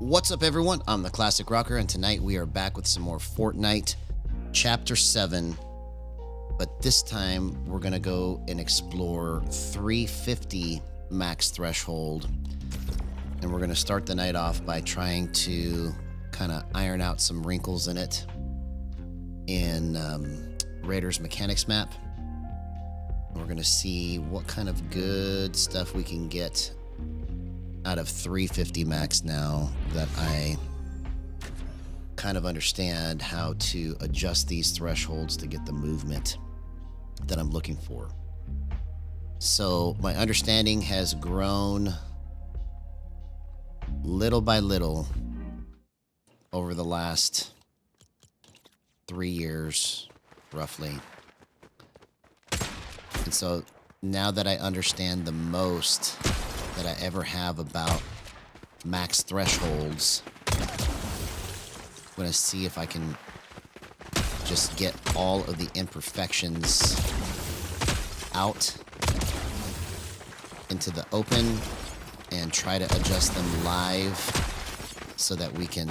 What's up, everyone? I'm the Classic Rocker, and tonight we are back with some more Fortnite Chapter 7. But this time we're going to go and explore 350 max threshold. And we're going to start the night off by trying to kind of iron out some wrinkles in it in Raiders Mechanics map. We're going to see what kind of good stuff we can get out of 350 max now that I kind of understand how to adjust these thresholds to get the movement that I'm looking for. So my understanding has grown little by little over the last 3 years, roughly. And so now that I understand the most that I ever have about max thresholds, I'm going to see if I can just get all of the imperfections out into the open and try to adjust them live so that we can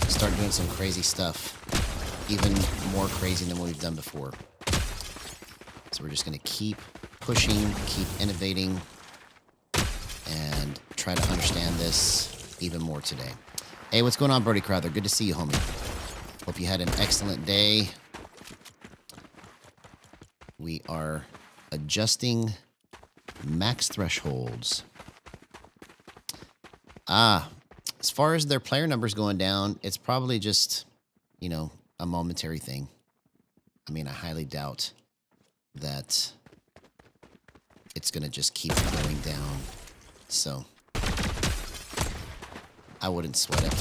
start doing some crazy stuff, even more crazy than what we've done before. So we're just going to keep pushing, keep innovating, and try to understand this even more today. Hey, what's going on, Brody Crowther? Good to see you, homie. Hope you had an excellent day. We are adjusting max thresholds. As far as their player numbers going down, it's probably just, a momentary thing. I mean, I highly doubt that it's going to just keep going down. So I wouldn't sweat it.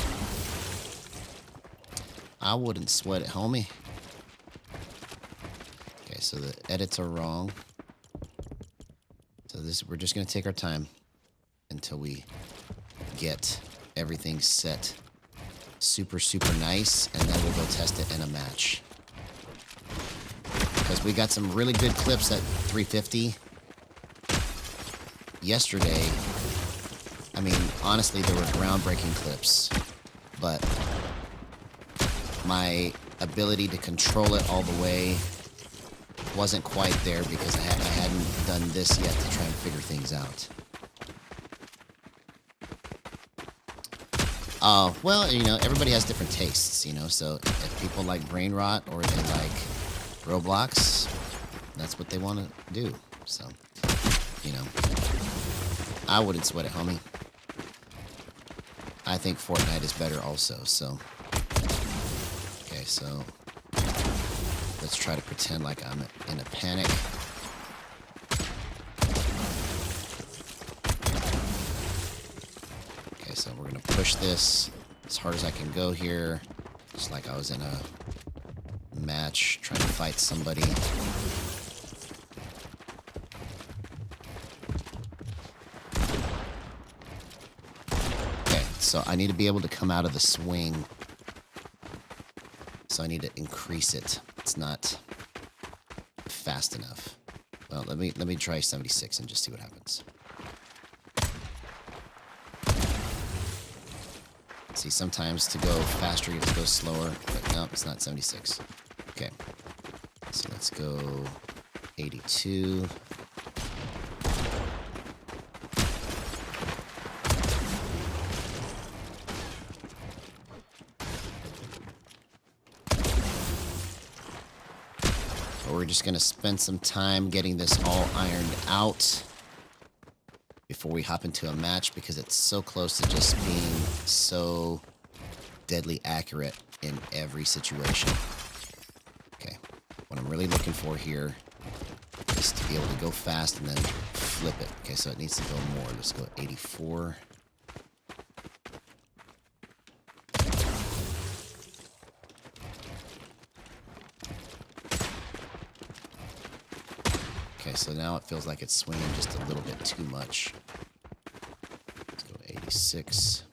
I wouldn't sweat it, homie. Okay, so the edits are wrong. So we're just going to take our time until we get everything set super, super nice, and then we'll go test it in a match. Because we got some really good clips at 350 yesterday. I mean, honestly, there were groundbreaking clips, but my ability to control it all the way wasn't quite there because I hadn't done this yet to try and figure things out. Well, everybody has different tastes, so if people like brain rot or they like Roblox, that's what they want to do. So, I wouldn't sweat it, homie. I think Fortnite is better also, so. Okay, so let's try to pretend like I'm in a panic. Okay, so we're gonna push this as hard as I can go here. Just like I was in a match trying to fight somebody. Okay, so I need to be able to come out of the swing. So I need to increase it. It's not fast enough. Well, let me try 76 and just see what happens. See, sometimes to go faster, you have to go slower, but no, it's not 76. Okay, so let's go 82. But we're just going to spend some time getting this all ironed out before we hop into a match, because it's so close to just being so deadly accurate in every situation. Okay, what I'm really looking for here is to be able to go fast and then flip it. Okay, so it needs to go more. Let's go 84. Okay, so now it feels like it's swinging just a little bit too much. Let's go 86.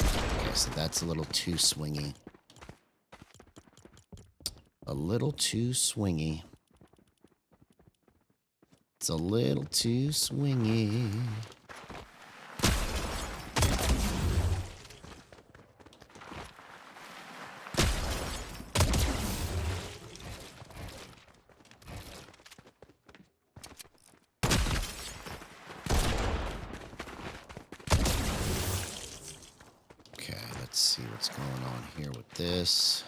Okay, so that's a little too swingy. A little too swingy. It's a little too swingy. Okay, let's see what's going on here with this.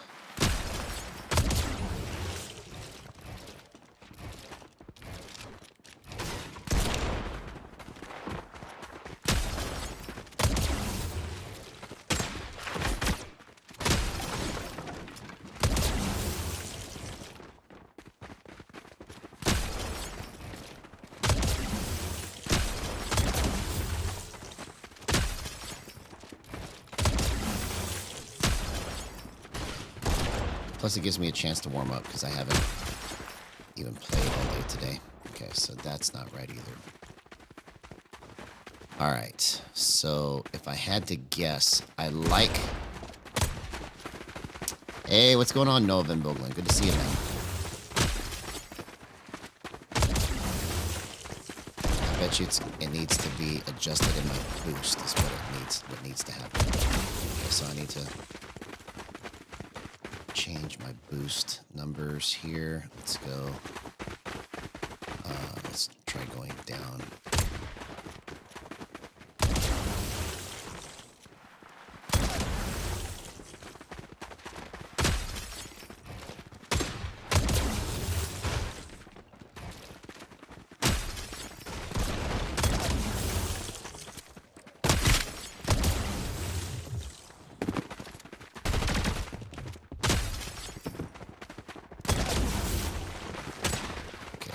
Plus, it gives me a chance to warm up because I haven't even played all day today. Okay, so that's not right either. All right, so if I had to guess, I like... Hey, what's going on, Noah Van Boegelen? Good to see you, man. I bet you it needs to be adjusted in my boost is what needs to happen. Okay, so I need to change my boost numbers here. Let's go. Let's try going down.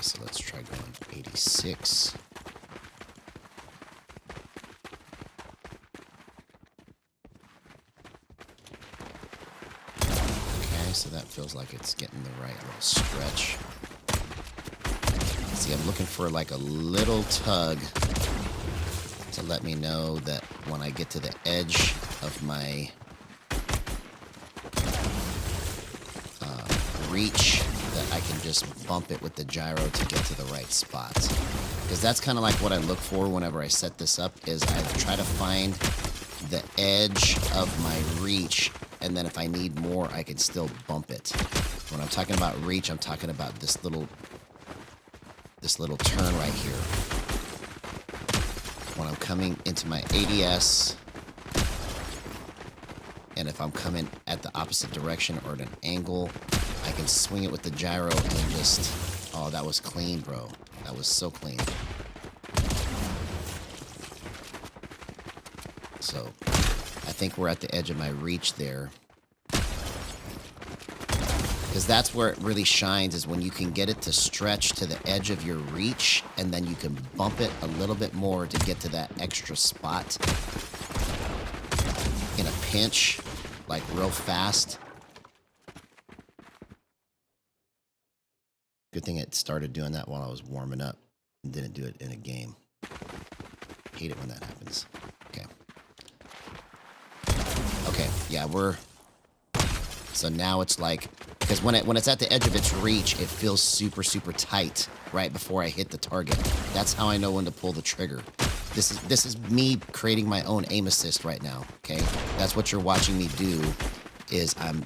So let's try going 86. Okay, so that feels like it's getting the right little stretch. See, I'm looking for like a little tug to let me know that when I get to the edge of my reach, that I can just bump it with the gyro to get to the right spot. Because that's kind of like what I look for whenever I set this up, is I try to find the edge of my reach, and then if I need more, I can still bump it. When I'm talking about reach, I'm talking about this little turn right here. When I'm coming into my ADS, and if I'm coming at the opposite direction or at an angle, I can swing it with the gyro and just... Oh, that was clean, bro. That was so clean. So, I think we're at the edge of my reach there. Because that's where it really shines, is when you can get it to stretch to the edge of your reach, and then you can bump it a little bit more to get to that extra spot in a pinch, like real fast. Good thing it started doing that while I was warming up and didn't do it in a game. Hate it when that happens. Okay. Okay, yeah, so now it's like, because when it's at the edge of its reach, it feels super, super tight right before I hit the target. That's how I know when to pull the trigger. This is me creating my own aim assist right now, okay? That's what you're watching me do, is I'm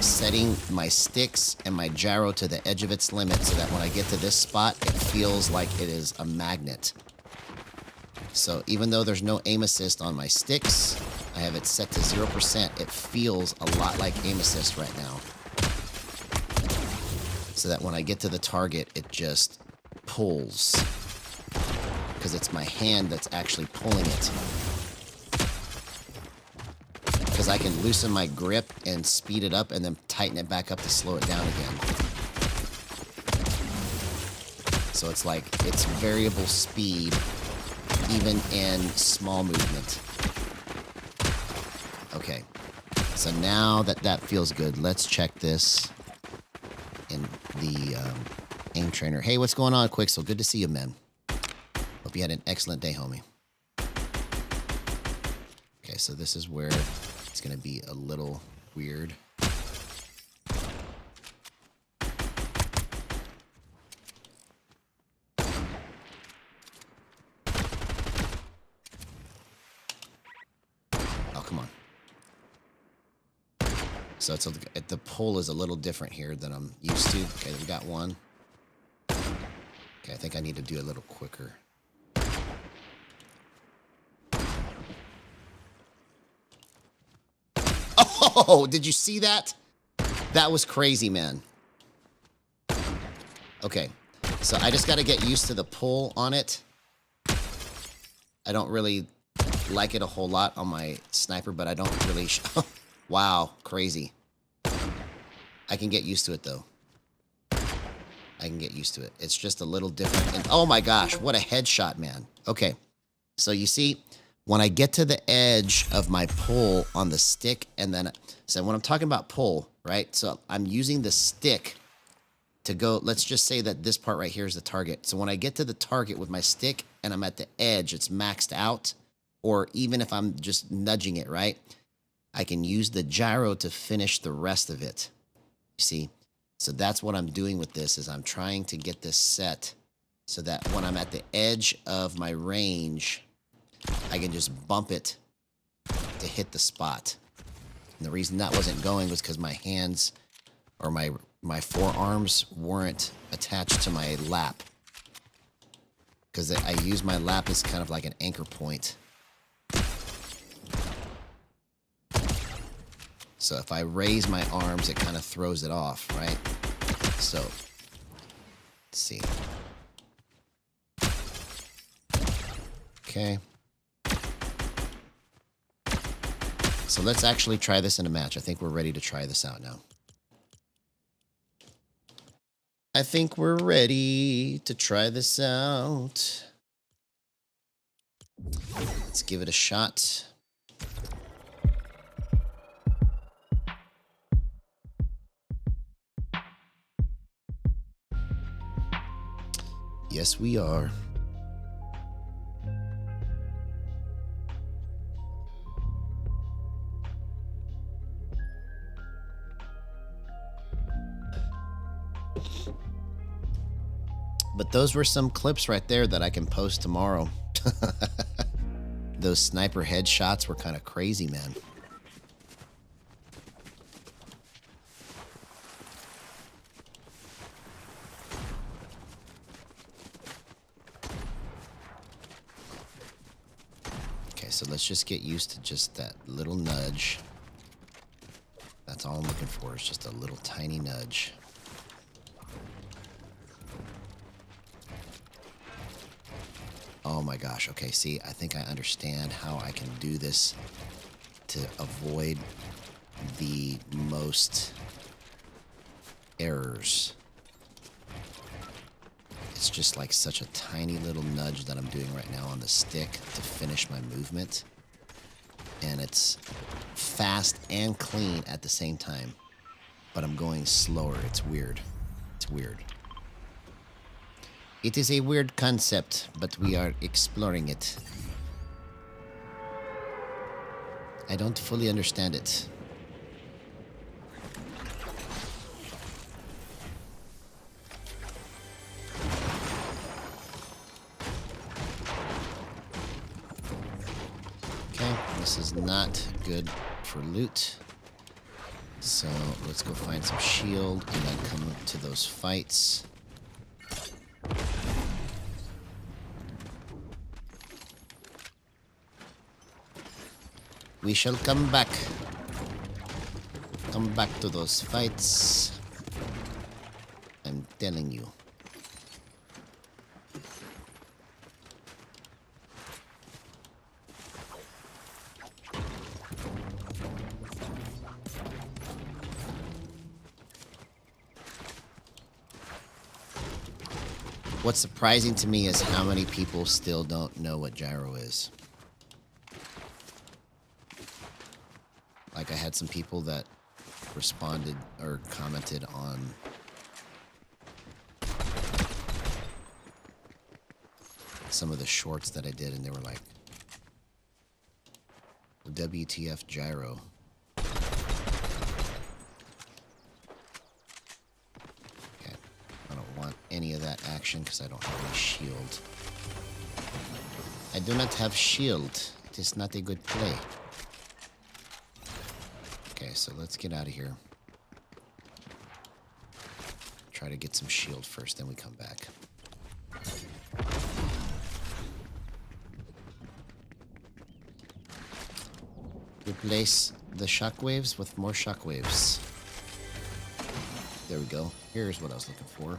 setting my sticks and my gyro to the edge of its limit so that when I get to this spot, it feels like it is a magnet. So even though there's no aim assist on my sticks, I have it set to 0%. It feels a lot like aim assist right now. So that when I get to the target, it just pulls. Because it's my hand that's actually pulling it. Because I can loosen my grip and speed it up and then tighten it back up to slow it down again. So it's like, it's variable speed even in small movement. Okay, so now that feels good, let's check this in the aim trainer. Hey, what's going on, Quixel? Good to see you, man. Hope you had an excellent day, homie. Okay, so this is where it's going to be a little weird. So the pull is a little different here than I'm used to. Okay, we got one. Okay, I think I need to do a little quicker. Oh, did you see that? That was crazy, man. Okay, so I just got to get used to the pull on it. I don't really like it a whole lot on my sniper, but I don't really... Wow, crazy. I can get used to it, though. I can get used to it. It's just a little different. And oh my gosh, what a headshot, man. Okay, so you see, when I get to the edge of my pull on the stick, and then... So when I'm talking about pull, right? So I'm using the stick to go... Let's just say that this part right here is the target. So when I get to the target with my stick, and I'm at the edge, it's maxed out, or even if I'm just nudging it, right? I can use the gyro to finish the rest of it. You see? So that's what I'm doing with this, is I'm trying to get this set so that when I'm at the edge of my range, I can just bump it to hit the spot. And the reason that wasn't going was because my hands or my forearms weren't attached to my lap. Because I use my lap as kind of like an anchor point. So if I raise my arms, it kind of throws it off, right? So, let's see. Okay. So let's actually try this in a match. I think we're ready to try this out now. I think we're ready to try this out. Let's give it a shot. Yes, we are. But those were some clips right there that I can post tomorrow. Those sniper headshots were kind of crazy, man. Okay, so let's just get used to just that little nudge. That's all I'm looking for, is just a little tiny nudge. Oh my gosh, okay, see, I think I understand how I can do this to avoid the most errors. It's just like such a tiny little nudge that I'm doing right now on the stick to finish my movement. And it's fast and clean at the same time. But I'm going slower. It's weird. It's weird. It is a weird concept, but we are exploring it. I don't fully understand it. Okay, this is not good for loot. So let's go find some shield and then come up to those fights. We shall come back. Come back to those fights. I'm telling you. What's surprising to me is how many people still don't know what gyro is. Like, I had some people that responded or commented on some of the shorts that I did, and they were like, WTF gyro. Okay, I don't want any of that action because I don't have any shield. I do not have shield. It is not a good play. Okay, so let's get out of here. Try to get some shield first, then we come back. Replace the shockwaves with more shockwaves. There we go. Here's what I was looking for.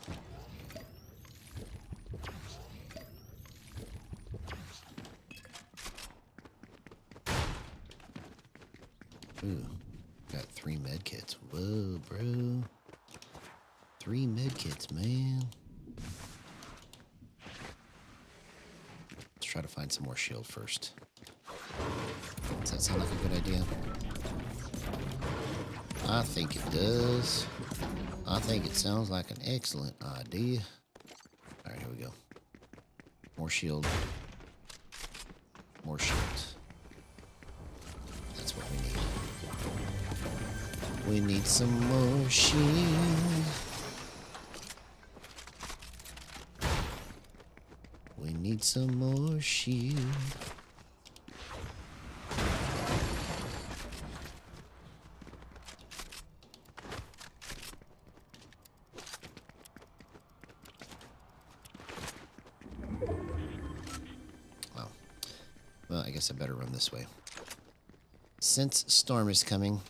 Ooh, got 3 med kits. Whoa, bro. 3 med kits, man. Let's try to find some more shield first. Does that sound like a good idea? I think it does. I think it sounds like an excellent idea. All right, here we go. More shield. More shield. That's what we need. We need some more shield. We need some more shield. Well, I guess I better run this way. Since storm is coming.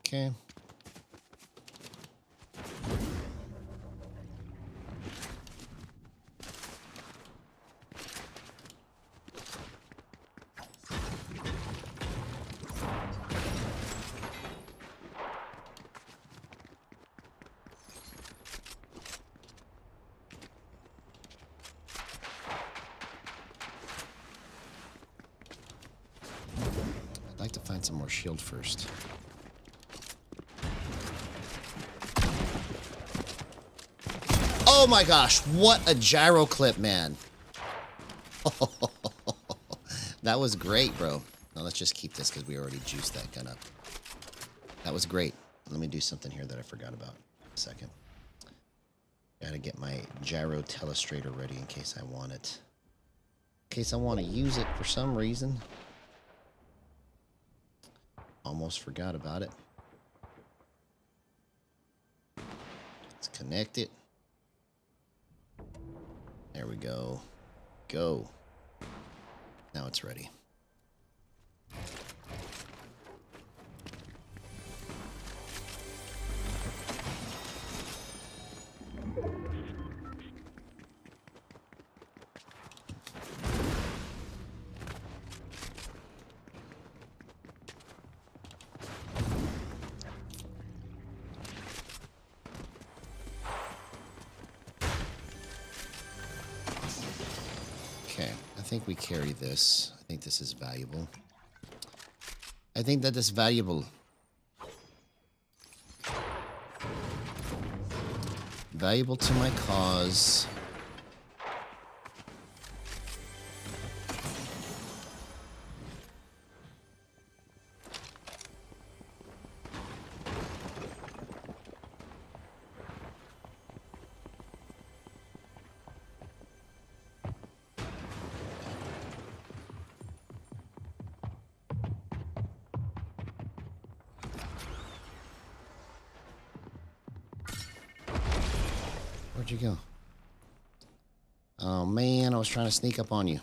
Okay. I'd like to find some more shield first. Oh my gosh, what a gyro clip, man. That was great, bro. Now let's just keep this because we already juiced that gun up. That was great. Let me do something here that I forgot about. A second. Gotta get my gyro telestrator ready in case I want it. In case I want to use it for some reason. Almost forgot about it. Let's connect it. There we go. Go. Now it's ready. Okay, I think we carry this. I think this is valuable. I think that is valuable. Valuable to my cause. Where'd you go? Oh man, I was trying to sneak up on you.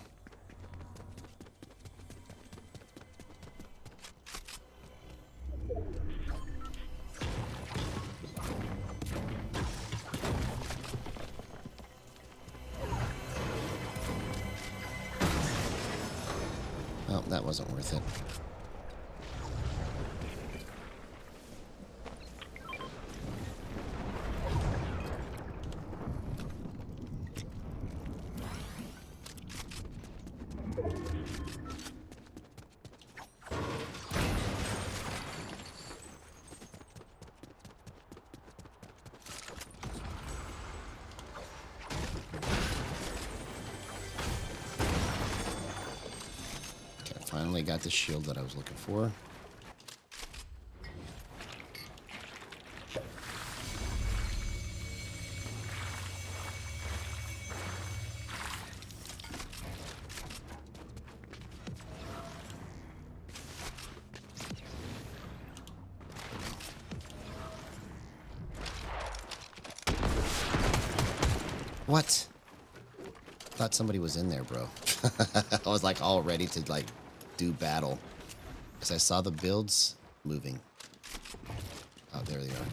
Well, that wasn't worth it. Finally got the shield that I was looking for. What? Thought somebody was in there, bro. I was like all ready to like do battle. Because I saw the builds moving. Oh, there they are.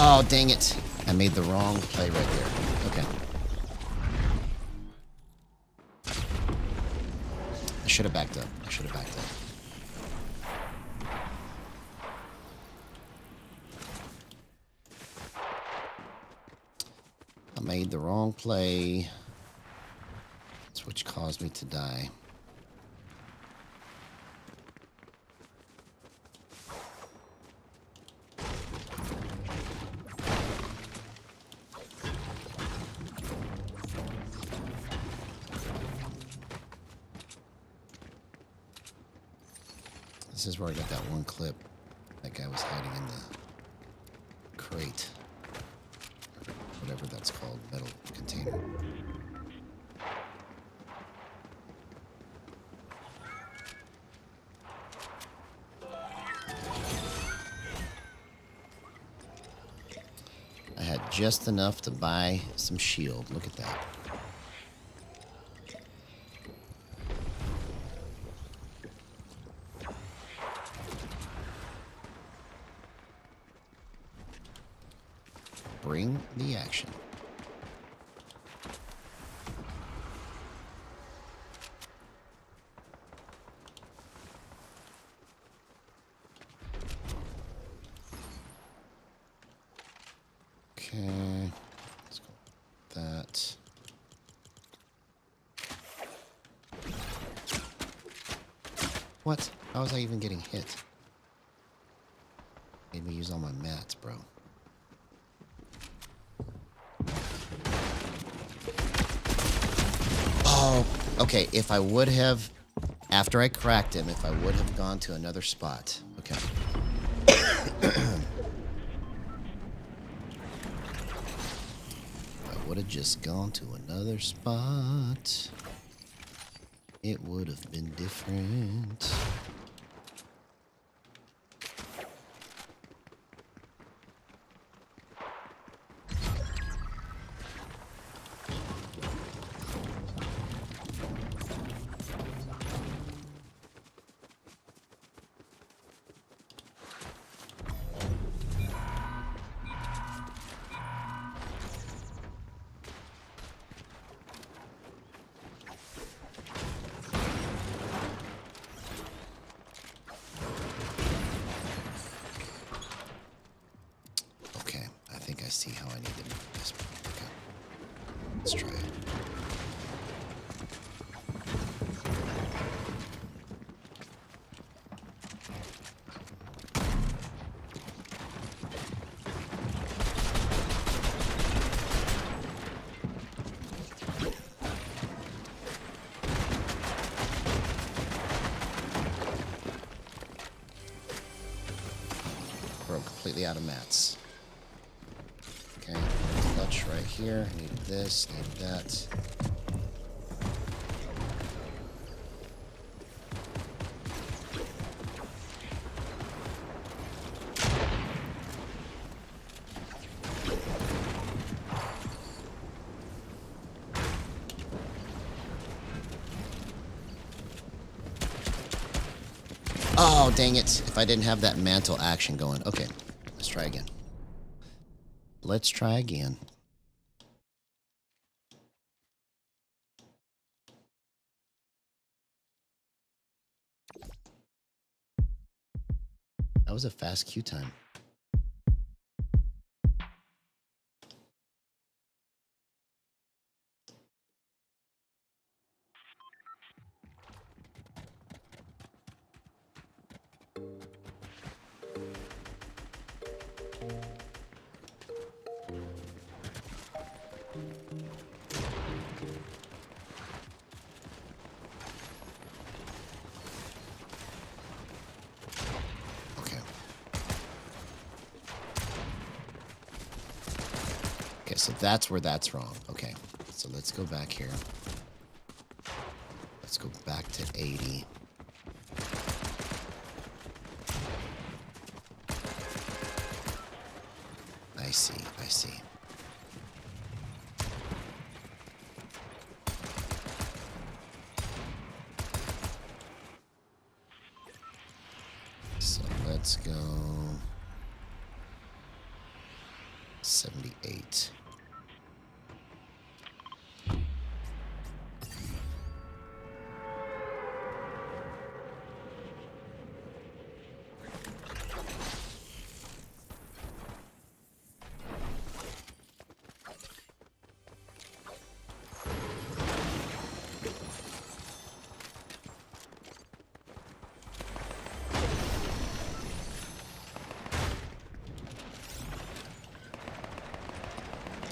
Oh, dang it. I made the wrong play right there. Okay. I should have backed up. I should have backed up. I made the wrong play. That's which caused me to die. This is where I got that one clip. That guy was hiding in the crate. Or whatever that's called. Metal container. I had just enough to buy some shield. Look at that. Bring the action. Okay, let's go with that. What? How was I even getting hit? Made me use all my mats, bro. Oh, okay. If I would have, after I cracked him, if I would have gone to another spot. Okay. If I would have just gone to another spot, it would have been different. I see how I need to move this. Okay. Let's try it. Bro, I'm completely out of mats. Okay, clutch right here. Need this, need that. Oh, dang it. If I didn't have that mantle action going. Okay, let's try again. Let's try again. That was a fast queue time. Okay. so that's where that's wrong. Okay, so let's go back here. Let's go back to 80. I see, I see. So let's go 78.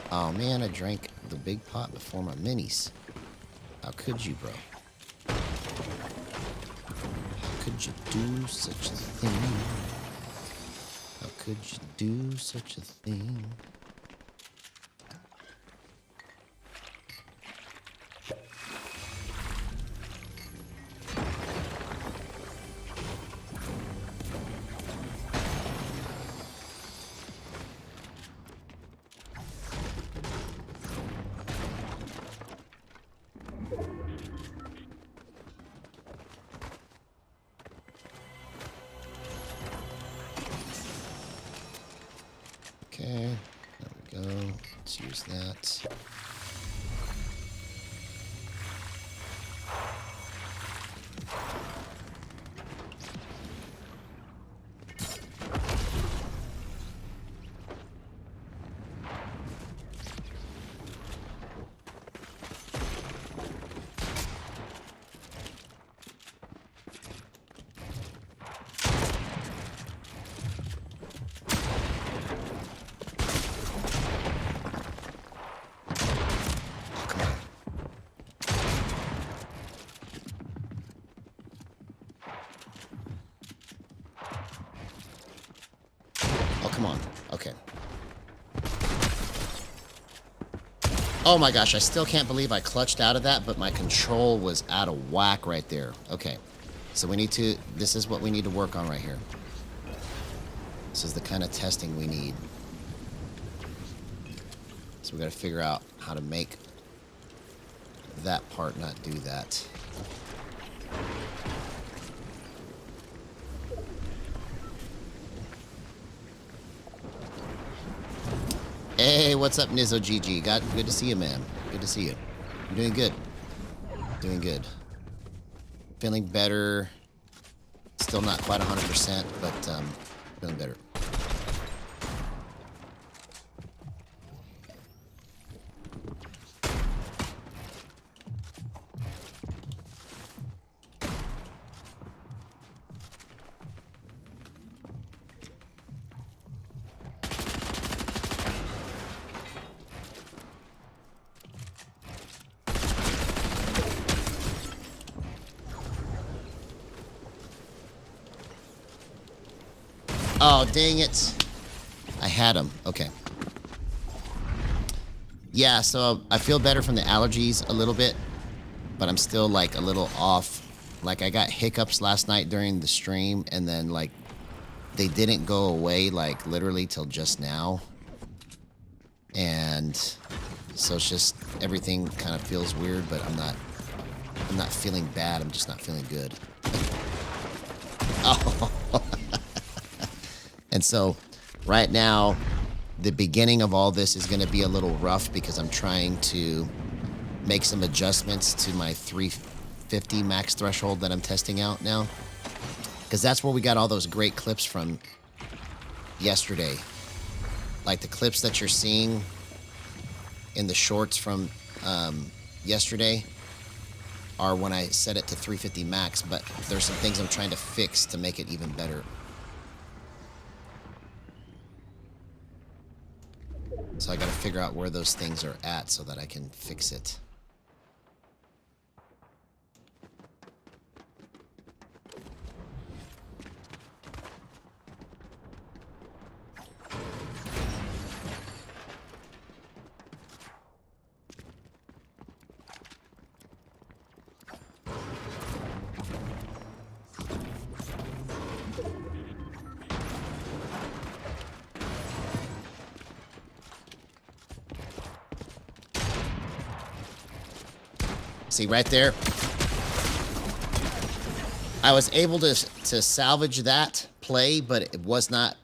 Oh man, I drank the big pot before my minis. How could you, bro? How could you do such a thing? How could you do such a thing? Okay, there we go. Let's use that. Come on. Okay. Oh my gosh, I still can't believe I clutched out of that, but my control was out of whack right there. Okay. So we need to, this is what we need to work on right here. This is the kind of testing we need. So we got to figure out how to make that part not do that. Hey, what's up, Nizzo GG? Good to see you, man. Good to see you. You're doing good. Doing good. Feeling better. Still not quite 100%, but feeling better. Oh, dang it. I had him. Okay. Yeah, so I feel better from the allergies a little bit, but I'm still like a little off. Like I got hiccups last night during the stream, and then like they didn't go away like literally till just now. And so it's just everything kind of feels weird, but I'm not feeling bad. I'm just not feeling good. Oh. And so right now, the beginning of all this is going to be a little rough because I'm trying to make some adjustments to my 350 max threshold that I'm testing out now. Because that's where we got all those great clips from yesterday. Like the clips that you're seeing in the shorts from yesterday are when I set it to 350 max, but there's some things I'm trying to fix to make it even better. So I got to figure out where those things are at so that I can fix it. See right there? I was able to salvage that play, but it was not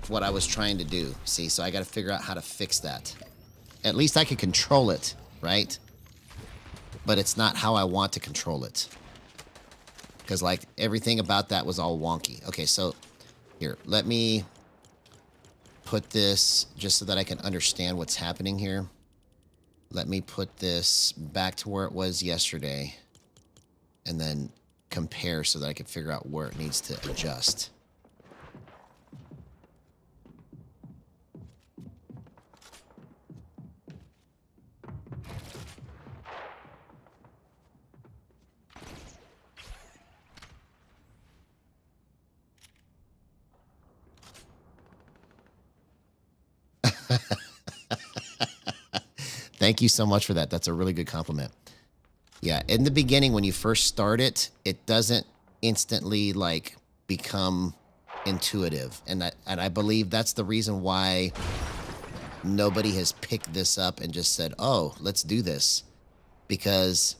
what I was trying to do. See, so I got to figure out how to fix that. At least I can control it, right? But it's not how I want to control it. Because, like, everything about that was all wonky. Okay, so here, let me put this just so that I can understand what's happening here. Let me put this back to where it was yesterday and then compare so that I can figure out where it needs to adjust. Thank you so much for that. That's a really good compliment. Yeah, in the beginning, when you first start it, it doesn't instantly, like, become intuitive. And I believe that's the reason why nobody has picked this up and just said, oh, let's do this. Because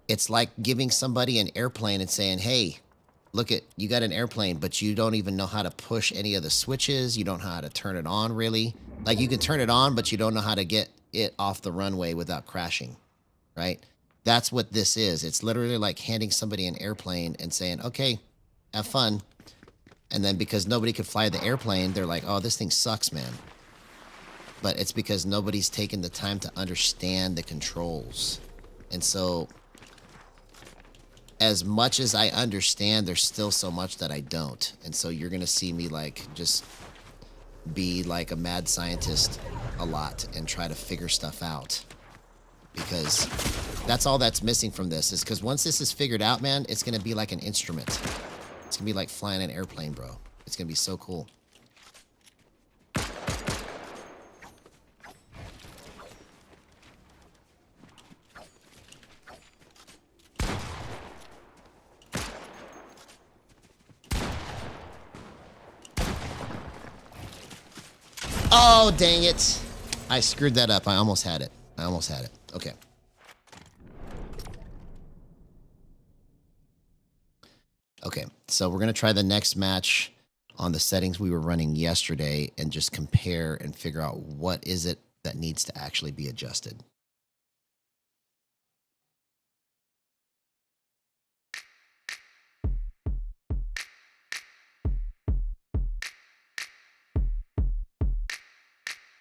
it's like giving somebody an airplane and saying, hey, look at, you got an airplane, but you don't even know how to push any of the switches. You don't know how to turn it on, really. Like, you can turn it on, but you don't know how to get it off the runway without crashing, right? That's what this is. It's literally like handing somebody an airplane and saying, okay, have fun. And then because nobody could fly the airplane, they're like, oh, this thing sucks, man. But it's because nobody's taken the time to understand the controls. And so, as much as I understand, there's still so much that I don't. And so you're going to see me, like, just be like a mad scientist a lot and try to figure stuff out. Because that's all that's missing from this, is because once this is figured out, man, it's going to be like an instrument. It's going to be like flying an airplane, bro. It's going to be so cool. Oh, dang it. I screwed that up. I almost had it. Okay. Okay, so we're going to try the next match on the settings we were running yesterday and just compare and figure out what is it that needs to actually be adjusted.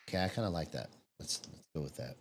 Okay, I kind of like that. Let's go with that.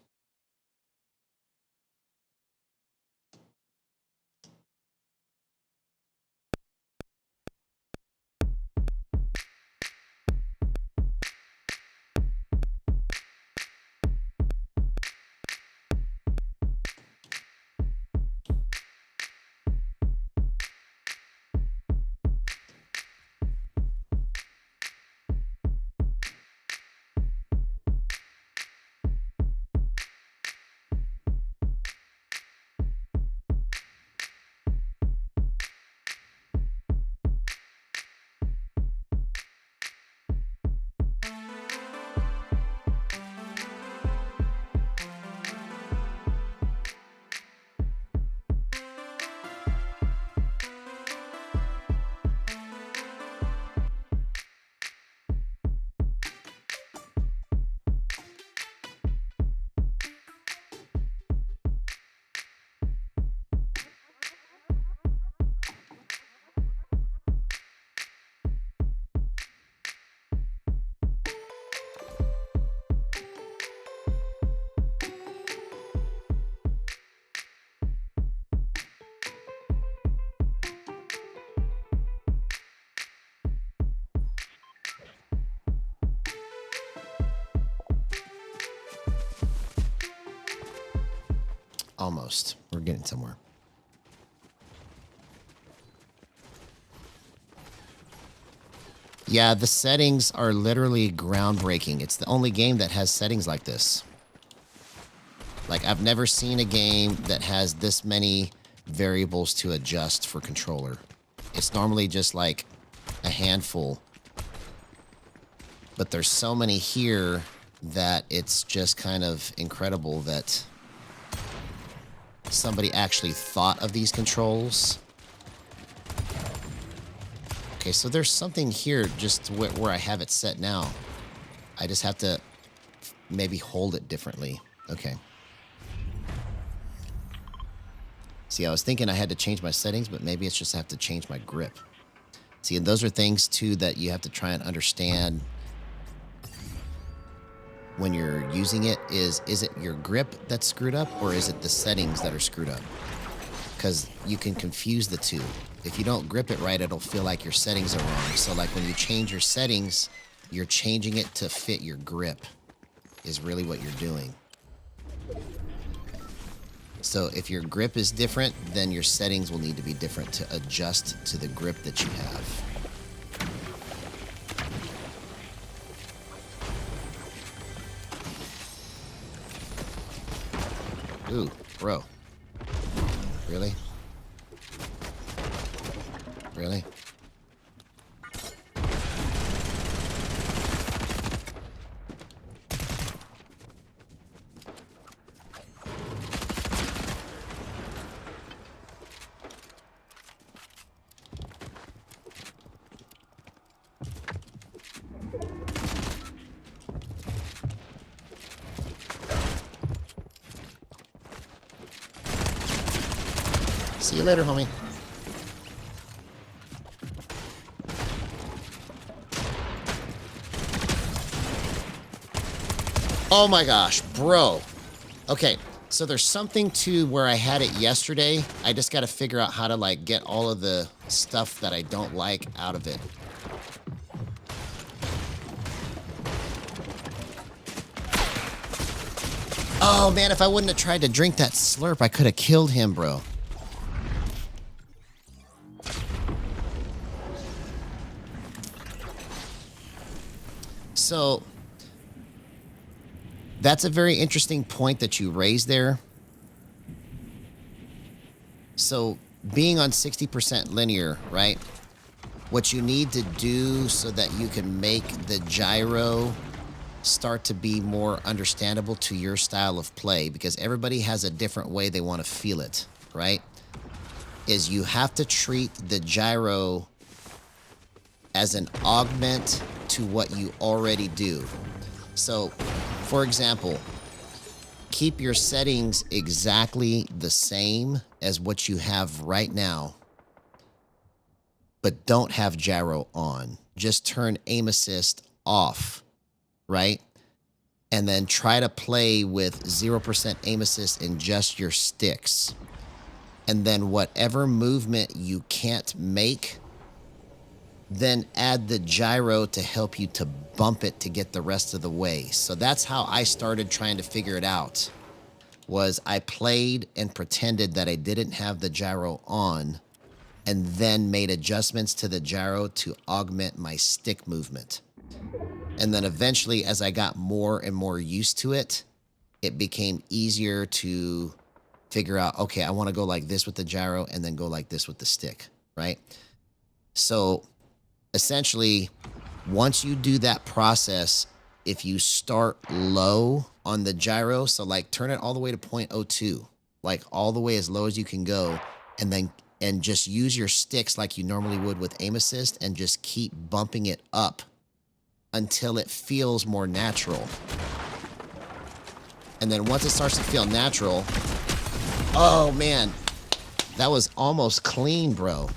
Almost. We're getting somewhere. Yeah, the settings are literally groundbreaking. It's the only game that has settings like this. Like, I've never seen a game that has this many variables to adjust for controller. It's normally just like a handful. But there's so many here that it's just kind of incredible that somebody actually thought of these controls. Okay, so there's something here just where I have it set now. I just have to maybe hold it differently. Okay. See, I was thinking I had to change my settings, but maybe it's just I have to change my grip. See, and those are things, too, that you have to try and understand when you're using it. Is it your grip that's screwed up, or is it the settings that are screwed up? Because you can confuse the two. If you don't grip it right, it'll feel like your settings are wrong. So, like, when you change your settings, you're changing it to fit your grip, is really what you're doing. So if your grip is different, then your settings will need to be different to adjust to the grip that you have. Ooh, bro. Really? Really? See you later, homie. Oh my gosh, bro. Okay, so there's something to where I had it yesterday. I just got to figure out how to, like, get all of the stuff that I don't like out of it. Oh, man, if I wouldn't have tried to drink that slurp, I could have killed him, bro. So that's a very interesting point that you raised there. So being on 60% linear, right? What you need to do so that you can make the gyro start to be more understandable to your style of play, because everybody has a different way they want to feel it, right? Is you have to treat the gyro as an augment to what you already do. So, for example, keep your settings exactly the same as what you have right now, but don't have gyro on. Just turn aim assist off, right? And then try to play with 0% aim assist in just your sticks. And then whatever movement you can't make, then add the gyro to help you to bump it to get the rest of the way. So that's how I started trying to figure it out. Was I played and pretended that I didn't have the gyro on, and then made adjustments to the gyro to augment my stick movement. And then eventually, as I got more and more used to it, it became easier to figure out, okay, I want to go like this with the gyro and then go like this with the stick, right? So essentially, once you do that process, if you start low on the gyro, so like turn it all the way to 0.02, like all the way as low as you can go, and just use your sticks like you normally would with aim assist, and just keep bumping it up until it feels more natural. And then once it starts to feel natural, oh man, that was almost clean, bro.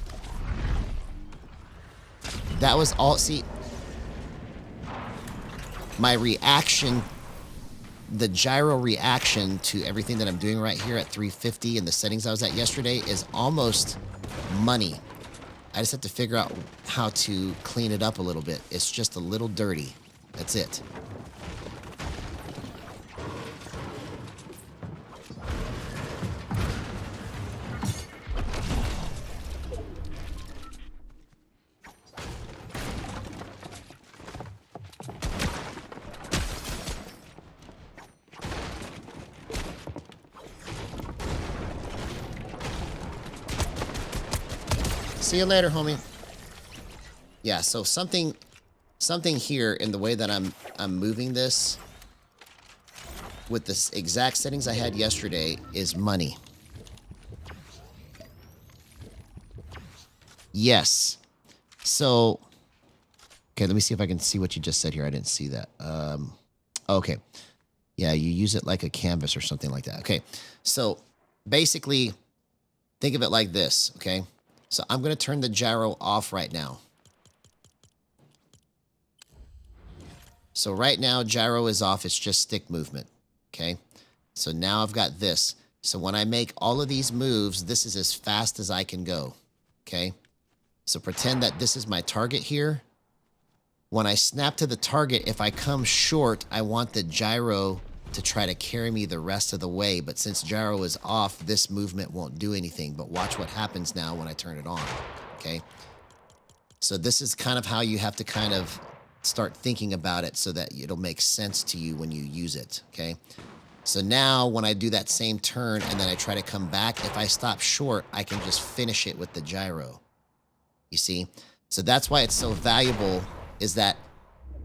That was all, see, my reaction, the gyro reaction to everything that I'm doing right here at 350 and the settings I was at yesterday is almost money. I just have to figure out how to clean it up a little bit. It's just a little dirty. That's it. See you later, homie. Yeah, so something here in the way that I'm moving this with the exact settings I had yesterday is money. Yes. So, okay, let me see if I can see what you just said here. I didn't see that. Okay. Yeah, you use it like a canvas or something like that. Okay. So basically, think of it like this. Okay. So I'm going to turn the gyro off right now. So right now, gyro is off. It's just stick movement. Okay. So now I've got this. So when I make all of these moves, this is as fast as I can go. Okay. So pretend that this is my target here. When I snap to the target, if I come short, I want the gyro to try to carry me the rest of the way. But since gyro is off, this movement won't do anything. But watch what happens now when I turn it on. Okay. So this is kind of how you have to kind of start thinking about it so that it'll make sense to you when you use it. Okay. So now when I do that same turn and then I try to come back, if I stop short, I can just finish it with the gyro. You see? So that's why it's so valuable, is that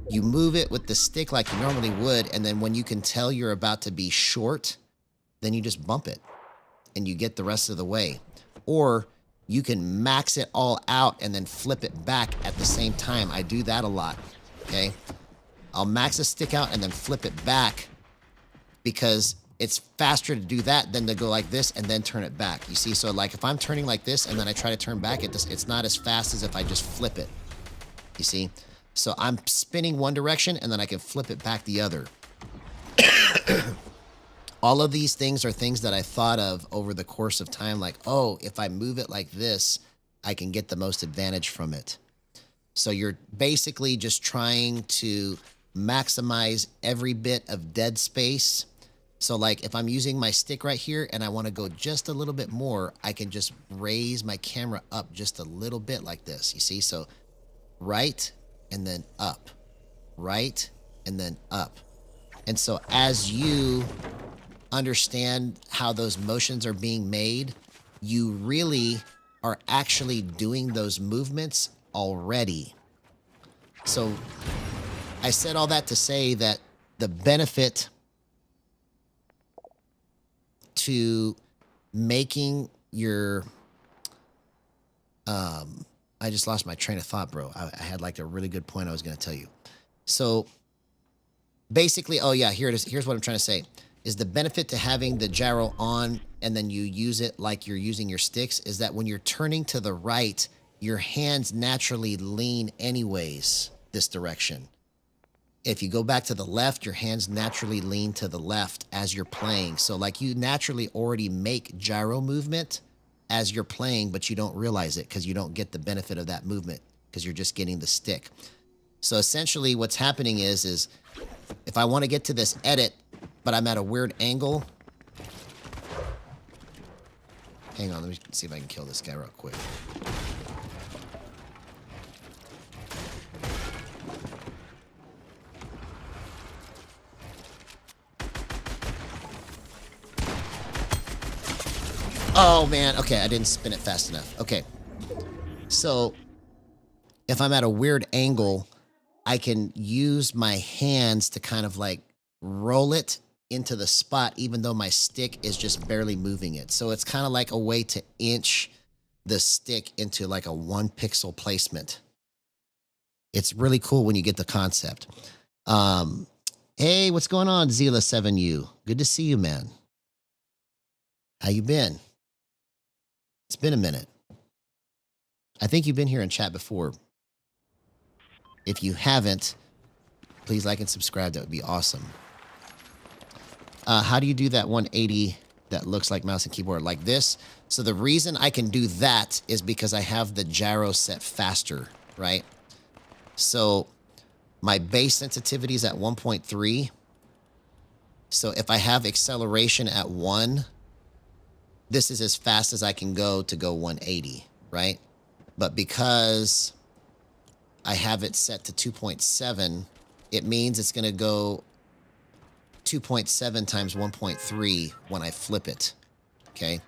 you move it with the stick like you normally would, and then when you can tell you're about to be short, then you just bump it and you get the rest of the way. Or you can max it all out and then flip it back at the same time. I do that a lot, okay? I'll max a stick out and then flip it back because it's faster to do that than to go like this and then turn it back. You see, so like if I'm turning like this and then I try to turn back, it's not as fast as if I just flip it. You see? So I'm spinning one direction and then I can flip it back the other. All of these things are things that I thought of over the course of time, like, oh, if I move it like this, I can get the most advantage from it. So you're basically just trying to maximize every bit of dead space. So like if I'm using my stick right here and I want to go just a little bit more, I can just raise my camera up just a little bit like this. You see? So right and then up, right and then up. And so as you understand how those motions are being made, you really are actually doing those movements already. So I said all that to say that the benefit to making your I just lost my train of thought, bro. I had like a really good point I was going to tell you. So basically, oh yeah, here it is. Here's what I'm trying to say, is the benefit to having the gyro on and then you use it like you're using your sticks is that when you're turning to the right, your hands naturally lean anyways this direction. If you go back to the left, your hands naturally lean to the left as you're playing. So like you naturally already make gyro movement as you're playing, but you don't realize it because you don't get the benefit of that movement because you're just getting the stick. So essentially what's happening is if I want to get to this edit, but I'm at a weird angle. Hang on, let me see if I can kill this guy real quick. Oh, man. Okay, I didn't spin it fast enough. Okay. So if I'm at a weird angle, I can use my hands to kind of like roll it into the spot, even though my stick is just barely moving it. So it's kind of like a way to inch the stick into like a 1 pixel placement. It's really cool when you get the concept. Hey, what's going on, Zila7U? Good to see you, man. How you been? It's been a minute. I think you've been here in chat before. If you haven't, please like and subscribe. That would be awesome. How do you do that 180 that looks like mouse and keyboard like this? So the reason I can do that is because I have the gyro set faster, right? So my base sensitivity is at 1.3. So if I have acceleration at 1, this is as fast as I can go to go 180, right? But because I have it set to 2.7, it means it's going to go 2.7 times 1.3 when I flip it, okay?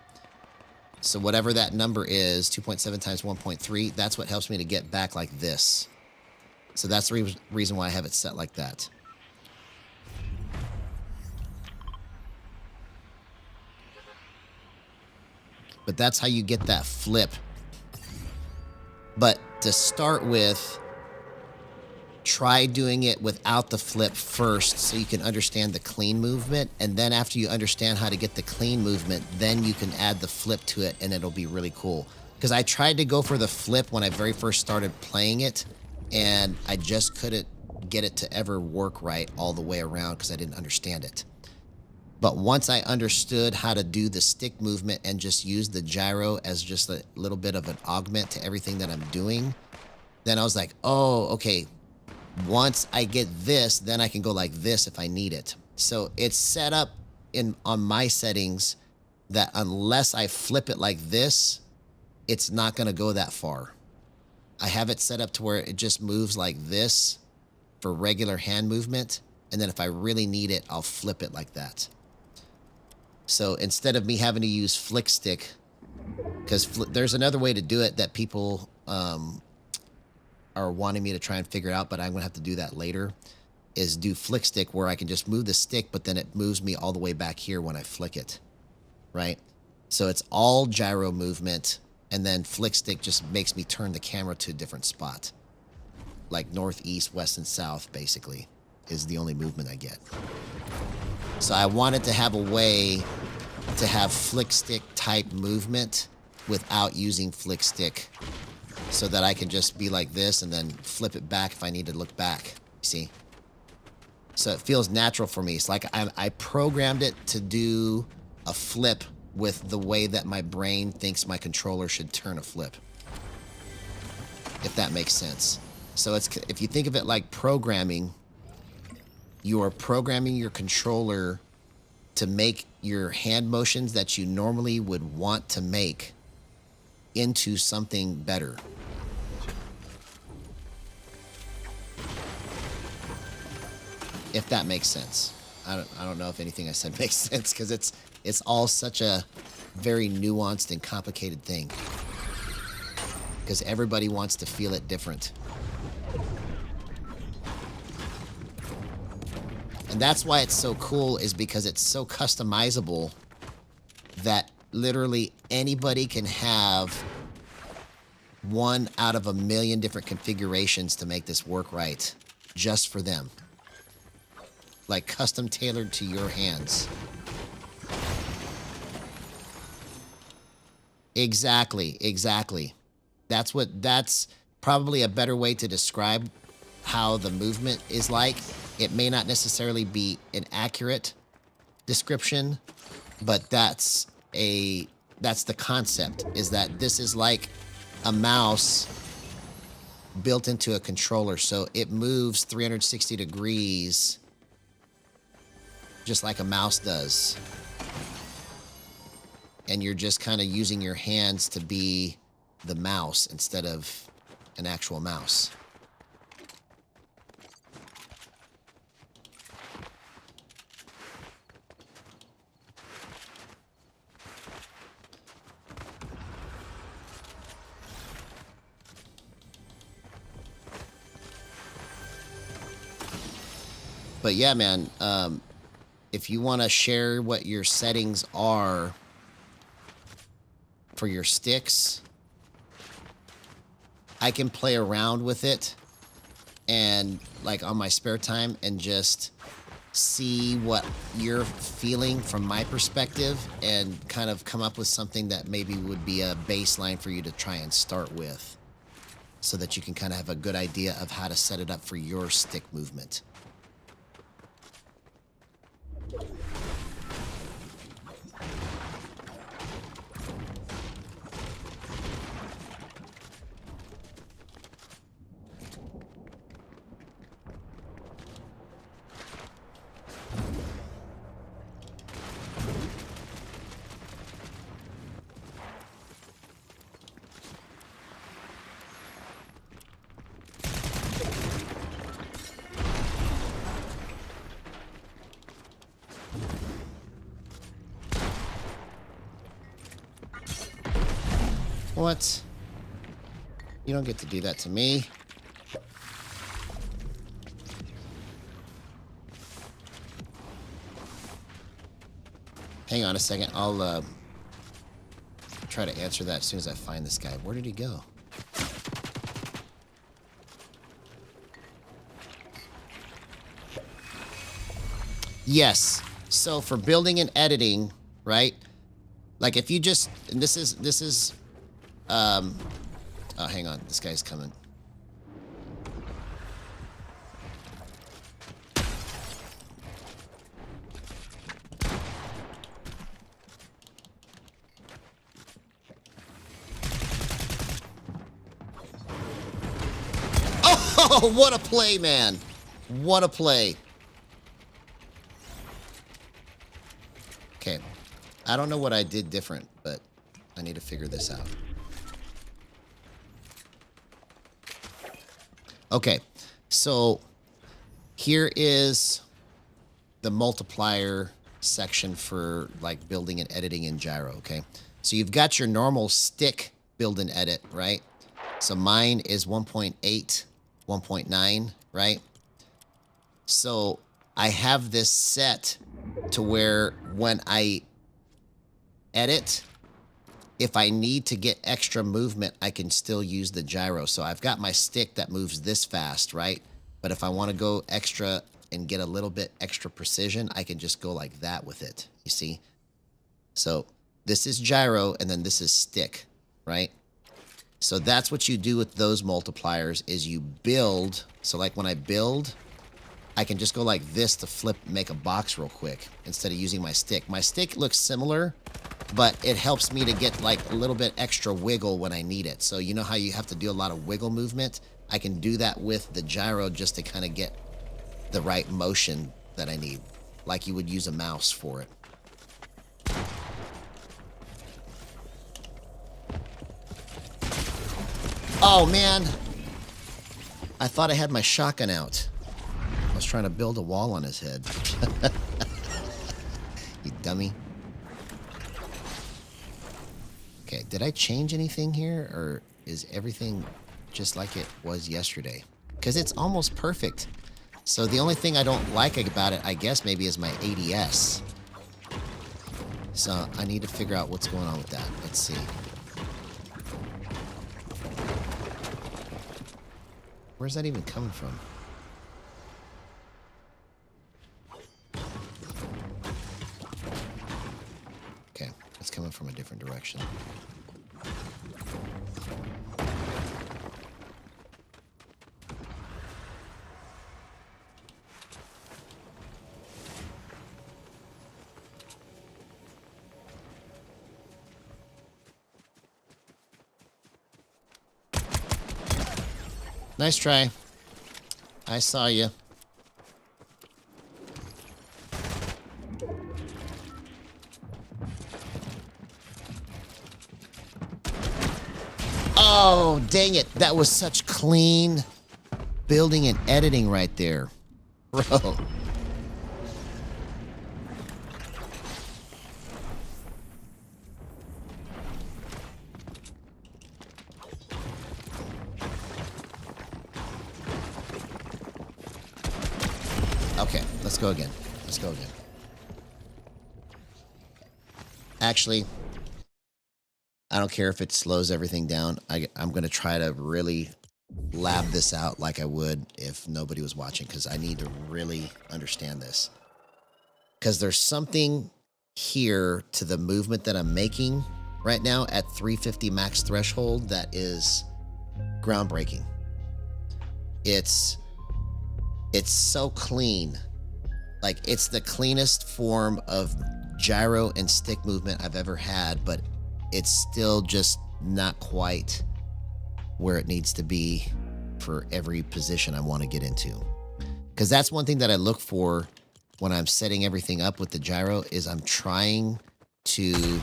So whatever that number is, 2.7 times 1.3, that's what helps me to get back like this. So that's the reason why I have it set like that. But that's how you get that flip. But to start with, try doing it without the flip first so you can understand the clean movement. And then after you understand how to get the clean movement, then you can add the flip to it and it'll be really cool. Because I tried to go for the flip when I very first started playing it, and I just couldn't get it to ever work right all the way around because I didn't understand it. But once I understood how to do the stick movement and just use the gyro as just a little bit of an augment to everything that I'm doing, then I was like, oh, okay. Once I get this, then I can go like this if I need it. So it's set up on my settings that unless I flip it like this, it's not going to go that far. I have it set up to where it just moves like this for regular hand movement. And then if I really need it, I'll flip it like that. So instead of me having to use flick stick, because there's another way to do it that people are wanting me to try and figure out, but I'm going to have to do that later, is do flick stick where I can just move the stick, but then it moves me all the way back here when I flick it, right? So it's all gyro movement, and then flick stick just makes me turn the camera to a different spot. Like north, east, west, and south, basically, is the only movement I get. So I wanted to have a way to have flick stick type movement without using flick stick, so that I can just be like this and then flip it back if I need to look back. See? So it feels natural for me. It's like I programmed it to do a flip with the way that my brain thinks my controller should turn a flip. If that makes sense. So it's, if you think of it like programming, you are programming your controller to make your hand motions that you normally would want to make into something better. If that makes sense. I don't know if anything I said makes sense, because it's all such a very nuanced and complicated thing. Because everybody wants to feel it different. And that's why it's so cool, is because it's so customizable that literally anybody can have one out of a million different configurations to make this work right, just for them. Like custom tailored to your hands. Exactly, exactly. That's probably a better way to describe how the movement is like. It may not necessarily be an accurate description, but that's the concept, is that this is like a mouse built into a controller. So it moves 360 degrees just like a mouse does. And you're just kind of using your hands to be the mouse instead of an actual mouse. But yeah, man, if you want to share what your settings are for your sticks, I can play around with it and like on my spare time and just see what you're feeling from my perspective and kind of come up with something that maybe would be a baseline for you to try and start with, so that you can kind of have a good idea of how to set it up for your stick movement. What? You don't get to do that to me. Hang on a second. I'll try to answer that as soon as I find this guy. Where did he go? Yes. So for building and editing, right? Like if you just, and this is, oh, hang on. This guy's coming. Oh, what a play, man. What a play. Okay. I don't know what I did different, but I need to figure this out. Okay. So here is the multiplier section for like building and editing in Gyro, okay? So you've got your normal stick build and edit, right? So mine is 1.8, 1.9, right? So I have this set to where when I edit, if I need to get extra movement, I can still use the gyro. So I've got my stick that moves this fast, right? But if I want to go extra and get a little bit extra precision, I can just go like that with it, you see? So this is gyro, and then this is stick, right? So that's what you do with those multipliers is you build. So like when I build, I can just go like this to flip, make a box real quick instead of using my stick. My stick looks similar, but it helps me to get like a little bit extra wiggle when I need it. So you know how you have to do a lot of wiggle movement? I can do that with the gyro just to kind of get the right motion that I need, like you would use a mouse for it. Oh, man. I thought I had my shotgun out. I was trying to build a wall on his head. You dummy. Okay, did I change anything here? Or is everything just like it was yesterday? Because it's almost perfect. So the only thing I don't like about it, I guess, maybe is my ADS. So I need to figure out what's going on with that. Let's see. Where's that even coming from? Okay, it's coming from a different direction. Nice try. I saw you. Oh, dang it. That was such clean building and editing right there. Bro. Okay, let's go again. Let's go again. Actually, I don't care if it slows everything down. I'm going to try to really lab this out like I would if nobody was watching, because I need to really understand this. Because there's something here to the movement that I'm making right now at 350 max threshold that is groundbreaking. It's so clean. Like, it's the cleanest form of gyro and stick movement I've ever had, but it's still just not quite where it needs to be for every position I want to get into. Because that's one thing that I look for when I'm setting everything up with the gyro is I'm trying to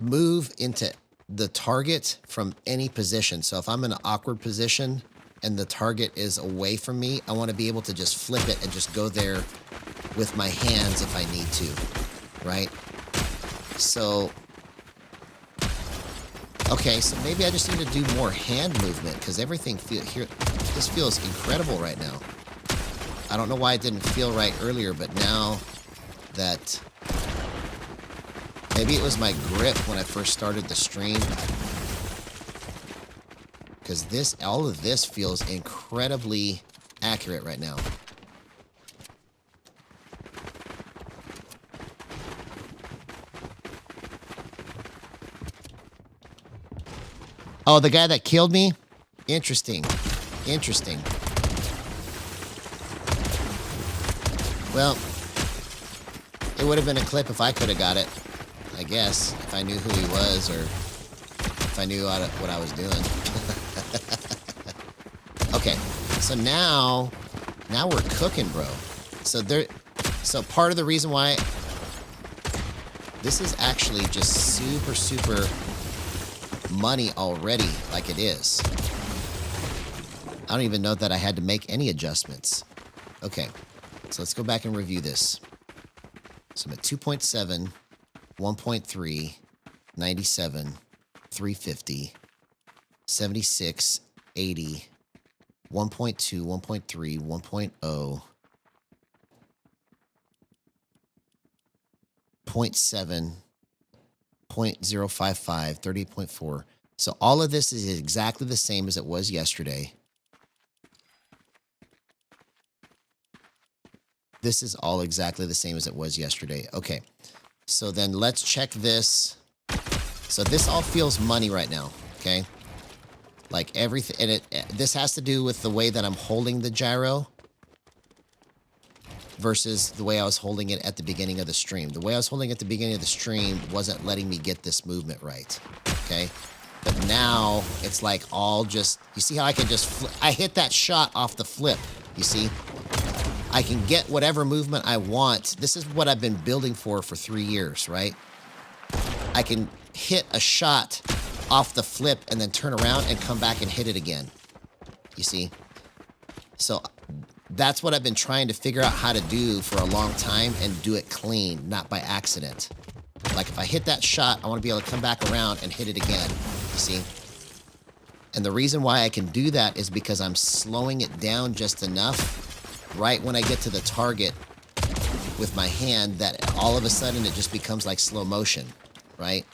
move into the target from any position. So if I'm in an awkward position and the target is away from me, I want to be able to just flip it and just go there with my hands if I need to, right? So, okay, so maybe I just need to do more hand movement because everything here, this feels incredible right now. I don't know why it didn't feel right earlier, but now that maybe it was my grip when I first started the stream. Because all of this feels incredibly accurate right now. Oh, the guy that killed me? Interesting. Interesting. Well, it would have been a clip if I could have got it, I guess, if I knew who he was or if I knew what I was doing. Okay, so now we're cooking, bro. So part of the reason why this is actually just super, super money already, like it is. I don't even know that I had to make any adjustments. Okay, so let's go back and review this. So I'm at 2.7, 1.3, 97, 350, 76, 80, 1.2, 1.3, 1.0, 0.7, 0.055, 30.4. So all of this is exactly the same as it was yesterday. This is all exactly the same as it was yesterday. Okay, so then let's check this. So this all feels money right now, okay? Like everything, and this has to do with the way that I'm holding the gyro versus the way I was holding it at the beginning of the stream. The way I was holding it at the beginning of the stream wasn't letting me get this movement right, okay? But now it's like all just, you see how I can just, I hit that shot off the flip, you see? I can get whatever movement I want. This is what I've been building for 3 years, right? I can hit a shot off the flip and then turn around and come back and hit it again. You see? So that's what I've been trying to figure out how to do for a long time and do it clean, not by accident. Like if I hit that shot, I want to be able to come back around and hit it again. You see? And the reason why I can do that is because I'm slowing it down just enough right when I get to the target with my hand that all of a sudden it just becomes like slow motion, right?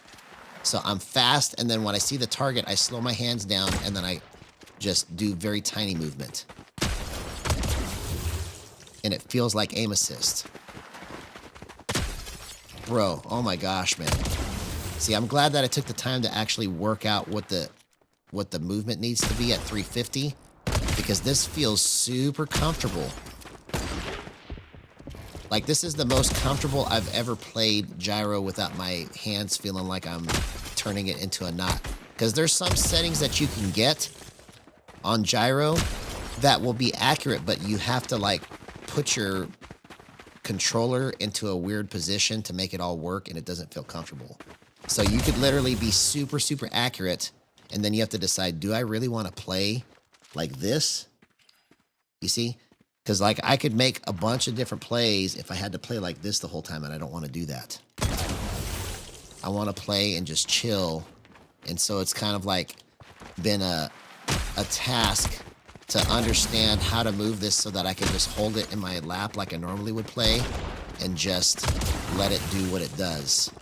So I'm fast, and then when I see the target, I slow my hands down, and then I just do very tiny movement. And it feels like aim assist. Bro, oh my gosh, man. See, I'm glad that I took the time to actually work out what the movement needs to be at 350, because this feels super comfortable. Like, this is the most comfortable I've ever played gyro without my hands feeling like I'm turning it into a knot. Because there's some settings that you can get on gyro that will be accurate, but you have to, like, put your controller into a weird position to make it all work, and it doesn't feel comfortable. So you could literally be super, super accurate, and then you have to decide, do I really want to play like this? You see? Because, like, I could make a bunch of different plays if I had to play like this the whole time, and I don't want to do that. I want to play and just chill. And so it's kind of like been a task to understand how to move this so that I can just hold it in my lap like I normally would play and just let it do what it does.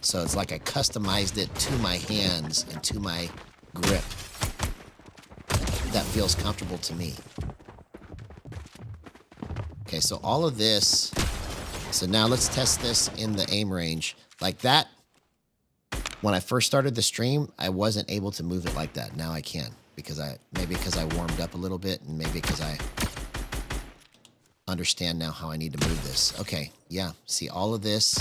So it's like I customized it to my hands and to my grip. That feels comfortable to me. Okay, so all of this, so now let's test this in the aim range. Like that, when I first started the stream, I wasn't able to move it like that. Now I can, because maybe because I warmed up a little bit, and maybe because I understand now how I need to move this. Okay, yeah, see all of this.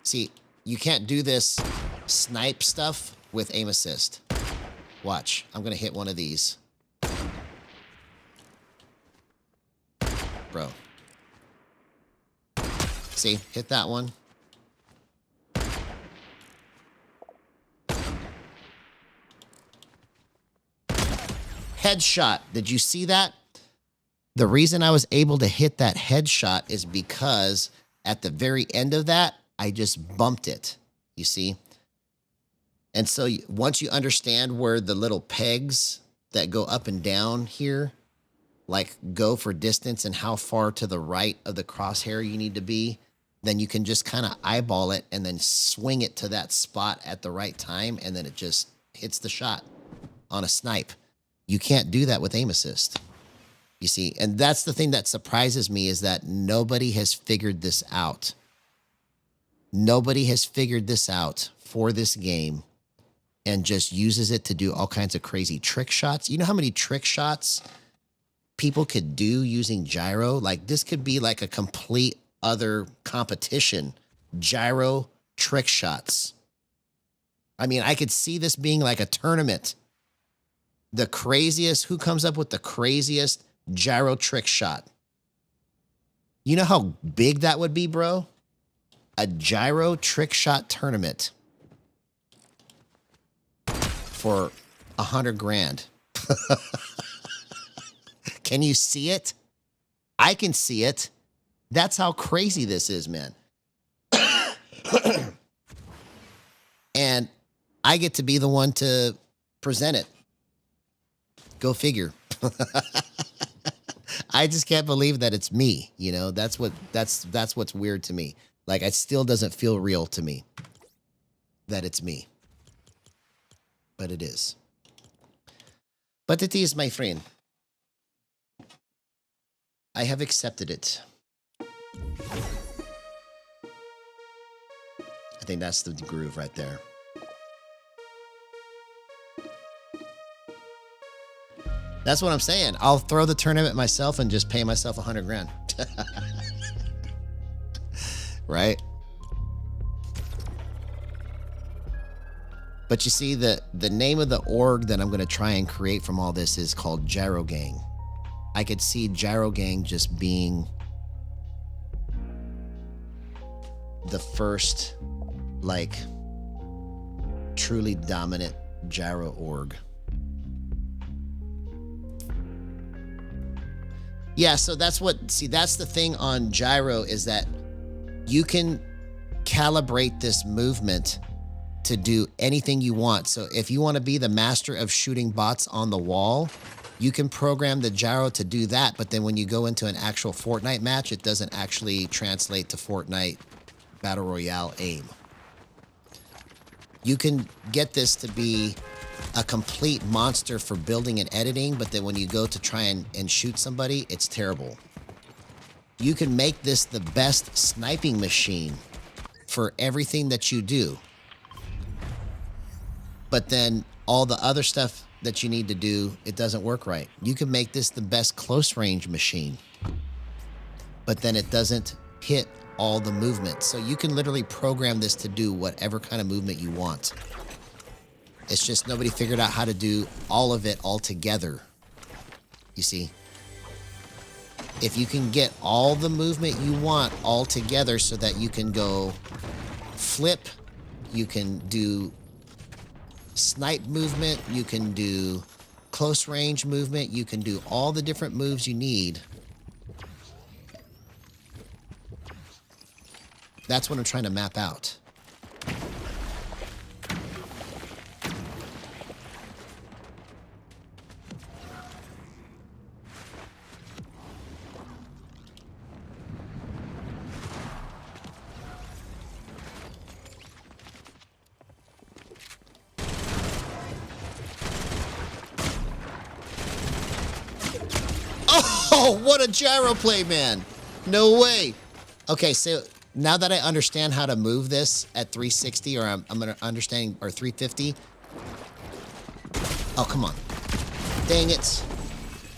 See, you can't do this snipe stuff with aim assist. Watch, I'm gonna hit one of these. Bro. See, hit that one. Headshot. Did you see that? The reason I was able to hit that headshot is because at the very end of that, I just bumped it. You see? And so once you understand where the little pegs that go up and down here, like go for distance and how far to the right of the crosshair you need to be, then you can just kind of eyeball it and then swing it to that spot at the right time, and then it just hits the shot on a snipe. You can't do that with aim assist. You see, and that's the thing that surprises me, is that nobody has figured this out. Nobody has figured this out for this game and just uses it to do all kinds of crazy trick shots. You know how many trick shots people could do using gyro? Like this could be like a complete other competition. Gyro trick shots. I mean, I could see this being like a tournament. The craziest, who comes up with the craziest gyro trick shot? You know how big that would be, bro? A gyro trick shot tournament for 100 grand. Can you see it? I can see it. That's how crazy this is, man. And I get to be the one to present it. Go figure. I just can't believe that it's me, you know? That's what's weird to me. Like it still doesn't feel real to me that it's me. But it is. But it is, my friend. I have accepted it. I think that's the groove right there. That's what I'm saying. I'll throw the tournament myself and just pay myself 100 grand. Right? But you see, the name of the org that I'm going to try and create from all this is called Gyro Gang. I could see Gyro Gang just being the first, like, truly dominant gyro org. Yeah, so that's the thing on gyro is that you can calibrate this movement to do anything you want. So if you want to be the master of shooting bots on the wall, you can program the gyro to do that. But then when you go into an actual Fortnite match, it doesn't actually translate to Fortnite Battle Royale aim. You can get this to be a complete monster for building and editing, but then when you go to try and shoot somebody, it's terrible. You can make this the best sniping machine for everything that you do. But then all the other stuff that you need to do, it doesn't work right. You can make this the best close range machine, but then it doesn't hit all the movement. So you can literally program this to do whatever kind of movement you want. It's just nobody figured out how to do all of it all together. You see? If you can get all the movement you want all together so that you can go flip, you can do snipe movement, you can do close range movement, you can do all the different moves you need. That's what I'm trying to map out. Oh, what a gyro play, man. No way. Okay, so now that I understand how to move this at 360, or I'm going to understand, or 350. Oh, come on. Dang it.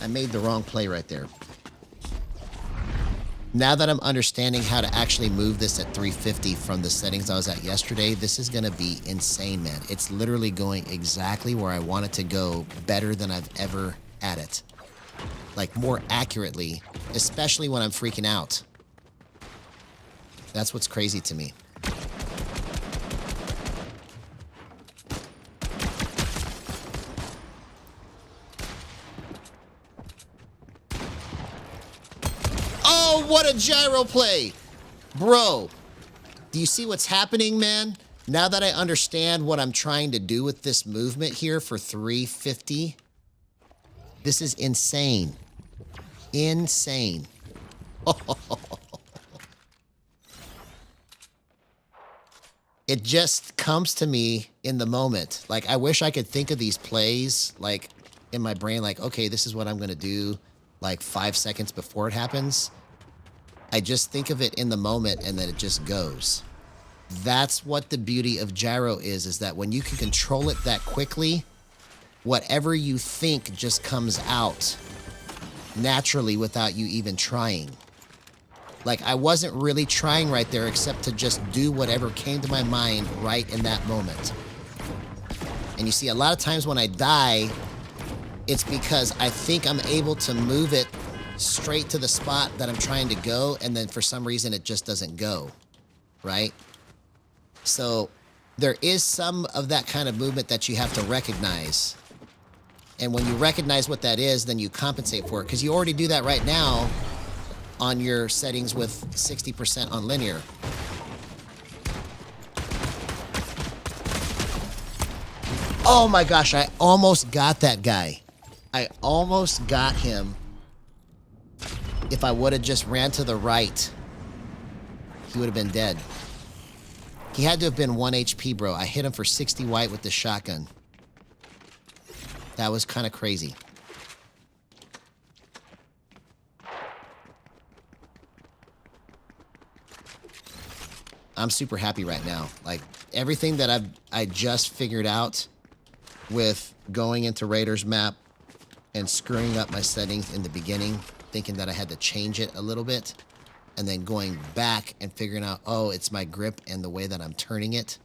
I made the wrong play right there. Now that I'm understanding how to actually move this at 350 from the settings I was at yesterday, this is going to be insane, man. It's literally going exactly where I want it to go, better than I've ever had it. Like, more accurately, especially when I'm freaking out. That's what's crazy to me. Oh, what a gyro play! Bro, do you see what's happening, man? Now that I understand what I'm trying to do with this movement here for 350, this is insane. Insane. It just comes to me in the moment. Like, I wish I could think of these plays, like, in my brain, like, okay, this is what I'm going to do, like, 5 seconds before it happens. I just think of it in the moment, and then it just goes. That's what the beauty of gyro is that when you can control it that quickly, whatever you think just comes out naturally without you even trying. Like, I wasn't really trying right there except to just do whatever came to my mind right in that moment. And you see, a lot of times when I die, it's because I think I'm able to move it straight to the spot that I'm trying to go, and then for some reason it just doesn't go, right? So there is some of that kind of movement that you have to recognize. And when you recognize what that is, then you compensate for it, because you already do that right now on your settings with 60% on linear. Oh my gosh, I almost got that guy. I almost got him. If I would have just ran to the right, he would have been dead. He had to have been 1 HP, bro. I hit him for 60 white with the shotgun. That was kind of crazy. I'm super happy right now. Like, everything that I just figured out with going into Raiders map and screwing up my settings in the beginning, thinking that I had to change it a little bit, and then going back and figuring out, oh, it's my grip and the way that I'm turning it.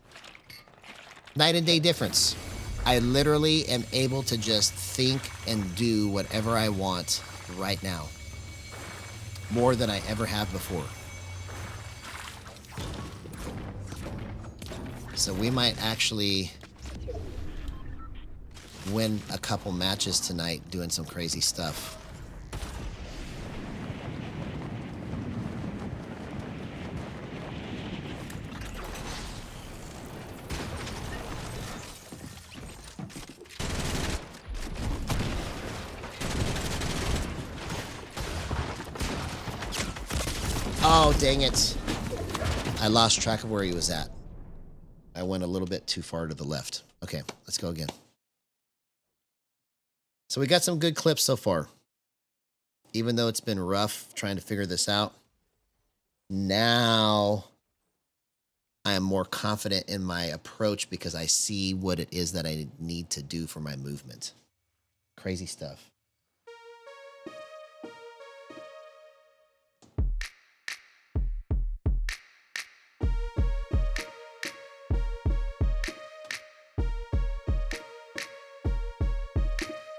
Night and day difference. I literally am able to just think and do whatever I want right now. More than I ever have before. So we might actually win a couple matches tonight doing some crazy stuff. Oh, dang it. I lost track of where he was at. I went a little bit too far to the left. Okay, let's go again. So we got some good clips so far. Even though it's been rough trying to figure this out, now I am more confident in my approach because I see what it is that I need to do for my movement. Crazy stuff.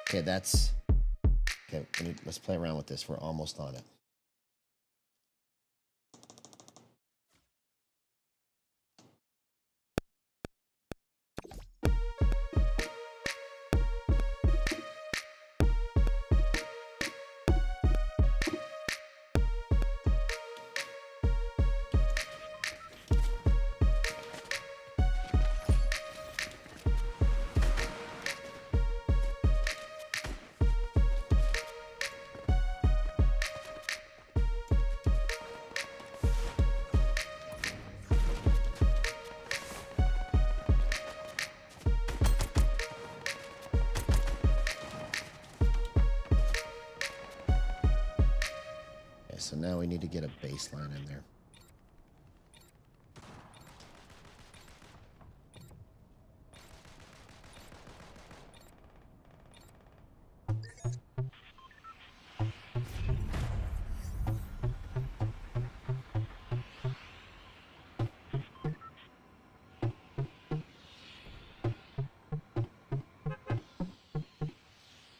Okay, that's... Okay, let's play around with this. We're almost on it. So now we need to get a baseline in there.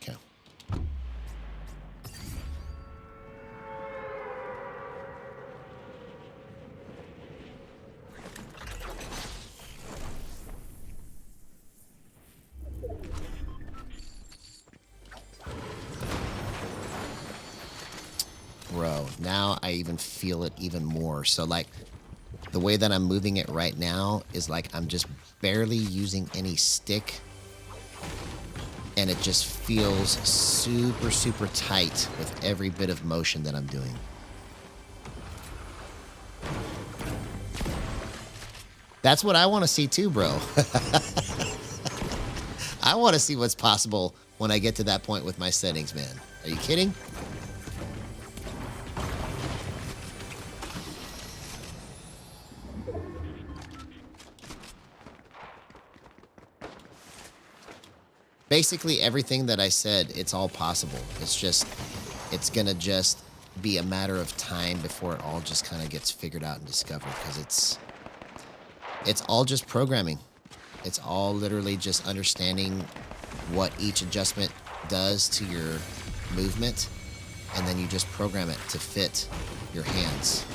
Okay. Bro, now I even feel it even more. So like the way that I'm moving it right now is like I'm just barely using any stick, and it just feels super, super tight with every bit of motion that I'm doing. That's what I want to see too, bro. I want to see what's possible when I get to that point with my settings, man. Are you kidding? Basically everything that I said, it's all possible. It's gonna just be a matter of time before it all just kind of gets figured out and discovered, because it's all just programming. It's all literally just understanding what each adjustment does to your movement, and then you just program it to fit your hands.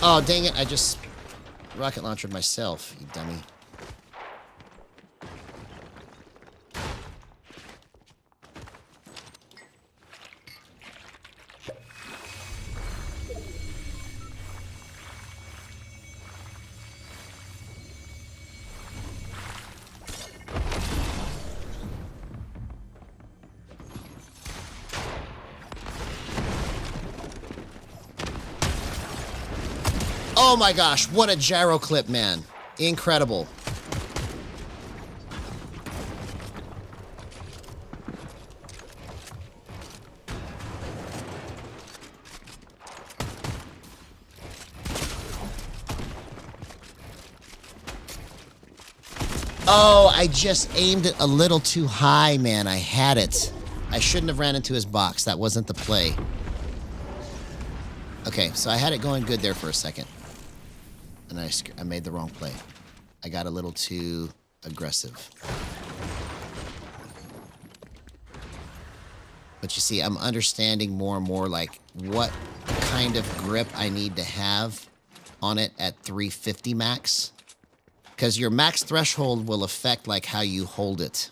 Oh, dang it. I just rocket launched myself, you dummy. Oh my gosh, what a gyro clip, man. Incredible. Oh, I just aimed it a little too high, man. I had it. I shouldn't have ran into his box. That wasn't the play. Okay, so I had it going good there for a second. And I made the wrong play. I got a little too aggressive. But you see, I'm understanding more and more like what kind of grip I need to have on it at 350 max. Because your max threshold will affect like how you hold it.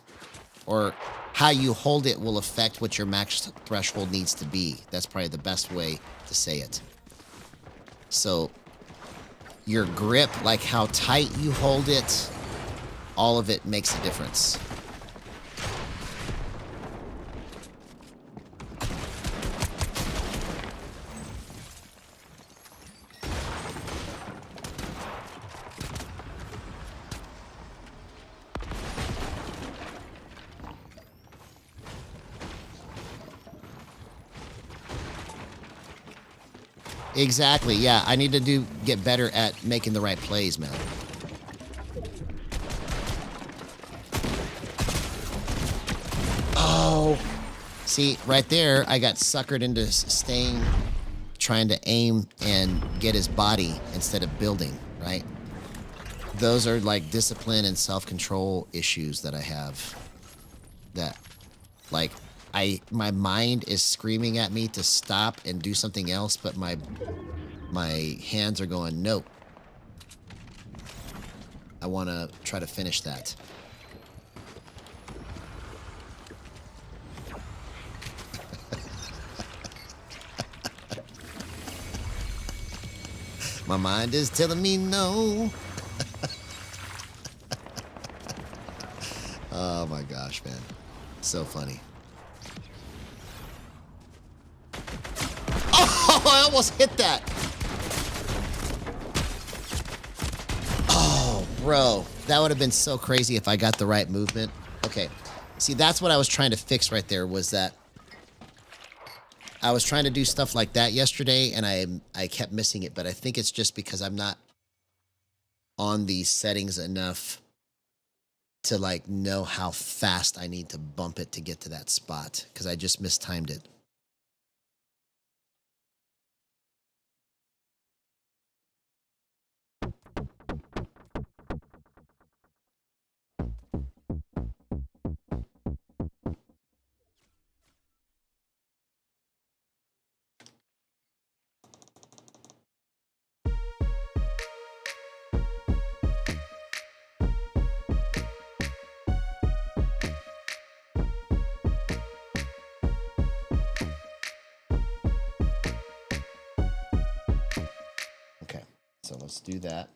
Or how you hold it will affect what your max threshold needs to be. That's probably the best way to say it. So your grip, like how tight you hold it, all of it makes a difference. Exactly, yeah. I need to get better at making the right plays, man. Oh. See, right there, I got suckered into trying to aim and get his body instead of building, right? Those are like discipline and self-control issues that I have. That, like, my mind is screaming at me to stop and do something else, but my hands are going, nope. I want to try to finish that. My mind is telling me no. Oh my gosh, man. So funny. Oh, I almost hit that. Oh, bro. That would have been so crazy if I got the right movement. Okay. See, that's what I was trying to fix right there, was that I was trying to do stuff like that yesterday, and I kept missing it, but I think it's just because I'm not on these settings enough to, like, know how fast I need to bump it to get to that spot, because I just mistimed it. so let's do that.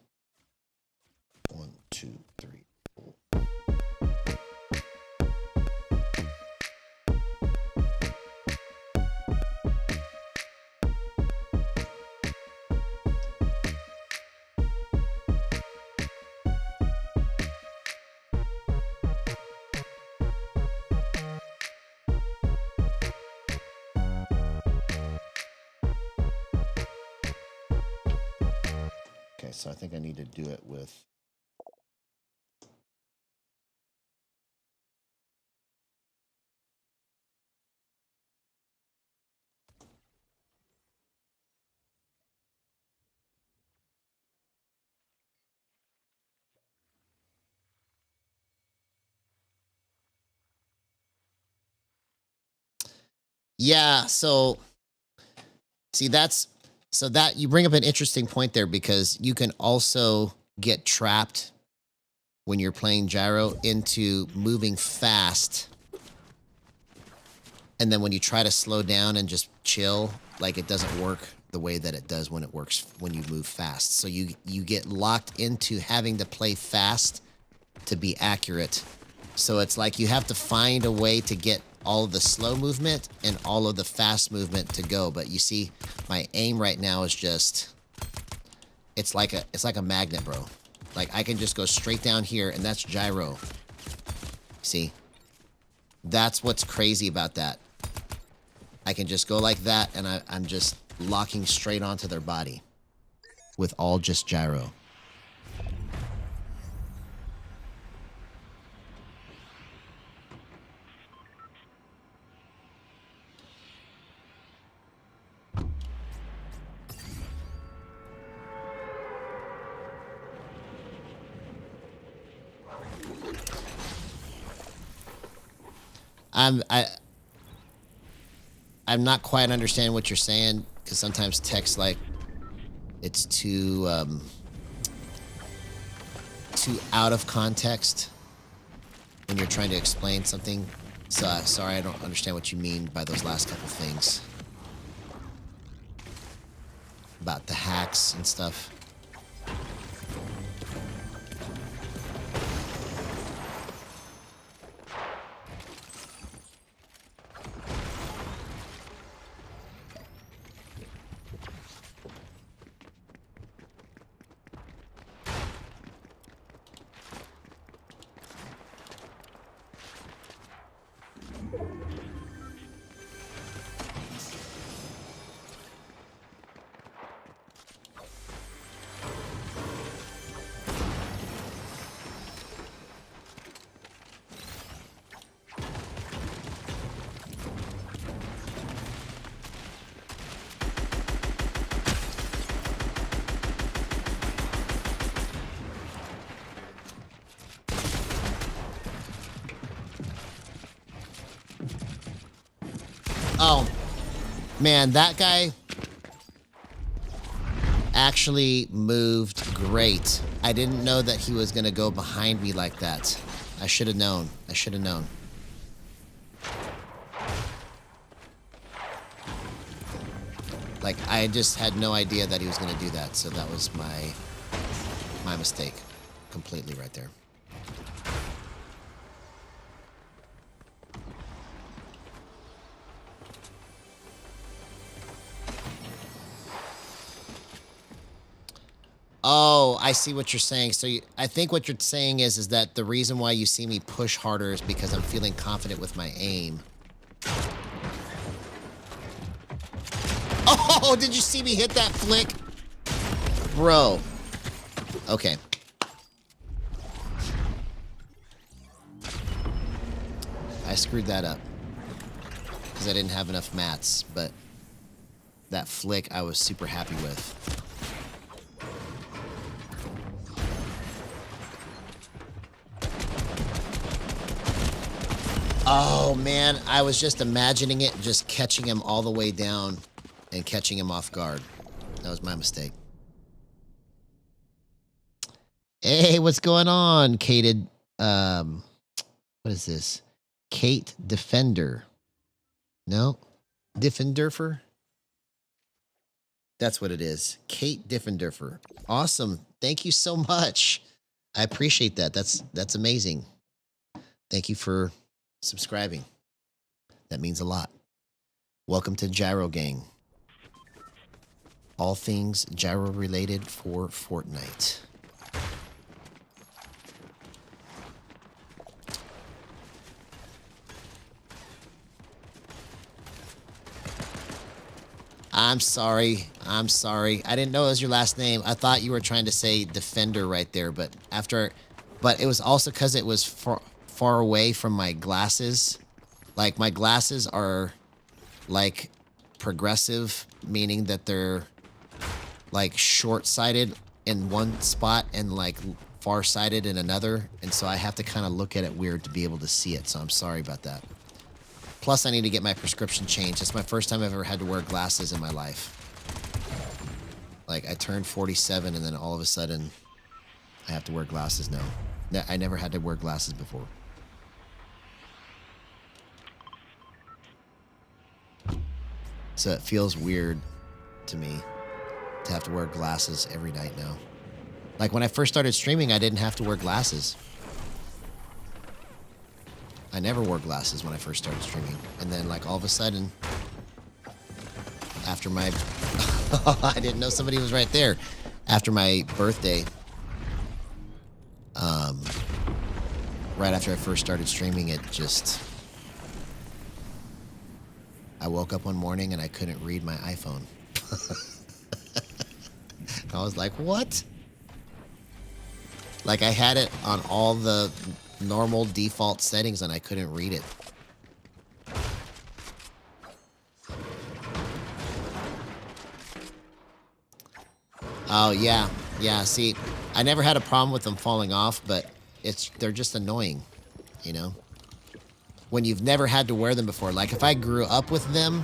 1, 2, 3, 4. Okay, so I think I need to do it with... Yeah, so see that you bring up an interesting point there, because you can also get trapped when you're playing gyro into moving fast, and then when you try to slow down and just chill, like it doesn't work the way that it does when it works when you move fast. So you get locked into having to play fast to be accurate. So it's like you have to find a way to get all of the slow movement and all of the fast movement to go. But you see, my aim right now is just, it's like a magnet, bro. Like I can just go straight down here, and that's gyro. See? That's what's crazy about that. I can just go like that, and I'm just locking straight onto their body with all just gyro. I'm not quite understanding what you're saying, because sometimes text, like, it's too out of context when you're trying to explain something. So sorry, I don't understand what you mean by those last couple things about the hacks and stuff. Oh, man, that guy actually moved great. I didn't know that he was going to go behind me like that. I should have known. I should have known. Like, I just had no idea that he was going to do that, so that was my mistake completely right there. Oh, I see what you're saying. So I think what you're saying is that the reason why you see me push harder is because I'm feeling confident with my aim. Oh, did you see me hit that flick? Bro. Okay. I screwed that up because I didn't have enough mats, but that flick I was super happy with. Oh, man, I was just imagining it, just catching him all the way down and catching him off guard. That was my mistake. Hey, what's going on, Kated? What is this? Kate Defender. No? Defenderfer? That's what it is. Kate Diffenderfer. Awesome. Thank you so much. I appreciate that. That's amazing. Thank you for subscribing. That means a lot. Welcome to Gyro Gang. All things gyro related for Fortnite. I'm sorry. I'm sorry. I didn't know it was your last name. I thought you were trying to say Defender right there, but it was also because it was far away from my glasses. Like, my glasses are like progressive, meaning that they're like short-sighted in one spot and like far-sighted in another, and so I have to kind of look at it weird to be able to see it, so I'm sorry about that. Plus, I need to get my prescription changed. It's my first time I've ever had to wear glasses in my life. Like, I turned 47, and then all of a sudden, I have to wear glasses now. I never had to wear glasses before. So it feels weird to me to have to wear glasses every night now. Like, when I first started streaming, I didn't have to wear glasses. I never wore glasses when I first started streaming. And then, like, all of a sudden, after my... I didn't know somebody was right there. After my birthday, right after I first started streaming, it just... I woke up one morning and I couldn't read my iPhone. I was like, what? Like, I had it on all the normal default settings and I couldn't read it. Oh, yeah. Yeah, see, I never had a problem with them falling off, but they're just annoying, you know? When you've never had to wear them before. Like, if I grew up with them,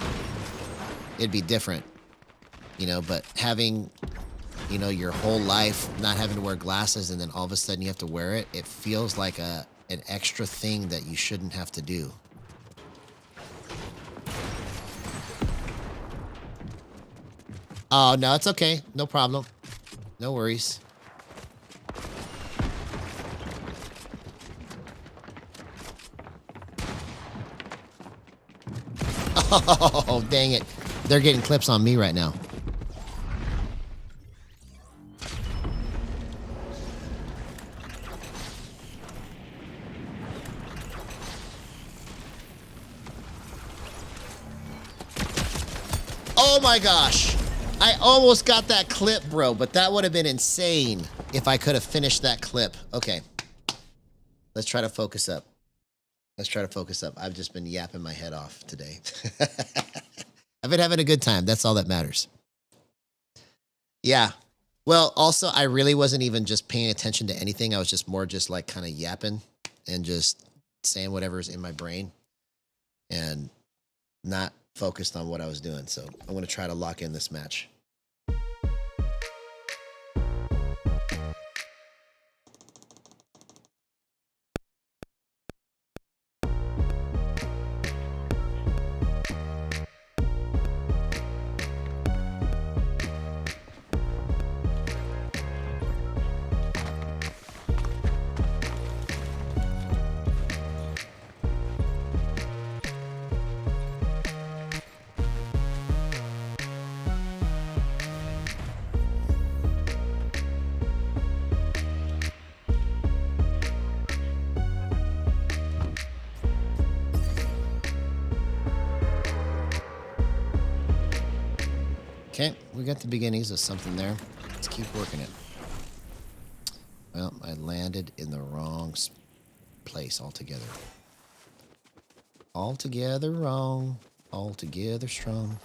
it'd be different, you know? But having, you know, your whole life not having to wear glasses and then all of a sudden you have to wear it, it feels like an extra thing that you shouldn't have to do. Oh, no, it's okay. No problem. No worries. Oh, dang it. They're getting clips on me right now. Oh my gosh. I almost got that clip, bro, but that would have been insane if I could have finished that clip. Okay. Let's try to focus up. Let's try to focus up. I've just been yapping my head off today. I've been having a good time. That's all that matters. Yeah. Well, also, I really wasn't even just paying attention to anything. I was just more just like kind of yapping and just saying whatever's in my brain and not focused on what I was doing. So I'm going to try to lock in this match. Okay, we got the beginnings of something there. Let's keep working it. Well, I landed in the wrong place altogether. Altogether wrong. Altogether strong.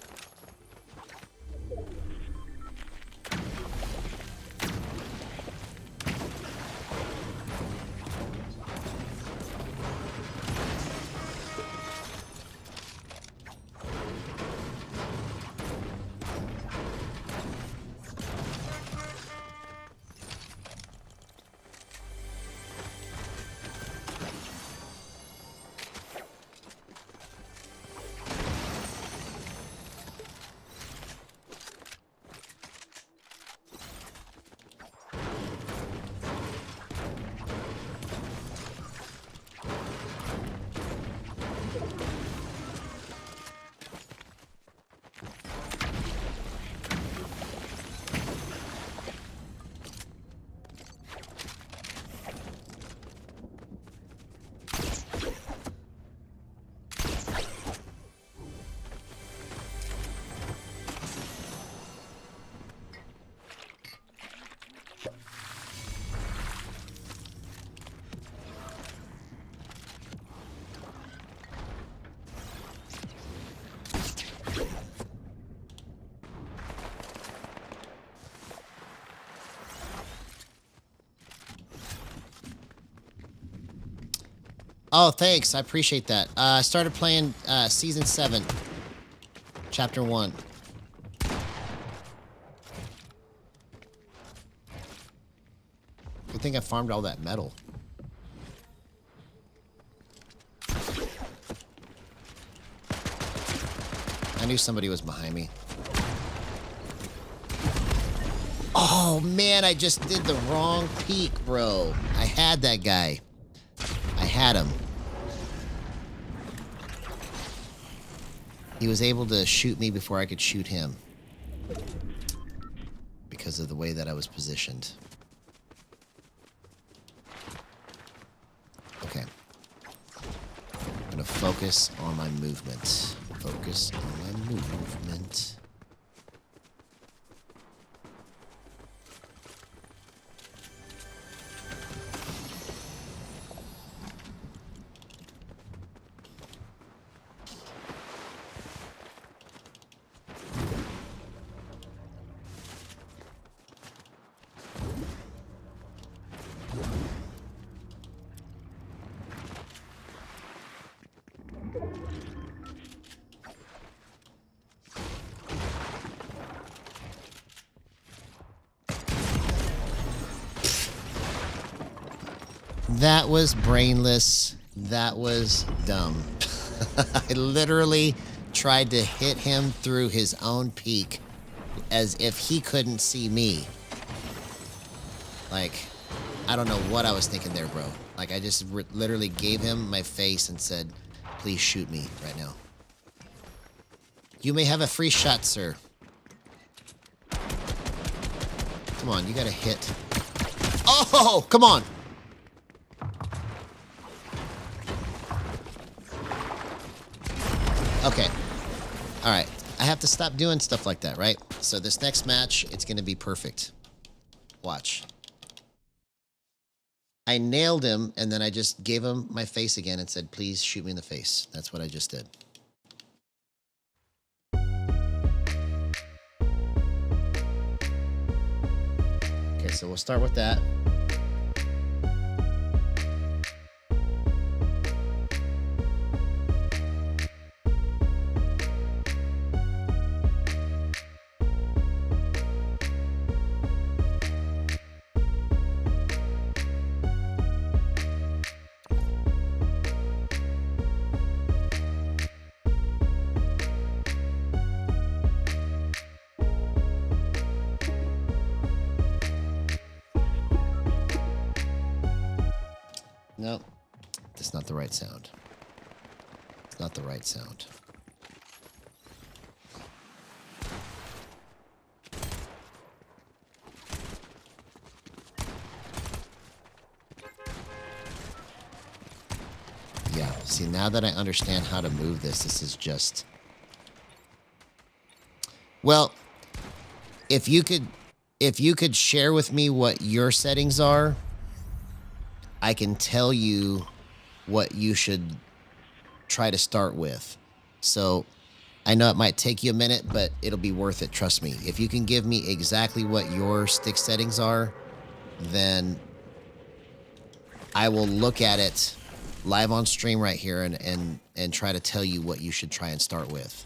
Oh, thanks. I appreciate that. I started playing Season 7, Chapter 1. Good thing I farmed all that metal. I knew somebody was behind me. Oh, man, I just did the wrong peek, bro. I had that guy. I had him. He was able to shoot me before I could shoot him. Because of the way that I was positioned. Okay. I'm going to focus on my movement. Focus on my movement. That was brainless. That was dumb. I literally tried to hit him through his own peak as if he couldn't see me. Like, I don't know what I was thinking there, bro. Like, I just literally gave him my face and said, please shoot me right now. You may have a free shot, sir. Come on, you gotta hit. Oh, come on. Okay. All right. I have to stop doing stuff like that, right? So this next match, it's going to be perfect. Watch. I nailed him, and then I just gave him my face again and said, please shoot me in the face. That's what I just did. Okay, so we'll start with that. No, that's not the right sound. It's not the right sound. Yeah, see, now that I understand how to move this, this is just... Well, if you could share with me what your settings are, I can tell you what you should try to start with. So I know it might take you a minute, but it'll be worth it. Trust me. If you can give me exactly what your stick settings are, then I will look at it live on stream right here and try to tell you what you should try and start with.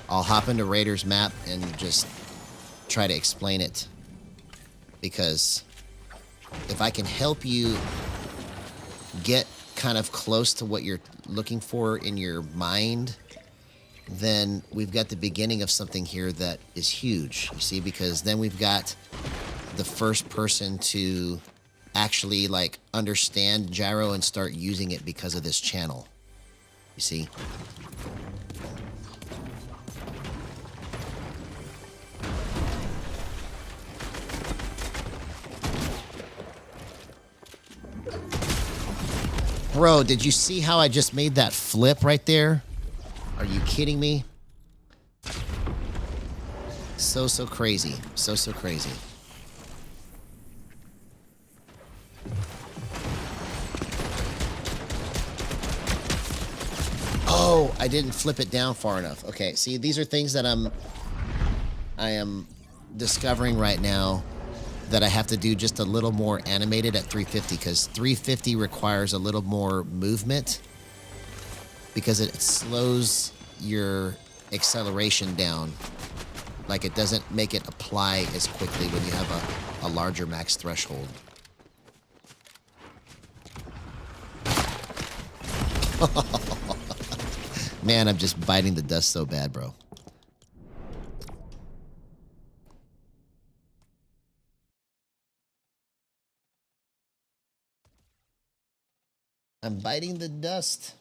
I'll hop into Raiders map and just try to explain it. Because if I can help you get kind of close to what you're looking for in your mind, then we've got the beginning of something here that is huge. You see, because then we've got the first person to actually like understand gyro and start using it because of this channel. You see? Bro, did you see how I just made that flip right there? Are you kidding me? So crazy. So crazy. Oh, I didn't flip it down far enough. Okay, see, these are things that I am discovering right now that I have to do just a little more animated at 350 because 350 requires a little more movement because it slows your acceleration down. Like it doesn't make it apply as quickly when you have a larger max threshold. Man, I'm just biting the dust so bad, bro. I'm biting the dust.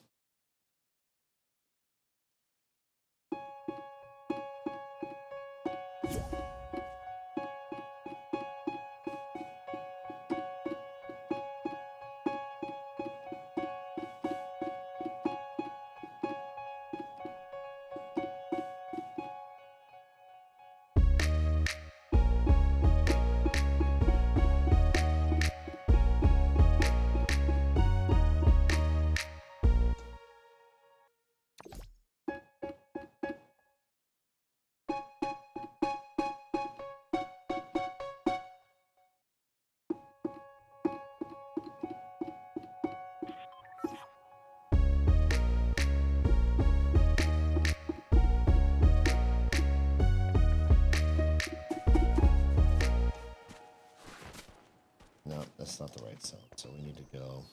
No, that's not the right sound. So we need to go.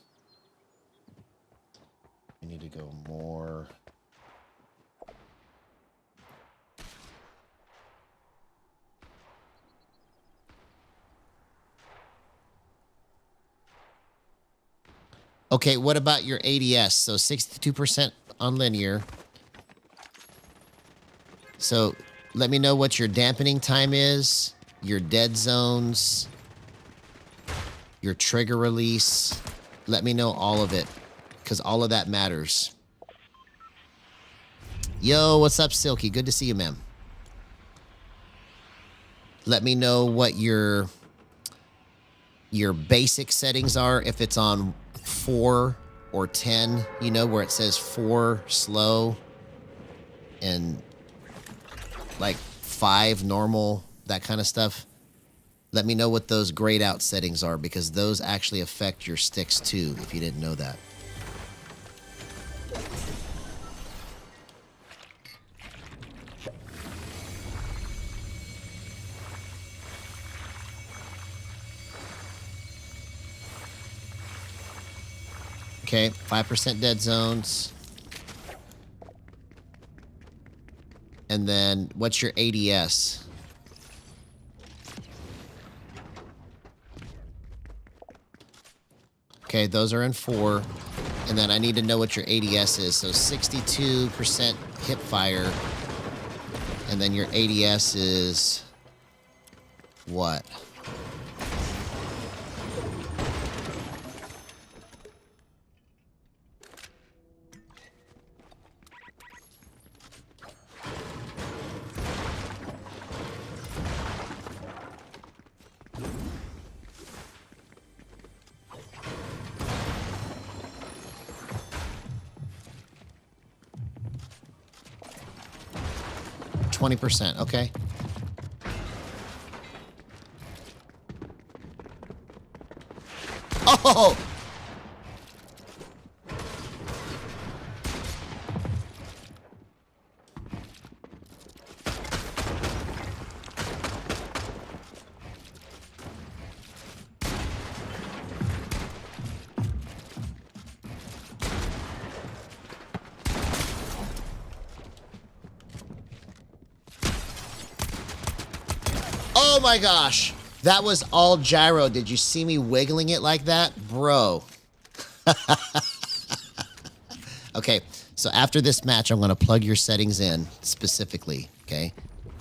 We need to go more. Okay, what about your ADS? So 62% on linear. So let me know what your dampening time is, your dead zones, your trigger release. Let me know all of it, because all of that matters. Yo, what's up, Silky? Good to see you, ma'am. Let me know what your basic settings are, if it's on 4 or 10, you know, where it says 4 slow and like 5 normal, that kind of stuff. Let me know what those grayed out settings are, because those actually affect your sticks too, if you didn't know that. Okay, 5% dead zones. And then what's your ADS? Okay, those are in 4. And then I need to know what your ADS is. So 62% hip fire. And then your ADS is what? %, okay. Oh! Oh my gosh. That was all gyro. Did you see me wiggling it like that? Bro. Okay, so after this match, I'm going to plug your settings in specifically, okay?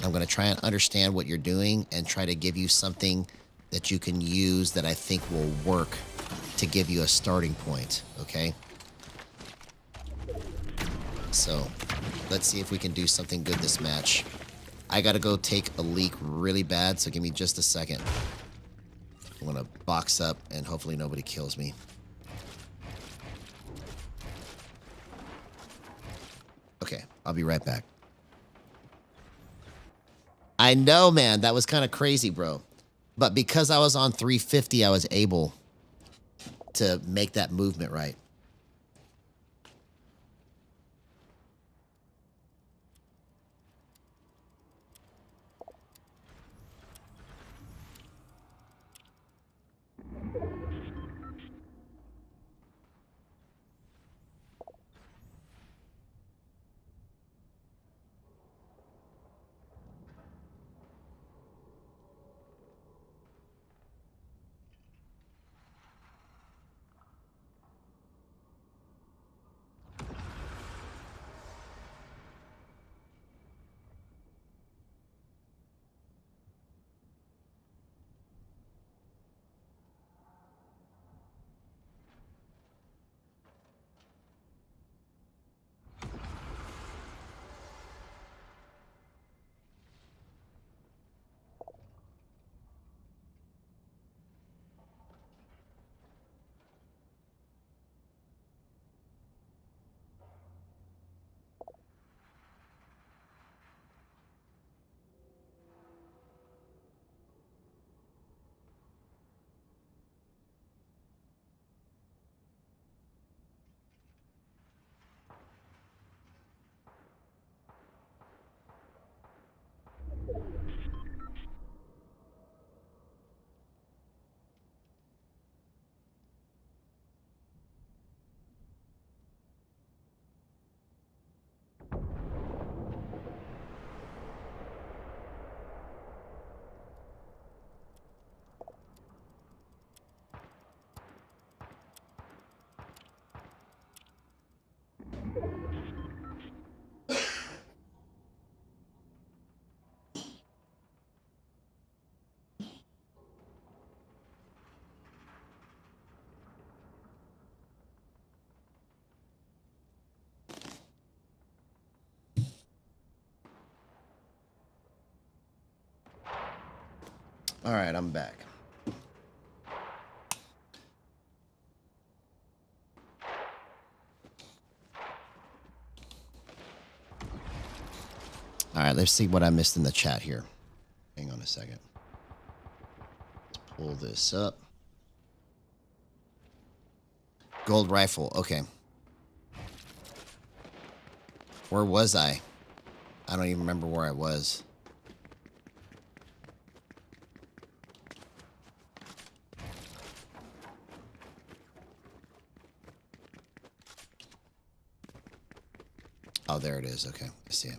I'm going to try and understand what you're doing and try to give you something that you can use that I think will work to give you a starting point, okay? So let's see if we can do something good this match. I got to go take a leak really bad, so give me just a second. I'm going to box up and hopefully nobody kills me. Okay, I'll be right back. I know, man. That was kind of crazy, bro. But because I was on 350, I was able to make that movement right. All right, I'm back. All right, let's see what I missed in the chat here. Hang on a second. Let's pull this up. Gold rifle. Okay. Where was I? I don't even remember where I was. Oh, there it is. Okay, I see it.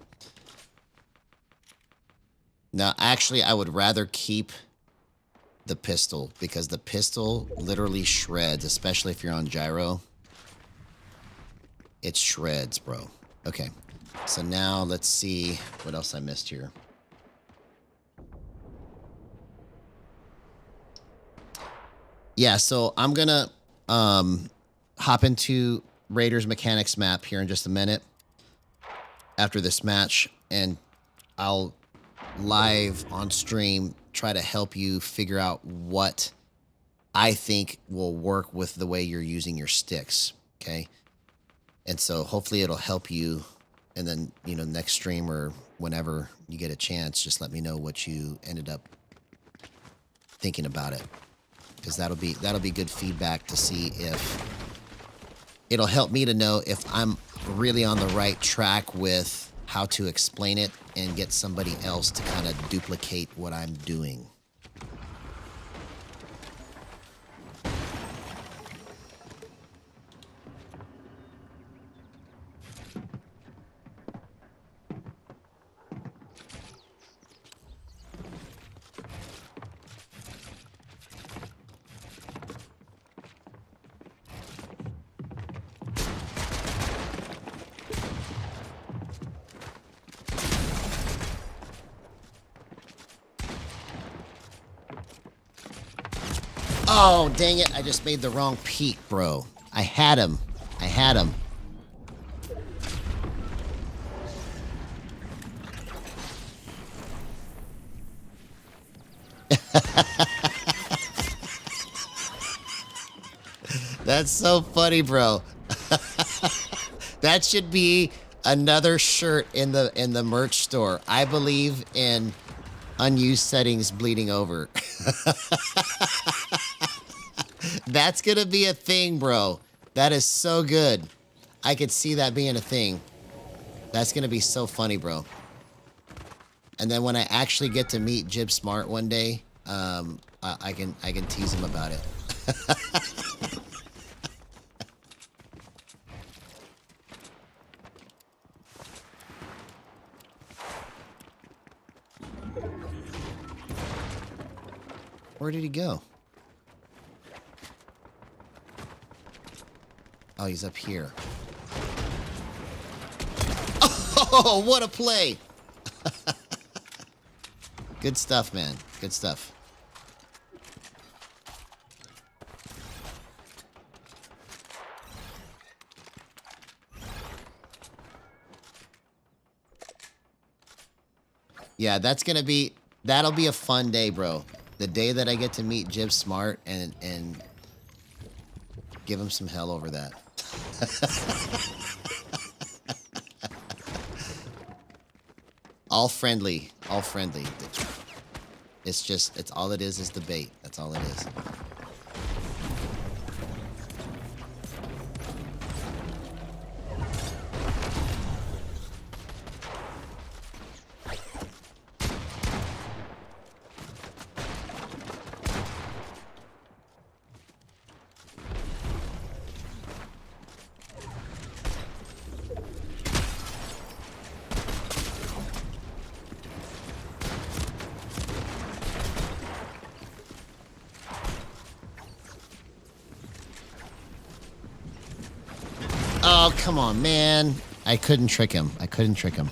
Now, actually, I would rather keep the pistol because the pistol literally shreds, especially if you're on gyro. It shreds, bro. Okay, so now let's see what else I missed here. Yeah, so I'm gonna hop into Raiders Mechanics map here in just a minute after this match, and I'll live on stream try to help you figure out what I think will work with the way you're using your sticks, okay? And so hopefully it'll help you, and then, you know, next stream or whenever you get a chance, just let me know what you ended up thinking about it, because that'll be good feedback to see if it'll help me to know if I'm really on the right track with how to explain it and get somebody else to kind of duplicate what I'm doing. Oh, dang it. I just made the wrong peak, bro. I had him. I had him. That's so funny, bro. That should be another shirt in the merch store. I believe in Unused settings bleeding over. That's gonna be a thing, bro. That is so good. I could see that being a thing. That's gonna be so funny, bro. And then when I actually get to meet Jib Smart one day, I can tease him about it. Where did he go? Oh, he's up here. Oh, what a play! Good stuff, man. Good stuff. Yeah, that'll be a fun day, bro. The day that I get to meet Jib Smart and give him some hell over that. All friendly. All friendly. It's all it is debate. That's all it is. Oh, come on, man. I couldn't trick him. I couldn't trick him.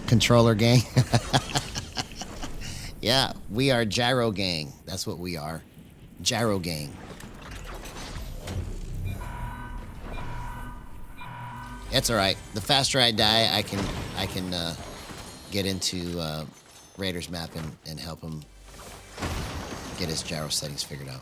Controller gang. Yeah, we are Gyro Gang. That's what we are. Gyro Gang. It's all right. The faster I die, I can get into Raiders map and help him get his gyro settings figured out.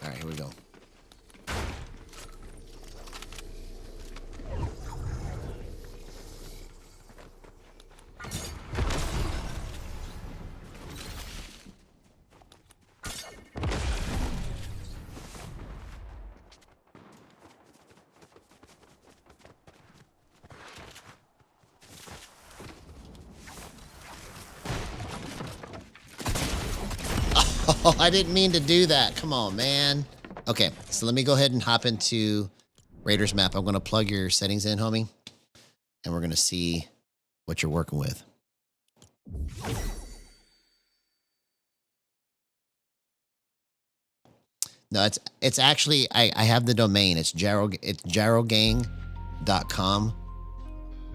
All right, here we go. Oh, I didn't mean to do that. Come on, man. Okay, so let me go ahead and hop into Raiders map. I'm going to plug your settings in, homie. And we're going to see what you're working with. No, it's actually, I have the domain. It's gyrogang.com.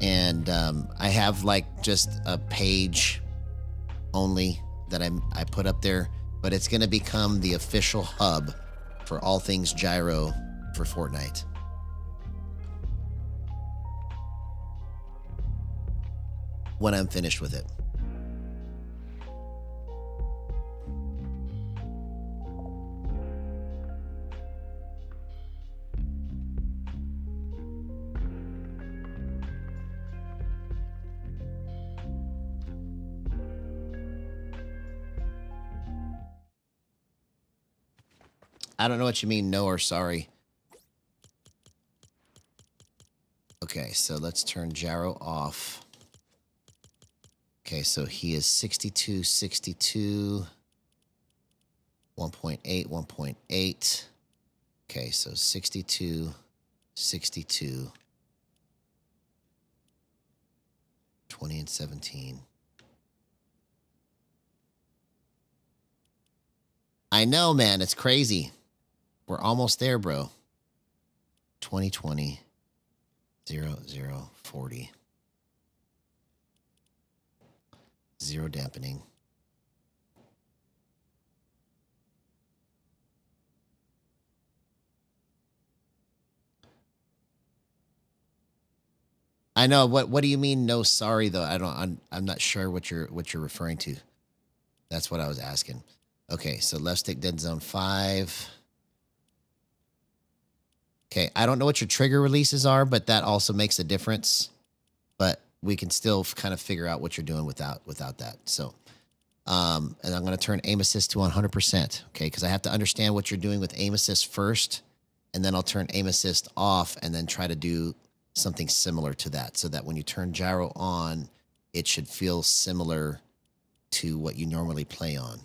And I have like just a page only that I put up there. But it's going to become the official hub for all things gyro for Fortnite. When I'm finished with it. I don't know what you mean, no or sorry. Okay, so let's turn gyro off. Okay, so he is 62, 62, 1.8, 1.8. Okay, so 62, 62, 20 and 17. I know, man, it's crazy. We're almost there, bro. 2020, 0, 0, 40. Zero dampening. I know. What do you mean? No, sorry though. I'm not sure what you're referring to. That's what I was asking. Okay, so left stick dead zone 5. Okay, I don't know what your trigger releases are, but that also makes a difference. But we can still kind of figure out what you're doing without that. So, and I'm going to turn aim assist to 100%. Okay, because I have to understand what you're doing with aim assist first, and then I'll turn aim assist off, and then try to do something similar to that, so that when you turn gyro on, it should feel similar to what you normally play on.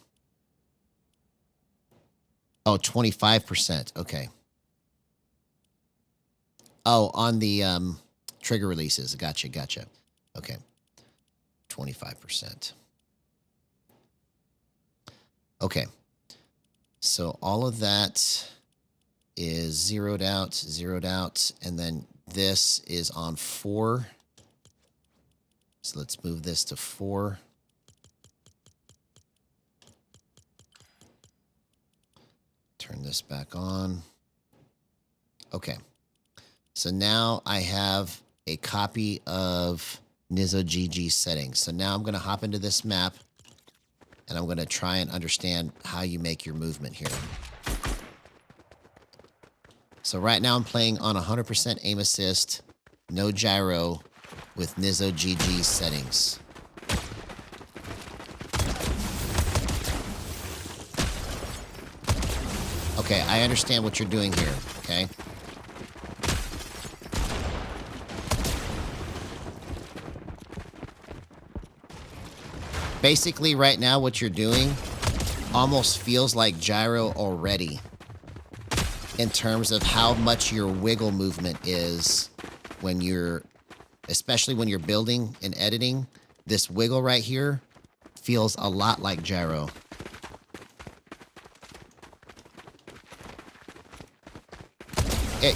Oh, 25%. Okay. Oh, on the trigger releases. Gotcha. Okay. 25%. Okay. So all of that is zeroed out, and then this is on 4. So let's move this to 4. Turn this back on. Okay. So now I have a copy of NizoGG settings. So now I'm going to hop into this map, and I'm going to try and understand how you make your movement here. So right now I'm playing on 100% aim assist, no gyro, with NizoGG settings. Okay, I understand what you're doing here, okay? Basically, right now, what you're doing almost feels like gyro already in terms of how much your wiggle movement is when you're, especially when you're building and editing. This wiggle right here feels a lot like gyro.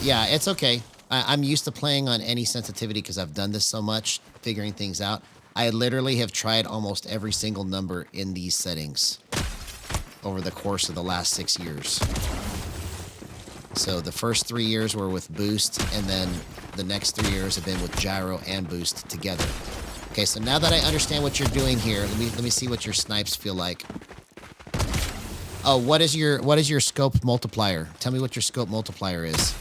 Yeah, it's okay. I'm used to playing on any sensitivity because I've done this so much, figuring things out. I literally have tried almost every single number in these settings over the course of the last 6 years. So the first 3 years were with boost, and then the next 3 years have been with gyro and boost together. Okay, so now that I understand what you're doing here, let me see what your snipes feel like. Oh, what is your scope multiplier? Tell me what your scope multiplier is.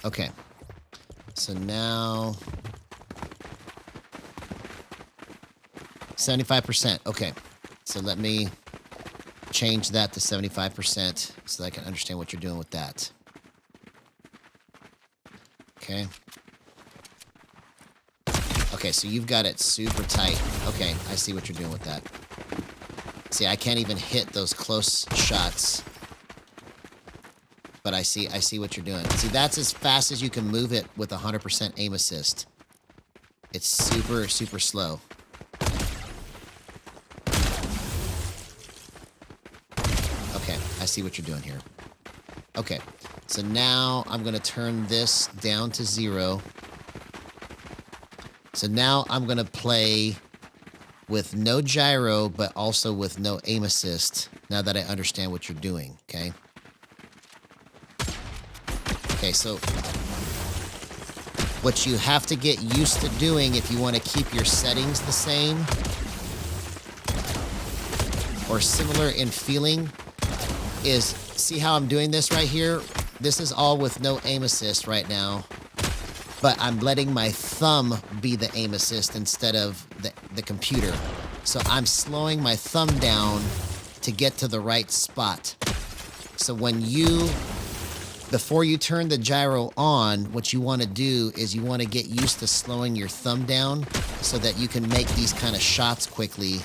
Okay. So now 75%. Okay. So let me change that to 75% so that I can understand what you're doing with that. Okay. Okay, so you've got it super tight. Okay, I see what you're doing with that. See, I can't even hit those close shots. But I see what you're doing. See, that's as fast as you can move it with 100% aim assist. It's super, super slow. Okay, I see what you're doing here. Okay, so now I'm going to turn this down to 0. So now I'm going to play with no gyro, but also with no aim assist, now that I understand what you're doing, okay? Okay, so what you have to get used to doing if you want to keep your settings the same or similar in feeling is, see how I'm doing this right here? This is all with no aim assist right now, but I'm letting my thumb be the aim assist instead of the computer. So I'm slowing my thumb down to get to the right spot. So when before you turn the gyro on, what you want to do is you want to get used to slowing your thumb down so that you can make these kind of shots quickly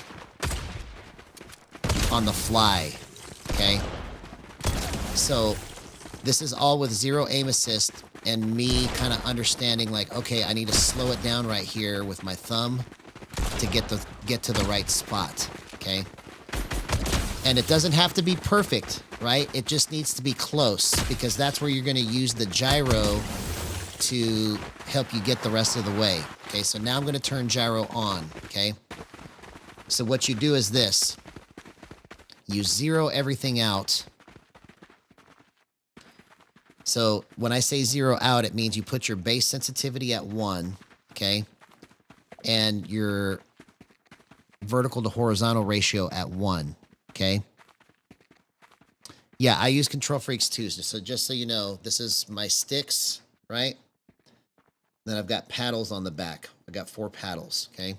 on the fly, okay? So this is all with 0 aim assist and me kind of understanding like, okay, I need to slow it down right here with my thumb to get to the right spot, okay? And it doesn't have to be perfect, right? It just needs to be close because that's where you're going to use the gyro to help you get the rest of the way. Okay, so now I'm going to turn gyro on, okay? So what you do is this. You zero everything out. So when I say zero out, it means you put your base sensitivity at 1, okay? And your vertical to horizontal ratio at 1, okay? Yeah, I use Control Freaks too. So just so you know, this is my sticks, right? Then I've got paddles on the back. I got 4 paddles, okay?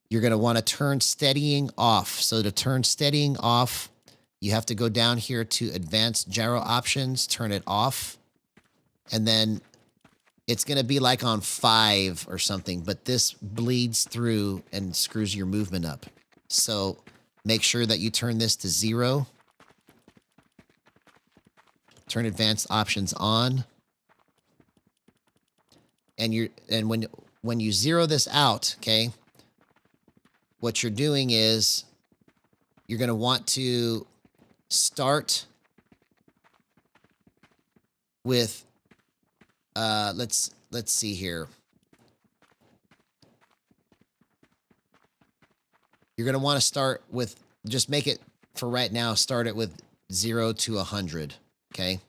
You're going to want to turn steadying off. So to turn steadying off, you have to go down here to advanced gyro options, turn it off. And then it's going to be like on 5 or something, but this bleeds through and screws your movement up. So make sure that you turn this to 0. Turn advanced options on. And when you zero this out, okay, what you're doing is you're going to want to start with let's see here. You're going to want to start with, just make it for right now, start it with 0 to 100, okay?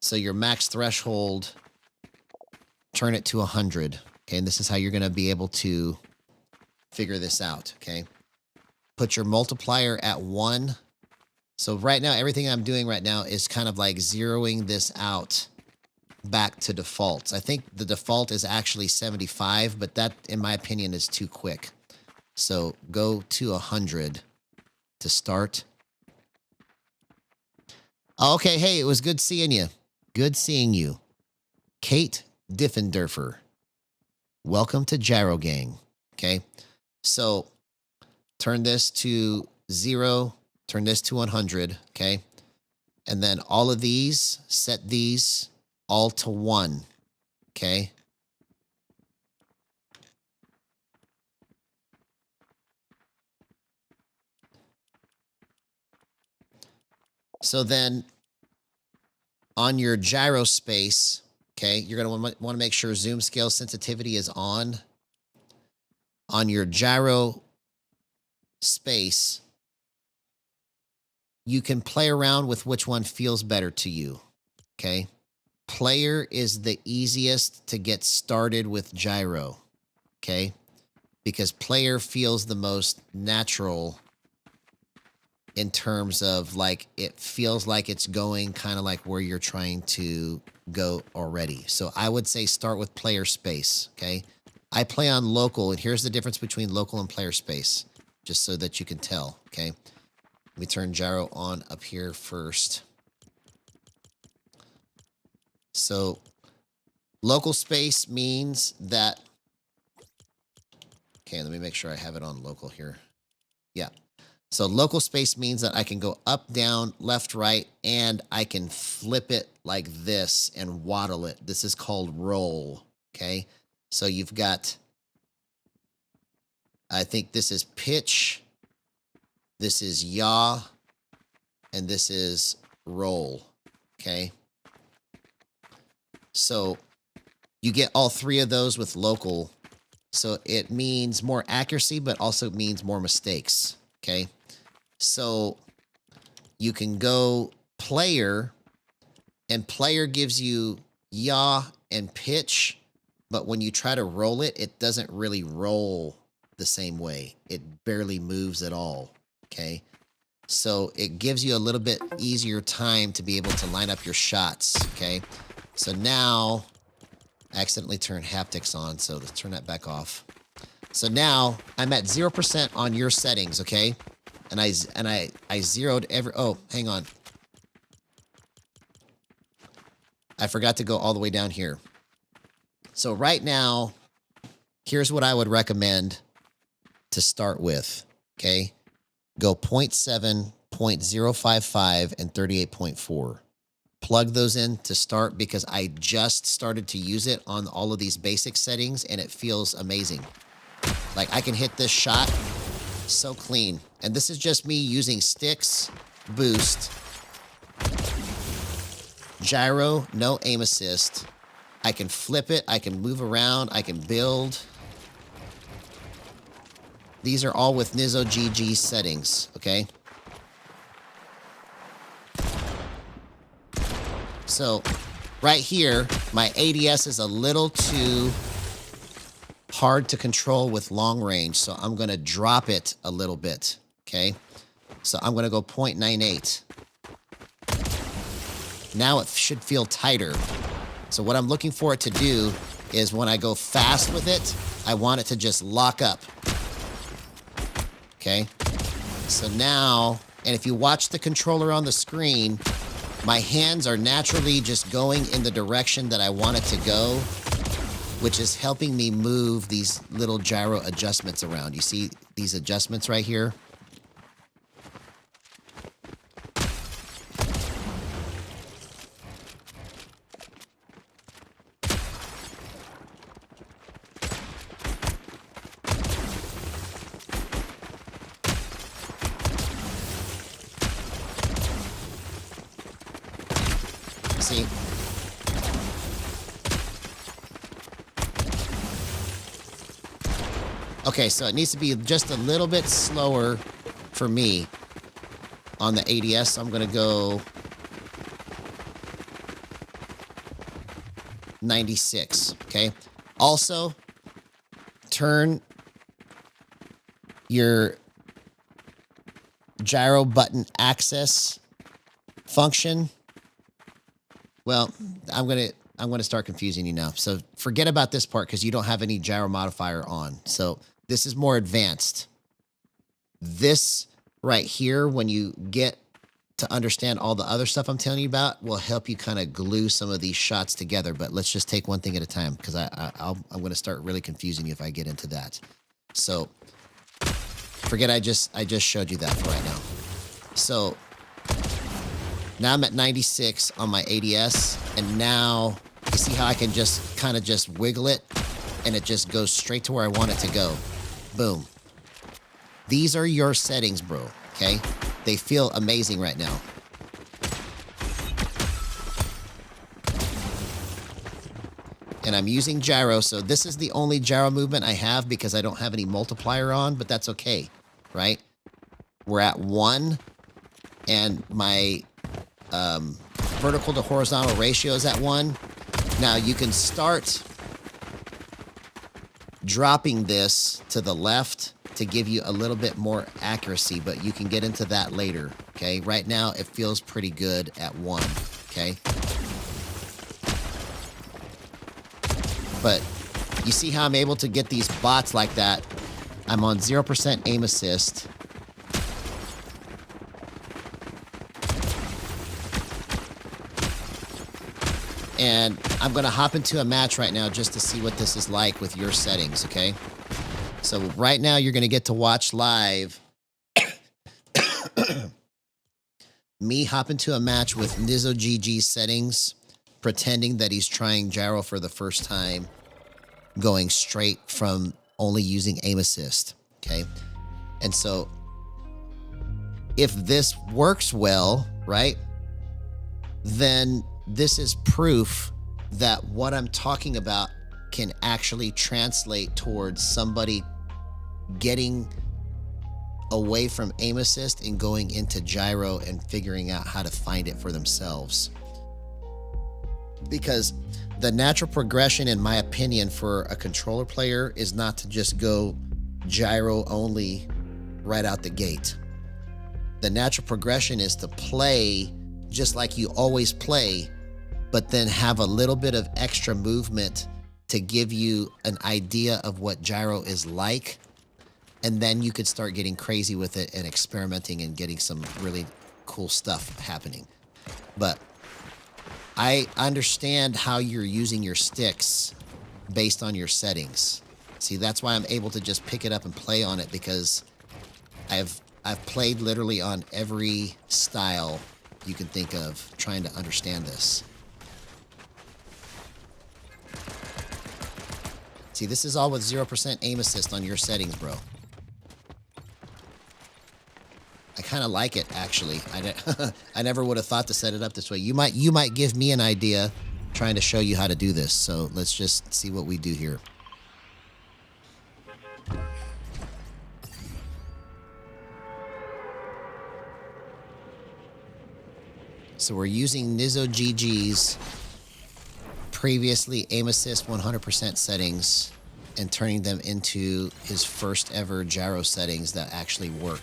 So your max threshold, turn it to 100, okay? And this is how you're going to be able to figure this out, okay? Put your multiplier at 1. So right now, everything I'm doing right now is kind of like zeroing this out back to defaults. I think the default is actually 75, but that, in my opinion, is too quick. So go to 100 to start. Okay, hey, it was good seeing you. Good seeing you. Kate Diffenderfer. Welcome to Gyro Gang, okay? So turn this to 0, turn this to 100, okay? And then all of these, set these all to 1, okay? So then on your gyro space, okay, you're going to want to make sure zoom scale sensitivity is on. On your gyro space, you can play around with which one feels better to you, okay? Player is the easiest to get started with gyro, okay? Because player feels the most natural in terms of, like, it feels like it's going kind of like where you're trying to go already. So I would say start with player space, okay? I play on local, and here's the difference between local and player space, just so that you can tell, okay? Let me turn gyro on up here first. So local space means that, okay, let me make sure I have it on local here. Yeah. So local space means that I can go up, down, left, right, and I can flip it like this and waddle it. This is called roll, okay? So you've got, I think this is pitch, this is yaw, and this is roll, okay? So you get all 3 of those with local. So it means more accuracy, but also means more mistakes, okay? So you can go player, and player gives you yaw and pitch, but when you try to roll it, it doesn't really roll the same way. It barely moves at all, okay? So it gives you a little bit easier time to be able to line up your shots, okay? So now, I accidentally turned haptics on, so let's turn that back off. So now, I'm at 0% on your settings, okay? And I zeroed every, oh, hang on. I forgot to go all the way down here. So right now, here's what I would recommend to start with, okay? Go 0.7, 0.055, and 38.4. Plug those in to start, because I just started to use it on all of these basic settings, and it feels amazing. Like, I can hit this shot so clean. And this is just me using sticks, boost, gyro, no aim assist. I can flip it, I can move around, I can build. These are all with Nizo GG settings, okay? So right here, my ADS is a little too hard to control with long range, so I'm going to drop it a little bit, okay? So I'm going to go 0.98. Now it should feel tighter. So what I'm looking for it to do is when I go fast with it, I want it to just lock up. Okay? So now, and if you watch the controller on the screen, my hands are naturally just going in the direction that I want it to go, which is helping me move these little gyro adjustments around. You see these adjustments right here? See? Okay, so it needs to be just a little bit slower for me on the ADS. So I'm going to go 96, okay? Also, turn your gyro button access function. Well, I'm gonna start confusing you now. So forget about this part because you don't have any gyro modifier on. So this is more advanced. This right here, when you get to understand all the other stuff I'm telling you about, will help you kind of glue some of these shots together. But let's just take one thing at a time because I'm going to start really confusing you if I get into that. So forget I just showed you that for right now. So now I'm at 96 on my ADS, and now you see how I can just kind of just wiggle it, and it just goes straight to where I want it to go. Boom. These are your settings, bro, okay? They feel amazing right now. And I'm using gyro, so this is the only gyro movement I have because I don't have any multiplier on, but that's okay, right? We're at 1, and my vertical to horizontal ratio is at 1. Now you can start dropping this to the left to give you a little bit more accuracy, but you can get into that later, okay? Right now it feels pretty good at 1, okay? But you see how I'm able to get these bots like that? I'm on 0% aim assist. And I'm going to hop into a match right now just to see what this is like with your settings, okay? So right now you're going to get to watch live me hop into a match with Nizo GG settings, pretending that he's trying gyro for the first time, going straight from only using aim assist, okay? And so if this works well, right, then this is proof that what I'm talking about can actually translate towards somebody getting away from aim assist and going into gyro and figuring out how to find it for themselves. Because the natural progression, in my opinion, for a controller player is not to just go gyro only right out the gate. The natural progression is to play just like you always play, but then have a little bit of extra movement to give you an idea of what gyro is like. And then you could start getting crazy with it and experimenting and getting some really cool stuff happening. But I understand how you're using your sticks based on your settings. See, that's why I'm able to just pick it up and play on it, because I've played literally on every style you can think of trying to understand this. See, this is all with 0% aim assist on your settings, bro. I kind of like it, actually. I never would have thought to set it up this way. You might give me an idea trying to show you how to do this. So let's just see what we do here. So we're using Nizzo GG's previously aim assist 100% settings and turning them into his first ever gyro settings that actually work.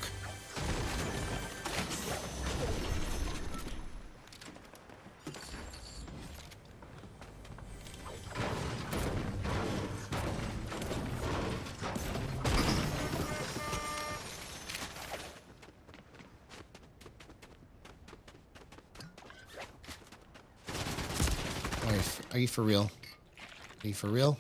Are you for real? Are you for real?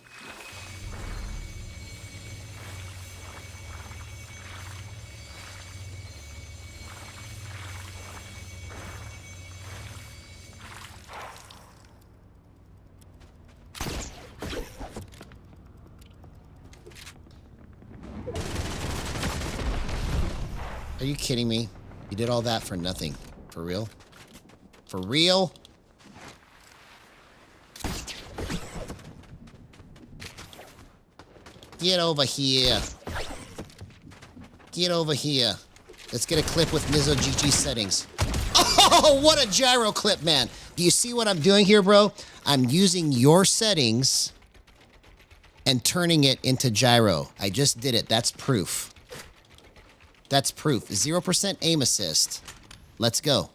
Are you kidding me? You did all that for nothing. For real? For real? Get over here. Get over here. Let's get a clip with Nizzo GG settings. Oh, what a gyro clip, man. Do you see what I'm doing here, bro? I'm using your settings and turning it into gyro. I just did it. That's proof. That's proof. 0% aim assist. Let's go.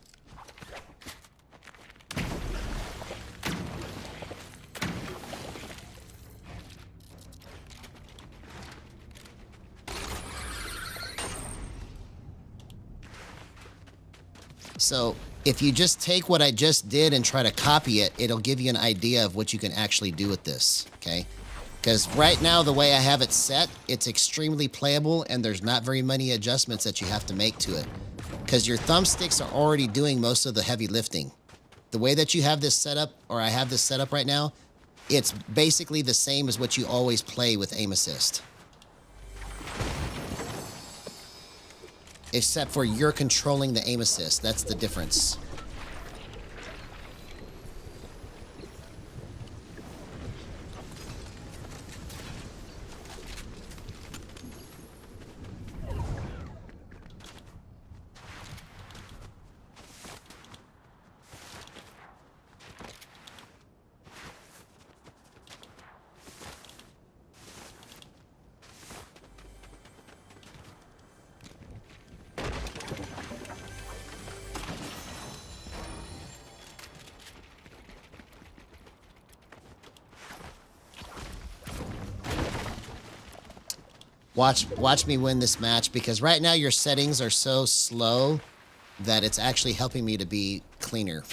So if you just take what I just did and try to copy it, it'll give you an idea of what you can actually do with this, okay? Because right now, the way I have it set, it's extremely playable, and there's not very many adjustments that you have to make to it. Because your thumbsticks are already doing most of the heavy lifting. The way that you have this set up, or I have this set up right now, it's basically the same as what you always play with aim assist. Except for you're controlling the aim assist. That's the difference. Watch me win this match, because right now your settings are so slow that it's actually helping me to be cleaner.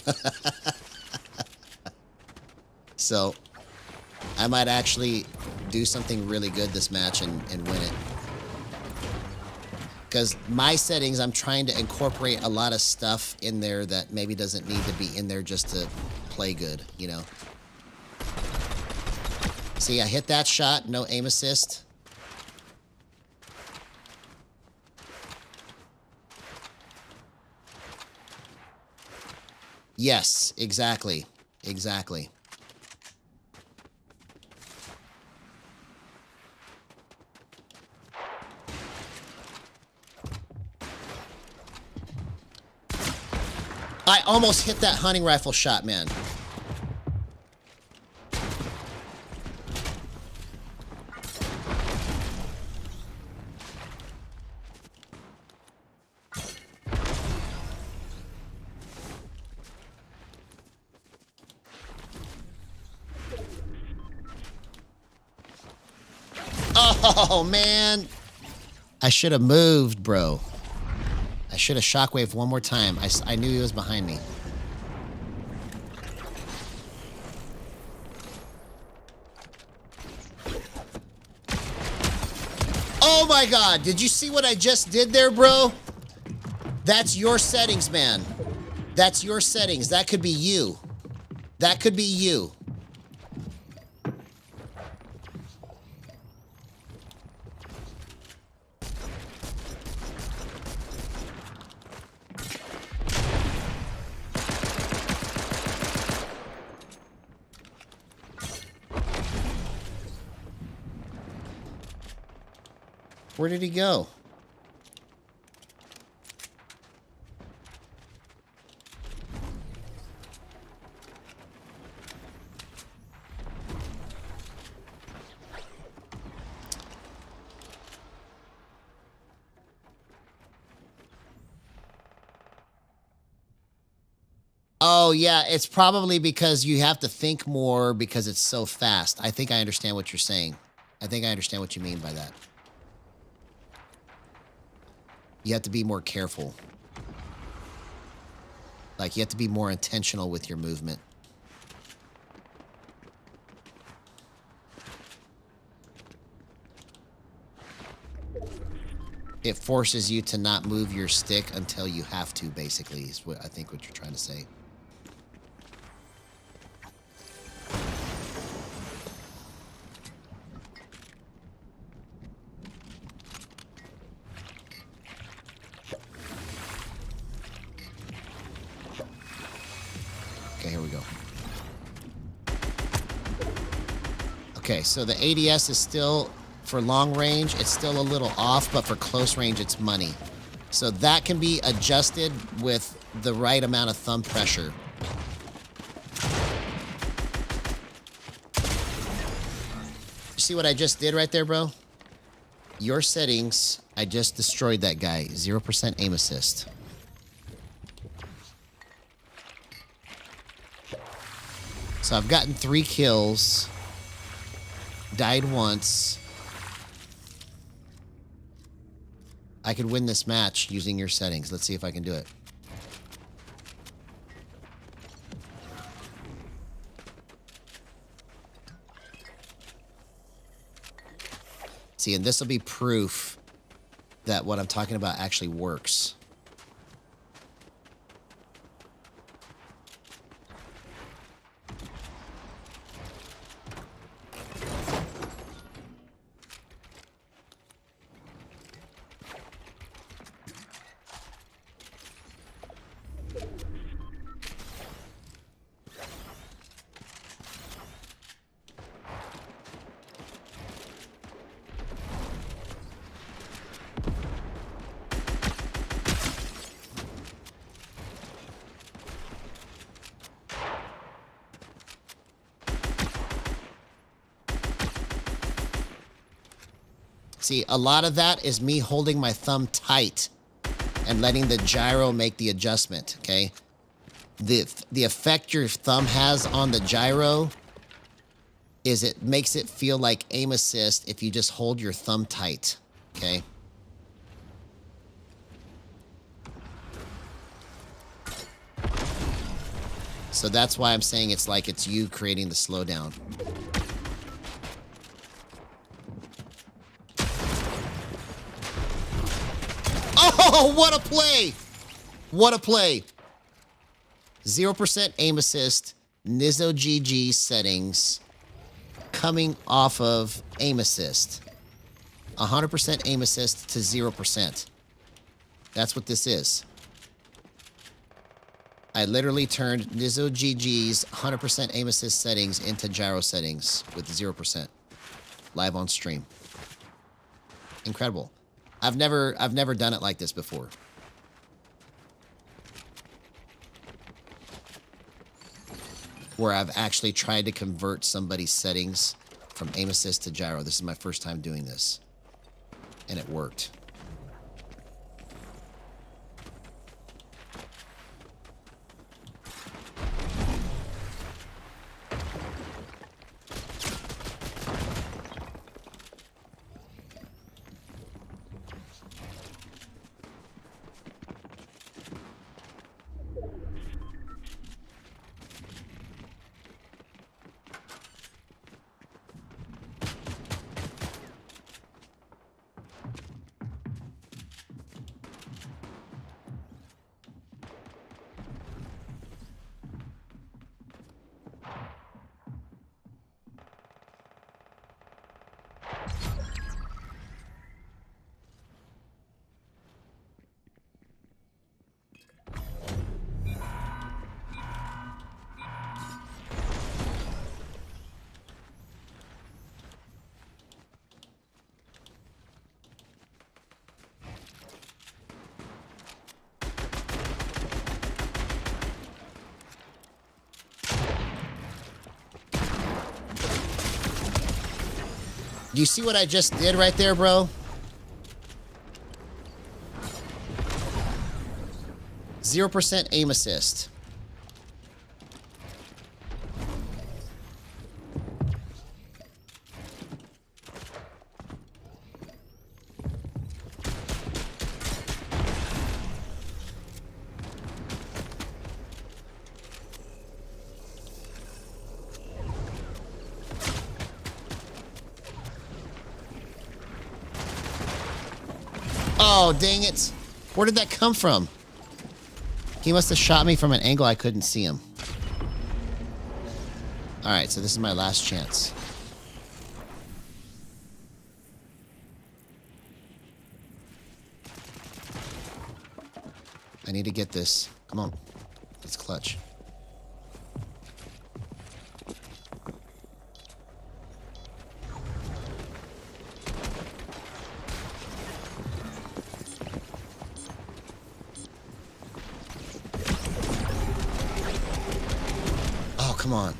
So I might actually do something really good this match and win it. Because my settings, I'm trying to incorporate a lot of stuff in there that maybe doesn't need to be in there just to play good, you know? See, I hit that shot, no aim assist. Yes, exactly. Exactly. I almost hit that hunting rifle shot, man. Oh, man. I should have moved, bro. I should have shockwaved one more time. I knew he was behind me. Oh, my God. Did you see what I just did there, bro? That's your settings, man. That's your settings. That could be you. That could be you. Where did he go? Oh, yeah, it's probably because you have to think more because it's so fast. I think I understand what you're saying. I think I understand what you mean by that. You have to be more careful. Like, you have to be more intentional with your movement. It forces you to not move your stick until you have to, basically, is what I think what you're trying to say. Okay, here we go. Okay, so the ADS is still, for long range, it's still a little off, but for close range, it's money. So that can be adjusted with the right amount of thumb pressure. You see what I just did right there, bro? Your settings, I just destroyed that guy. 0% aim assist. So I've gotten 3 kills. Died once. I could win this match using your settings. Let's see if I can do it. See, and this will be proof that what I'm talking about actually works. See, a lot of that is me holding my thumb tight and letting the gyro make the adjustment, okay? The effect your thumb has on the gyro is it makes it feel like aim assist if you just hold your thumb tight, okay? So that's why I'm saying it's like it's you creating the slowdown. Oh, what a play! What a play! 0% aim assist, Nizzo GG settings, coming off of aim assist. 100% aim assist to 0%. That's what this is. I literally turned Nizzo GG's 100% aim assist settings into gyro settings with 0%. Live on stream. Incredible. I've never done it like this before. Where I've actually tried to convert somebody's settings from aim assist to gyro. This is my first time doing this. And it worked. Do you see what I just did right there, bro? 0% aim assist. Oh, dang it. Where did that come from? He must have shot me from an angle I couldn't see him. All right, so this is my last chance. I need to get this. Come on. It's clutch. Oh, come on.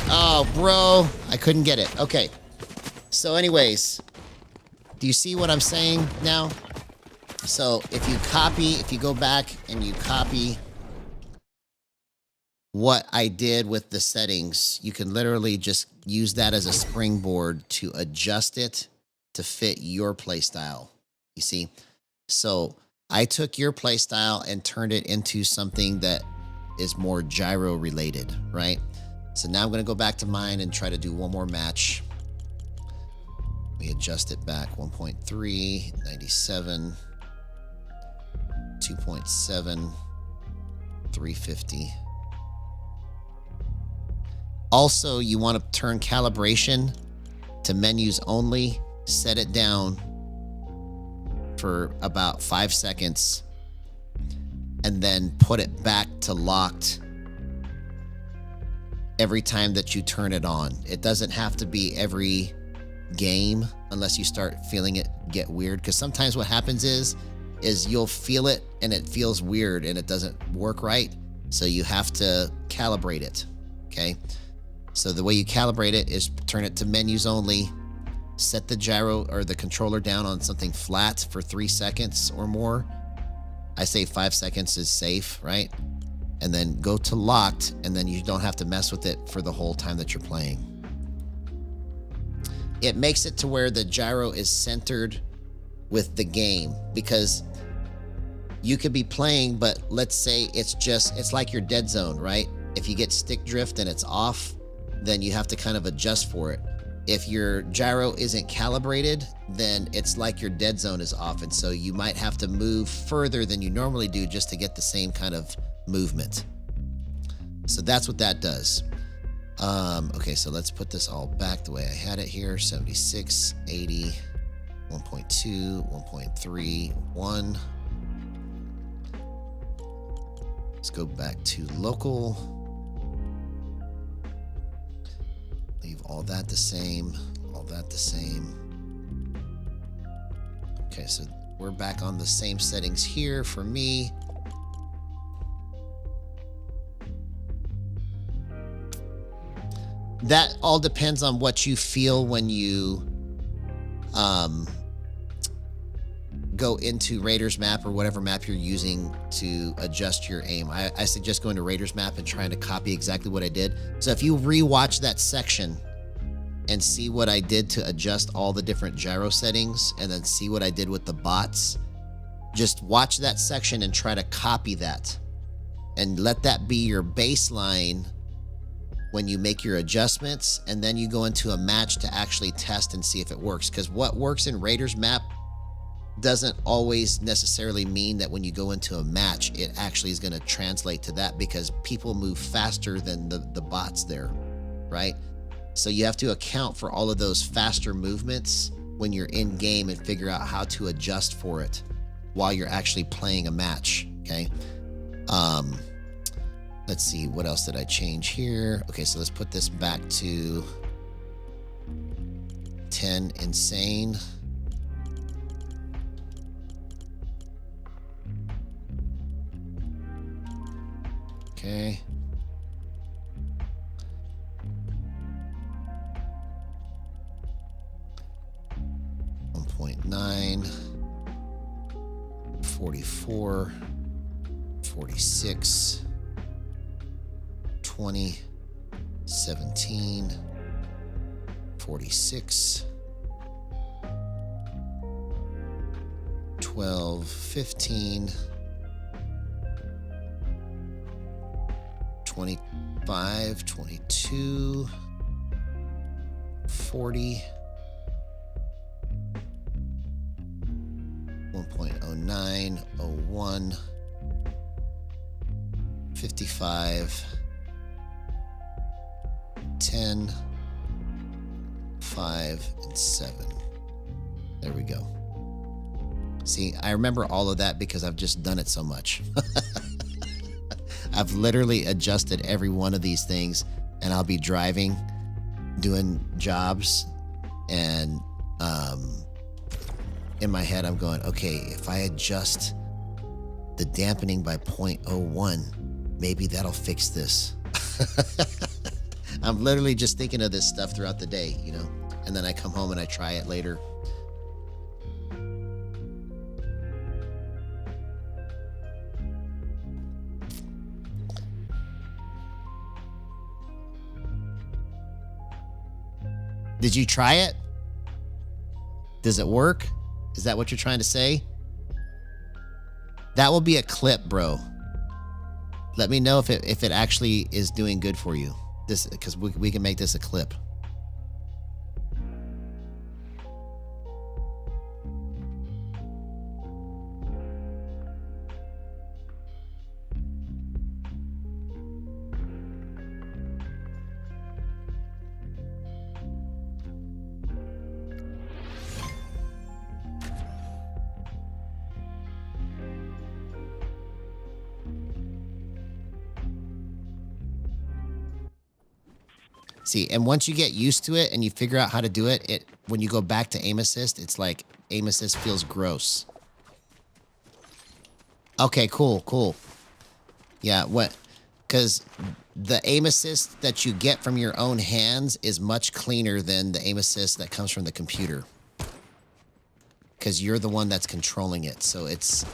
Oh, bro. I couldn't get it. Okay. So anyways, do you see what I'm saying now? So if you go back and you copy what I did with the settings, you can literally just use that as a springboard to adjust it to fit your playstyle. You see? So I took your playstyle and turned it into something that is more gyro related, right? So now I'm going to go back to mine and try to do one more match. We adjust it back 1.3, 97, 2.7, 350. Also, you want to turn calibration to menus only, set it down for about 5 seconds, and then put it back to locked every time that you turn it on. It doesn't have to be every game unless you start feeling it get weird, because sometimes what happens is you'll feel it and it feels weird and it doesn't work right, so you have to calibrate it. Okay, so the way you calibrate it is turn it to menus only, set the gyro or the controller down on something flat for 3 seconds or more. I say 5 seconds is safe, right? And then go to locked, and then you don't have to mess with it for the whole time that you're playing. It makes it to where the gyro is centered with the game, because you could be playing, but let's say it's like your dead zone, right? If you get stick drift and it's off, then you have to kind of adjust for it. If your gyro isn't calibrated, then it's like your dead zone is off, and so you might have to move further than you normally do just to get the same kind of movement. So that's what that does. Okay, so let's put this all back the way I had it here. 76, 80, 1.2, 1.3, 1. Let's go back to local. Leave all that the same, all that the same. Okay, so we're back on the same settings here for me. That all depends on what you feel when you go into Raiders Map or whatever map you're using to adjust your aim. I suggest going to Raiders Map and trying to copy exactly what I did. So if you rewatch that section and see what I did to adjust all the different gyro settings, and then see what I did with the bots, just watch that section and try to copy that and let that be your baseline when you make your adjustments, and then you go into a match to actually test and see if it works. Because what works in Raiders Map doesn't always necessarily mean that when you go into a match, it actually is going to translate to that, because people move faster than the bots there, right? So you have to account for all of those faster movements when you're in game and figure out how to adjust for it while you're actually playing a match, okay? Let's see, what else did I change here? Okay, so let's put this back to 10 insane. Okay. .9, 44, 46, 20, 17, 46, 12, 15, 20, 5, 22, 40, 1.09, 01, 55, 10, 5, and 7. There we go. See, I remember all of that because I've just done it so much. I've literally adjusted every one of these things, and I'll be driving, doing jobs, and in my head I'm going, okay, if I adjust the dampening by 0.01, maybe that'll fix this. I'm literally just thinking of this stuff throughout the day, you know, and then I come home and I try it later. Did you try it? Does it work? Is that what you're trying to say? That will be a clip, bro. Let me know if it actually is doing good for you. This, because we can make this a clip. See, and once you get used to it and you figure out how to do it, when you go back to aim assist, it's like aim assist feels gross. Okay, cool. Yeah, because the aim assist that you get from your own hands is much cleaner than the aim assist that comes from the computer. Because you're the one that's controlling it, so it's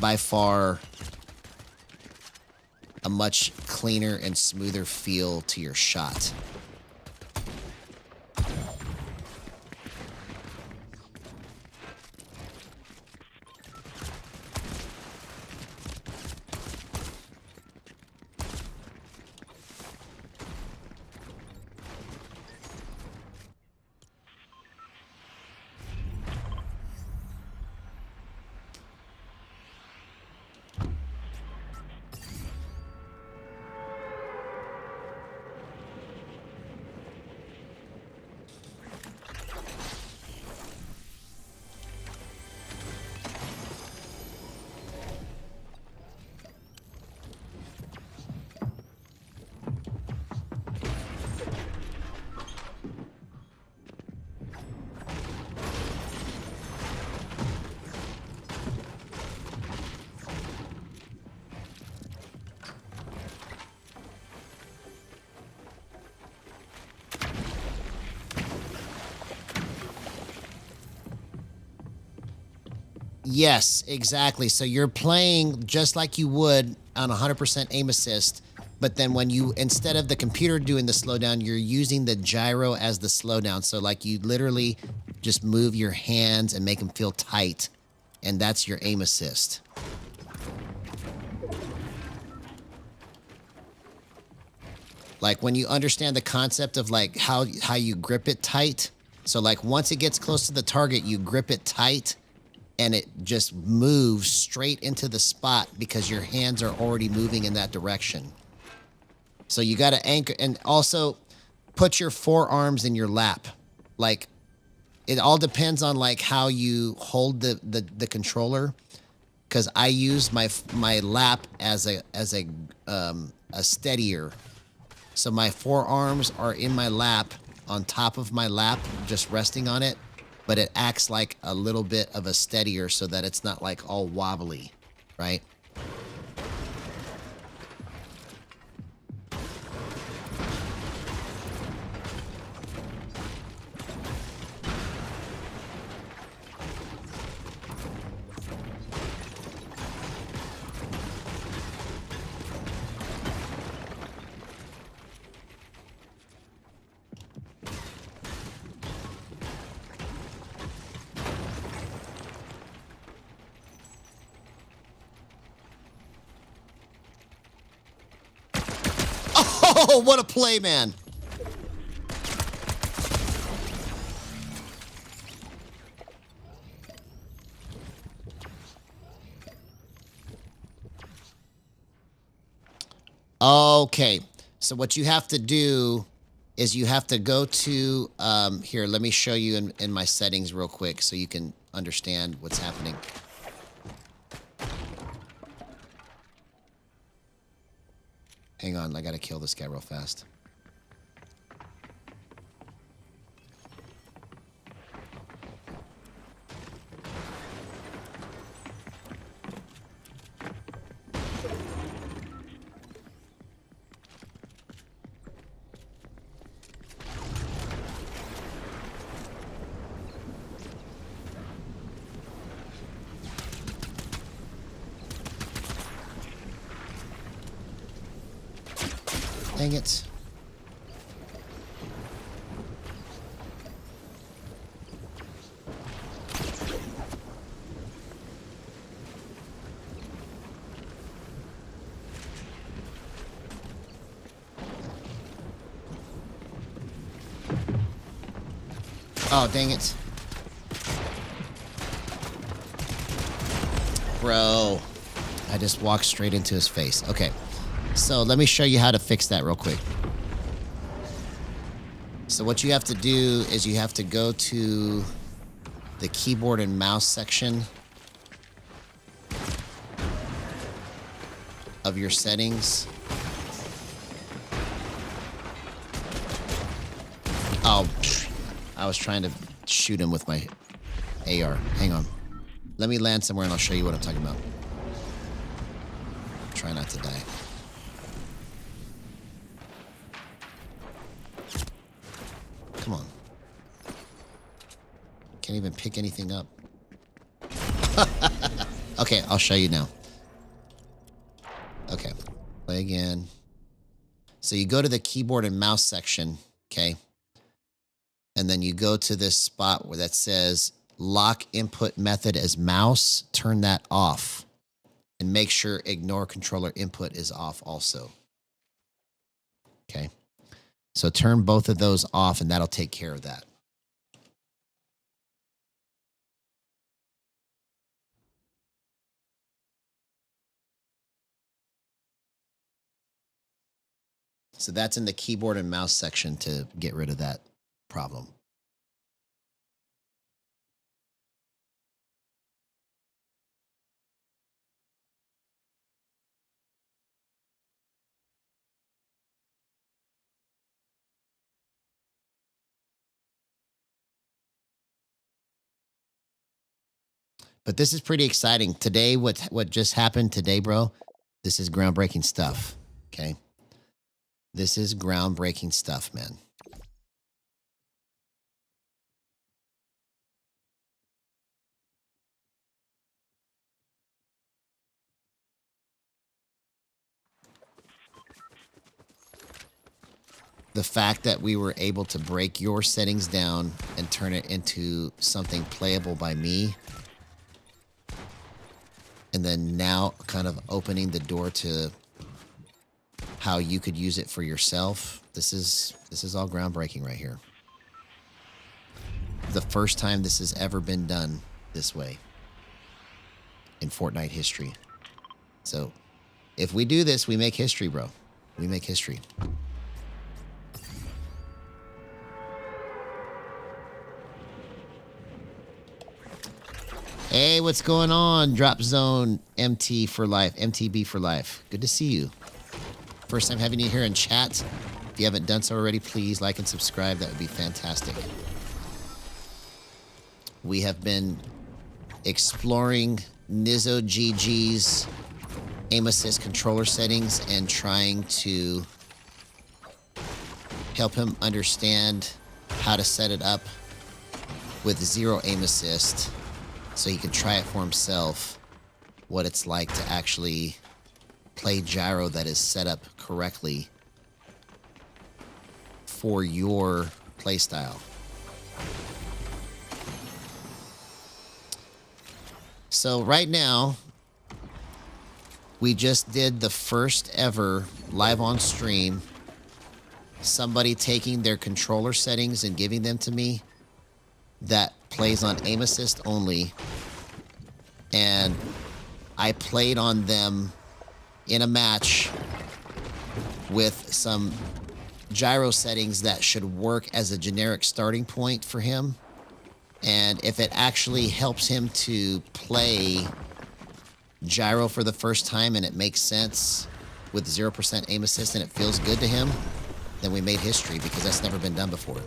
by far a much cleaner and smoother feel to your shot. Yes, exactly. So you're playing just like you would on 100% aim assist, but then when you, instead of the computer doing the slowdown, you're using the gyro as the slowdown. So like you literally just move your hands and make them feel tight, and that's your aim assist. Like when you understand the concept of like how you grip it tight. So like once it gets close to the target, you grip it tight, and it just moves straight into the spot because your hands are already moving in that direction. So you got to anchor, and also put your forearms in your lap. Like it all depends on like how you hold the controller. Cause I use my lap as a steadier. So my forearms are in my lap, on top of my lap, just resting on it. But it acts like a little bit of a steadier so that it's not like all wobbly, right? Oh, what a play, man. Okay, so what you have to do is you have to go to, here, let me show you in my settings real quick so you can understand what's happening. Hang on, I gotta kill this guy real fast. Dang it. Oh, dang it. Bro. I just walked straight into his face. Okay. So let me show you how to fix that real quick. So what you have to do is you have to go to the keyboard and mouse section of your settings. Oh, I was trying to shoot him with my AR. Hang on. Let me land somewhere and I'll show you what I'm talking about. Try not to die. Come on. Can't even pick anything up. Okay, I'll show you now. Okay, play again. So you go to the keyboard and mouse section, okay? And then you go to this spot where that says lock input method as mouse. Turn that off. And make sure ignore controller input is off also. Okay. So turn both of those off and that'll take care of that. So that's in the keyboard and mouse section to get rid of that problem. But this is pretty exciting. Today, what just happened today, bro, this is groundbreaking stuff, okay? This is groundbreaking stuff, man. The fact that we were able to break your settings down and turn it into something playable by me, and then now kind of opening the door to how you could use it for yourself. This is all groundbreaking right here. The first time this has ever been done this way in Fortnite history. So if we do this, we make history, bro. We make history. Hey, what's going on? Drop Zone MT for life. MTB for life. Good to see you. First time having you here in chat. If you haven't done so already, please like and subscribe. That would be fantastic. We have been exploring Nizzo GG's aim assist controller settings and trying to help him understand how to set it up with zero aim assist so he can try it for himself, what it's like to actually play gyro that is set up correctly for your playstyle. So right now, we just did the first ever live on stream somebody taking their controller settings and giving them to me that plays on aim assist only, and I played on them in a match with some gyro settings that should work as a generic starting point for him. And if it actually helps him to play gyro for the first time and it makes sense with 0% aim assist and it feels good to him, then we made history, because that's never been done before.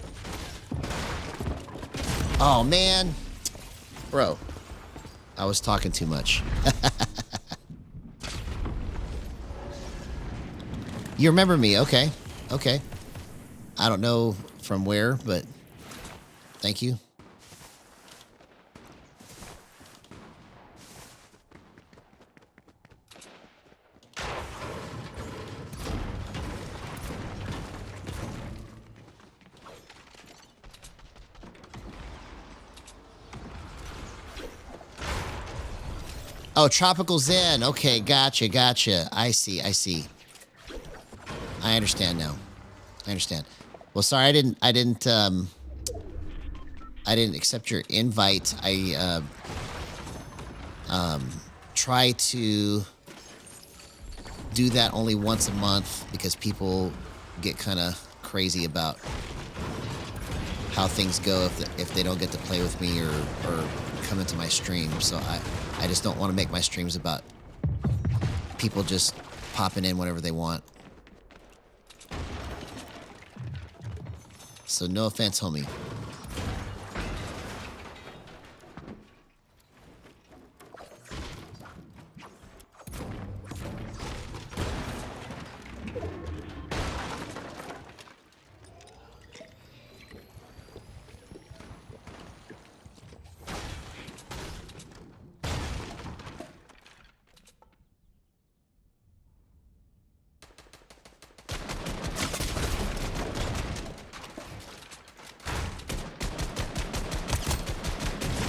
Oh, man. Bro, I was talking too much. You remember me. Okay. Okay. I don't know from where, but thank you. Oh, Tropical Zen. Okay, gotcha, gotcha. I see, I see. I understand now. I understand. Well, sorry, I didn't accept your invite. I try to do that only once a month because people get kind of crazy about how things go if they don't get to play with me or come into my stream. So I just don't want to make my streams about people just popping in whenever they want. So no offense, homie.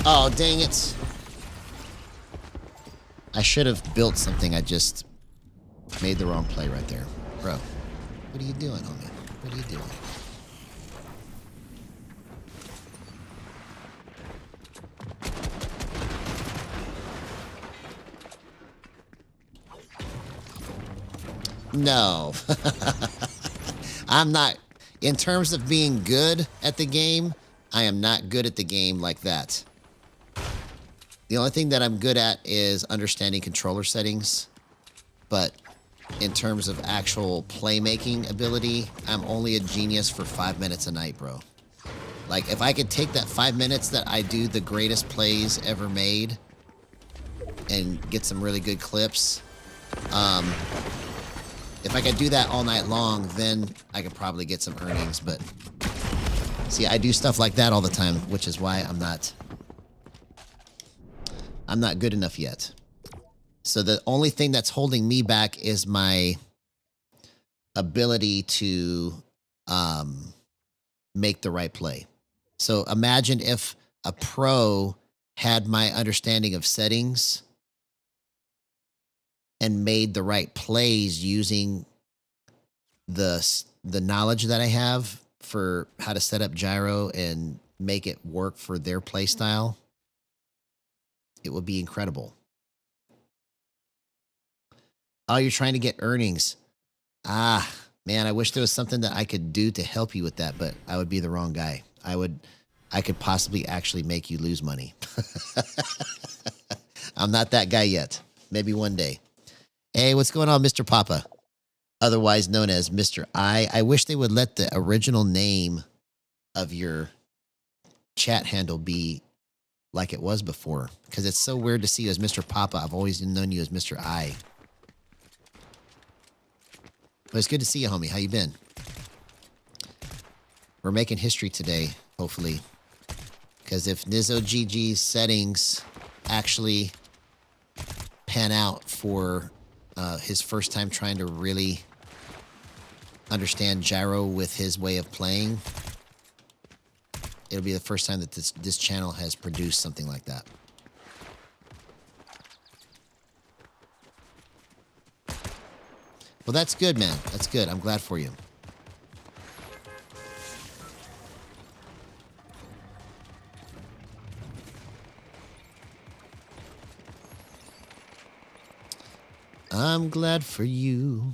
Oh, dang it. I should have built something. I just made the wrong play right there. Bro, what are you doing, homie? What are you doing? No. I'm not. In terms of being good at the game, I am not good at the game like that. The only thing that I'm good at is understanding controller settings. But in terms of actual playmaking ability, I'm only a genius for 5 minutes a night, bro. Like, if I could take that 5 minutes that I do the greatest plays ever made and get some really good clips, if I could do that all night long, then I could probably get some earnings. But see, I do stuff like that all the time, which is why I'm not good enough yet. So the only thing that's holding me back is my ability to make the right play. So imagine if a pro had my understanding of settings and made the right plays using the knowledge that I have for how to set up gyro and make it work for their play style. It would be incredible. Oh, you're trying to get earnings. Ah, man, I wish there was something that I could do to help you with that, but I would be the wrong guy. I could possibly actually make you lose money. I'm not that guy yet. Maybe one day. Hey, what's going on, Mr. Papa? Otherwise known as Mr. I. I wish they would let the original name of your chat handle be like it was before, because it's so weird to see you as Mr. Papa. I've always known you as Mr. I. But it's good to see you, homie. How you been? We're making history today, hopefully. Because if Nizzo GG's settings actually pan out for his first time trying to really understand gyro with his way of playing, it'll be the first time that this channel has produced something like that. Well, that's good, man. That's good. I'm glad for you. I'm glad for you.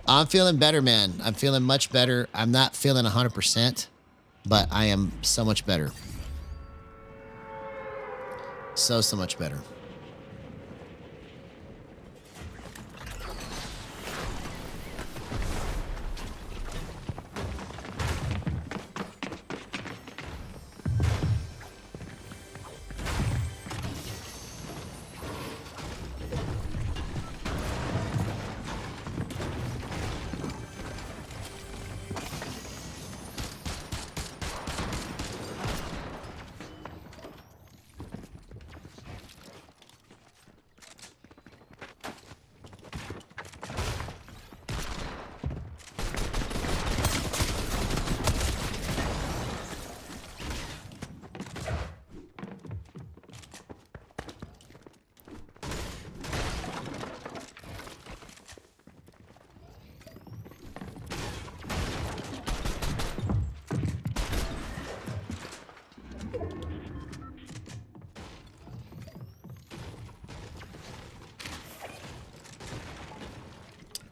I'm feeling better, man. I'm feeling much better. I'm not feeling 100%, but I am so much better. So much better.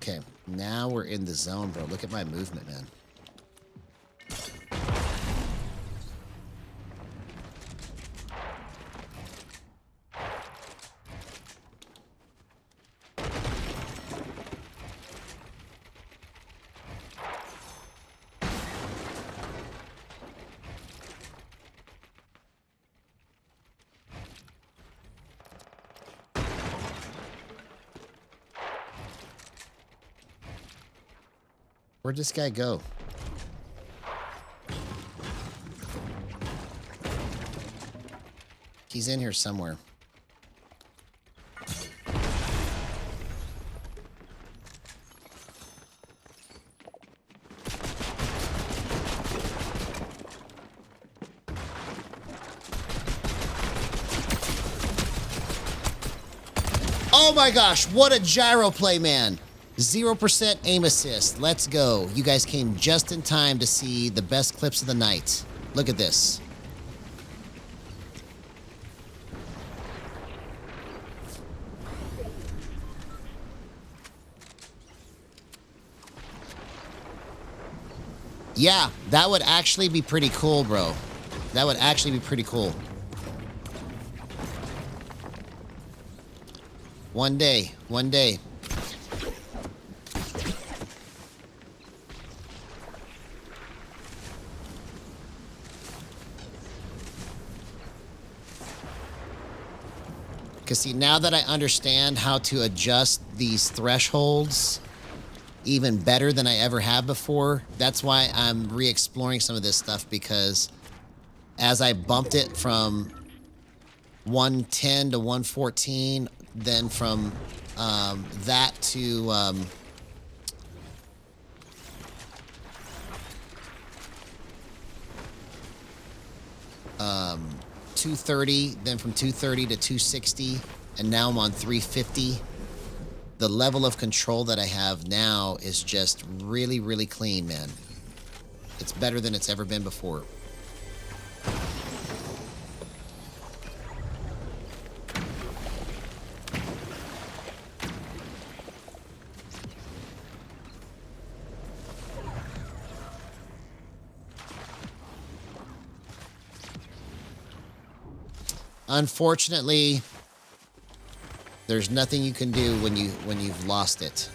Okay, now we're in the zone, bro. Look at my movement, man. Where'd this guy go? He's in here somewhere. Oh my gosh, what a gyro play, man. 0% aim assist. Let's go. You guys came just in time to see the best clips of the night. Look at this. Yeah, that would actually be pretty cool, bro. That would actually be pretty cool. One day, one day. Because see, now that I understand how to adjust these thresholds even better than I ever have before, that's why I'm re-exploring some of this stuff, because as I bumped it from 110 to 114, then from that to 230, then from 230 to 260, and now I'm on 350. The level of control that I have now is just really, really clean, man. It's better than it's ever been before. Unfortunately, there's nothing you can do when you've lost it,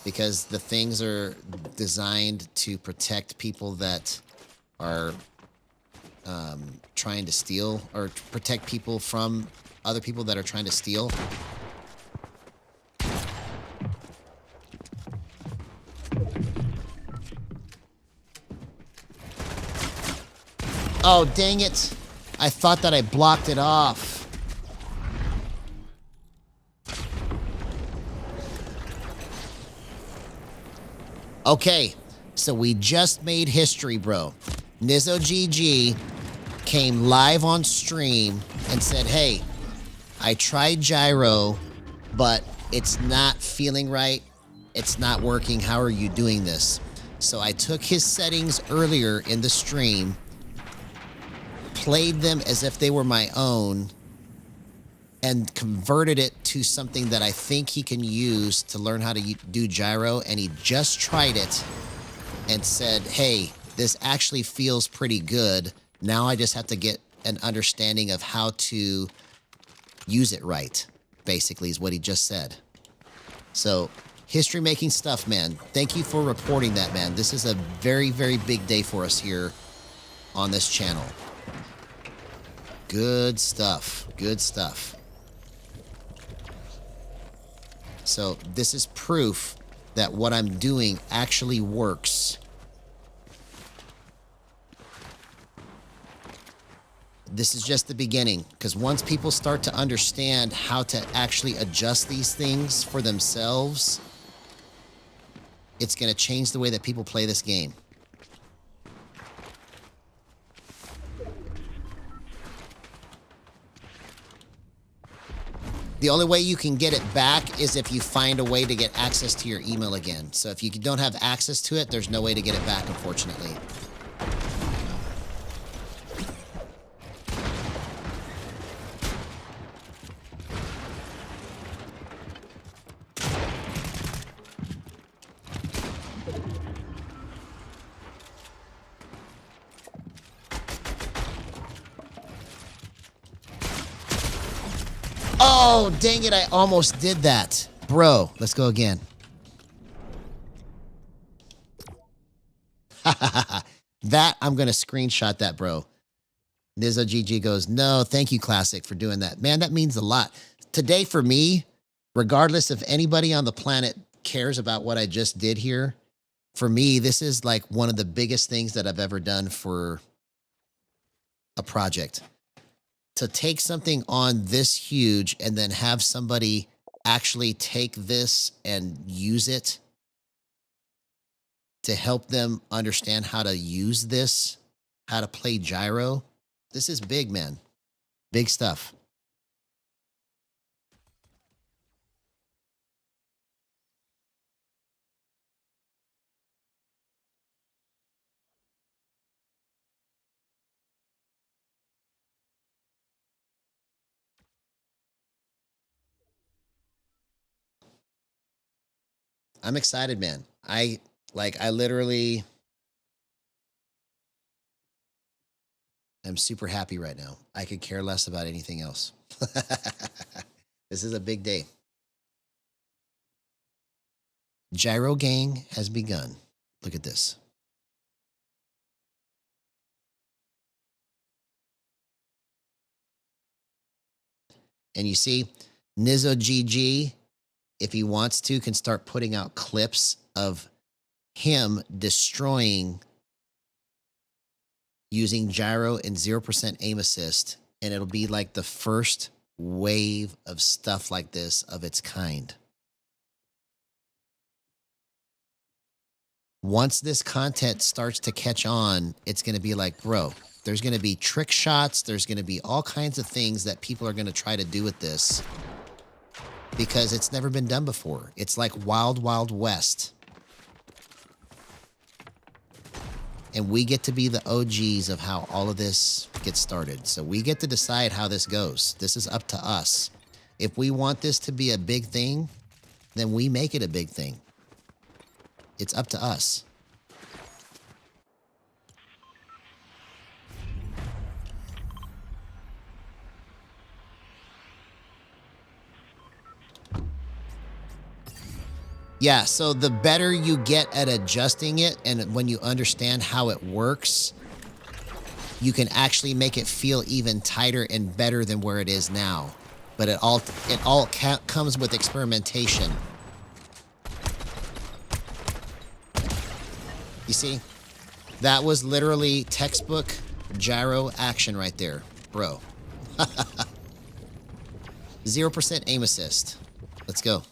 because the things are designed to protect people that are trying to steal, or protect people from other people that are trying to steal. Oh, dang it. I thought that I blocked it off. Okay, so we just made history, bro. NizzoGG came live on stream and said, hey, I tried gyro, but it's not feeling right. It's not working. How are you doing this? So I took his settings earlier in the stream, played them as if they were my own, and converted it to something that I think he can use to learn how to do gyro. And he just tried it and said, hey, this actually feels pretty good. Now I just have to get an understanding of how to use it right, basically, is what he just said. So, history-making stuff, man. Thank you for reporting that, man. This is a very, very big day for us here on this channel. Good stuff. Good stuff. So, this is proof that what I'm doing actually works. This is just the beginning, because once people start to understand how to actually adjust these things for themselves, it's going to change the way that people play this game. The only way you can get it back is if you find a way to get access to your email again. So if you don't have access to it, there's no way to get it back, unfortunately. Oh, dang it, I almost did that. Bro, let's go again. That, I'm going to screenshot that, bro. Nizzo GG goes, no, thank you, Classic, for doing that. Man, that means a lot. Today, for me, regardless if anybody on the planet cares about what I just did here, for me, this is like one of the biggest things that I've ever done for a project. To take something on this huge and then have somebody actually take this and use it to help them understand how to use this, how to play gyro. This is big, man. Big stuff. I'm excited, man. I literally am super happy right now. I could care less about anything else. This is a big day. Gyro Gang has begun. Look at this. And you see, Nizzo GG, if he wants to, can start putting out clips of him destroying using gyro and 0% aim assist. And it'll be like the first wave of stuff like this of its kind. Once this content starts to catch on, it's going to be like, bro, there's going to be trick shots. There's going to be all kinds of things that people are going to try to do with this because it's never been done before. It's like Wild Wild West. And we get to be the OGs of how all of this gets started. So we get to decide how this goes. This is up to us. If we want this to be a big thing, then we make it a big thing. It's up to us. Yeah, so the better you get at adjusting it and when you understand how it works, you can actually make it feel even tighter and better than where it is now. But it all comes with experimentation. You see? That was literally textbook gyro action right there, bro. 0% aim assist. Let's go.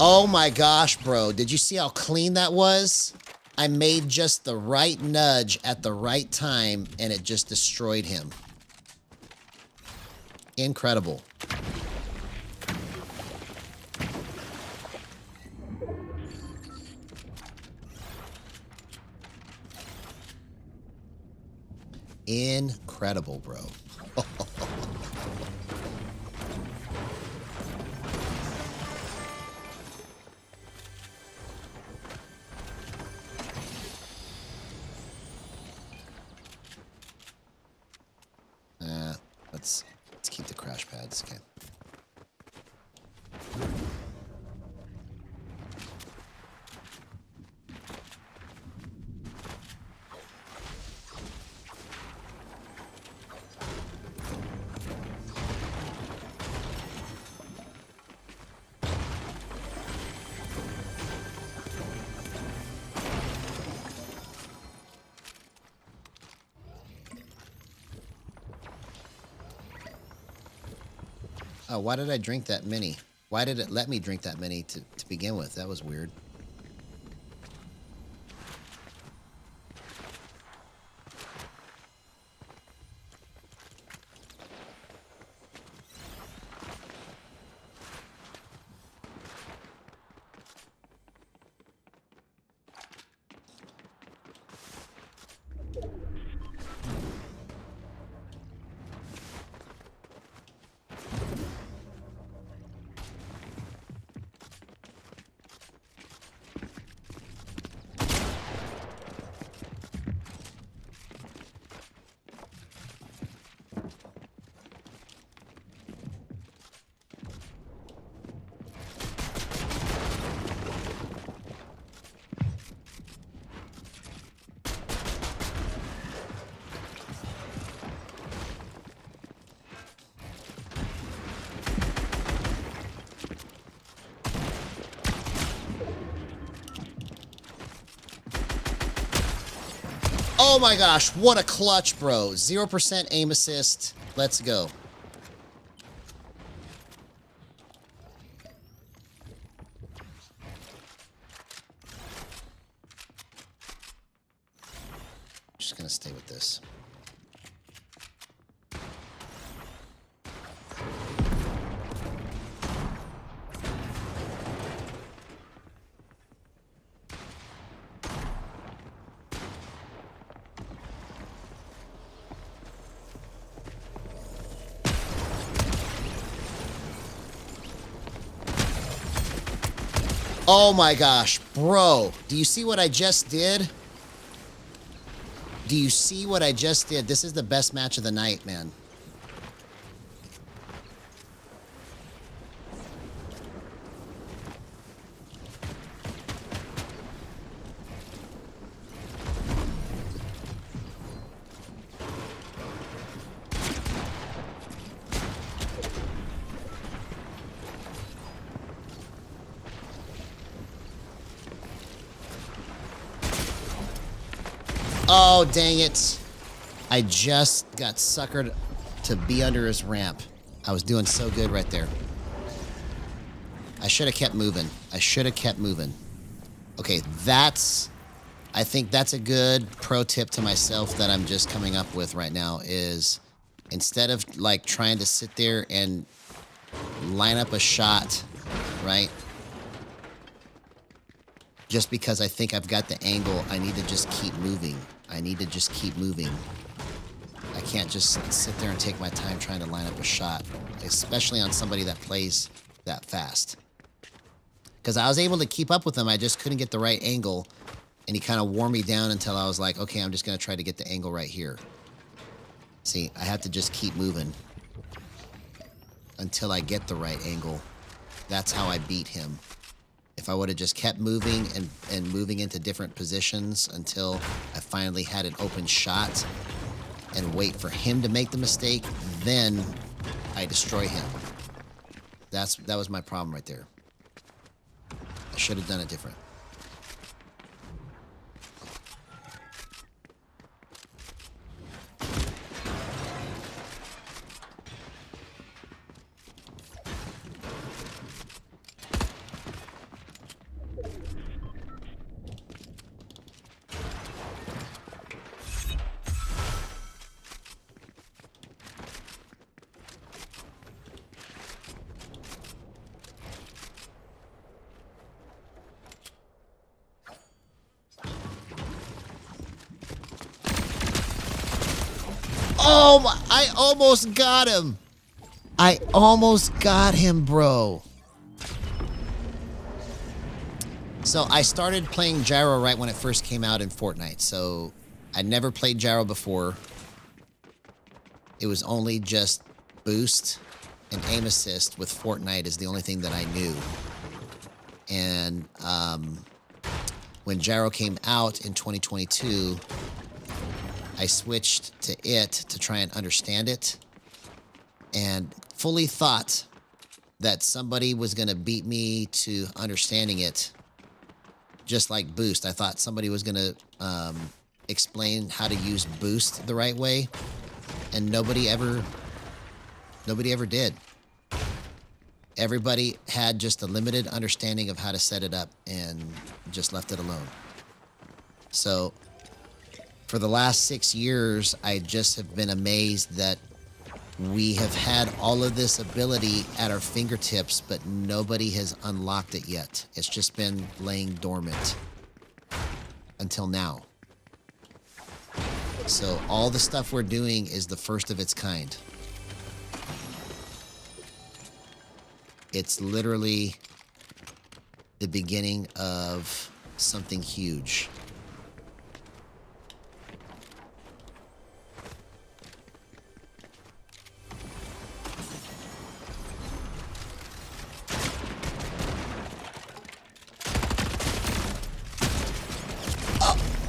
Oh my gosh, bro. Did you see how clean that was? I made just the right nudge at the right time and it just destroyed him. Incredible. Incredible, bro. Let's keep the crash pads. Okay. Oh, why did I drink that many? Why did it let me drink that many to begin with? That was weird. Oh my gosh, what a clutch, bro. 0% aim assist. Let's go. Just gonna stay with this. Oh my gosh, bro. Do you see what I just did? Do you see what I just did? This is the best match of the night, man. Oh, dang it. I just got suckered to be under his ramp. I was doing so good right there. I should have kept moving. I should have kept moving. Okay, I think that's a good pro tip to myself that I'm just coming up with right now is instead of like trying to sit there and line up a shot, right? Just because I think I've got the angle, I need to just keep moving. I need to just keep moving. I can't just sit there and take my time trying to line up a shot, especially on somebody that plays that fast. Because I was able to keep up with him, I just couldn't get the right angle, and he kind of wore me down until I was like, okay, I'm just going to try to get the angle right here. See, I have to just keep moving until I get the right angle. That's how I beat him. If I would have just kept moving and moving into different positions until I finally had an open shot and wait for him to make the mistake, then I destroy him. That was my problem right there. I should have done it different. Oh my, I almost got him. I almost got him, bro. So I started playing Gyro right when it first came out in Fortnite. So I never played Gyro before. It was only just boost and aim assist with Fortnite is the only thing that I knew. And when Gyro came out in 2022, I switched to it to try and understand it. And fully thought that somebody was going to beat me to understanding it. Just like Boost, I thought somebody was going to explain how to use Boost the right way, and nobody ever did. Everybody had just a limited understanding of how to set it up and just left it alone. So for the last 6 years, I just have been amazed that we have had all of this ability at our fingertips, but nobody has unlocked it yet. It's just been laying dormant until now. So all the stuff we're doing is the first of its kind. It's literally the beginning of something huge.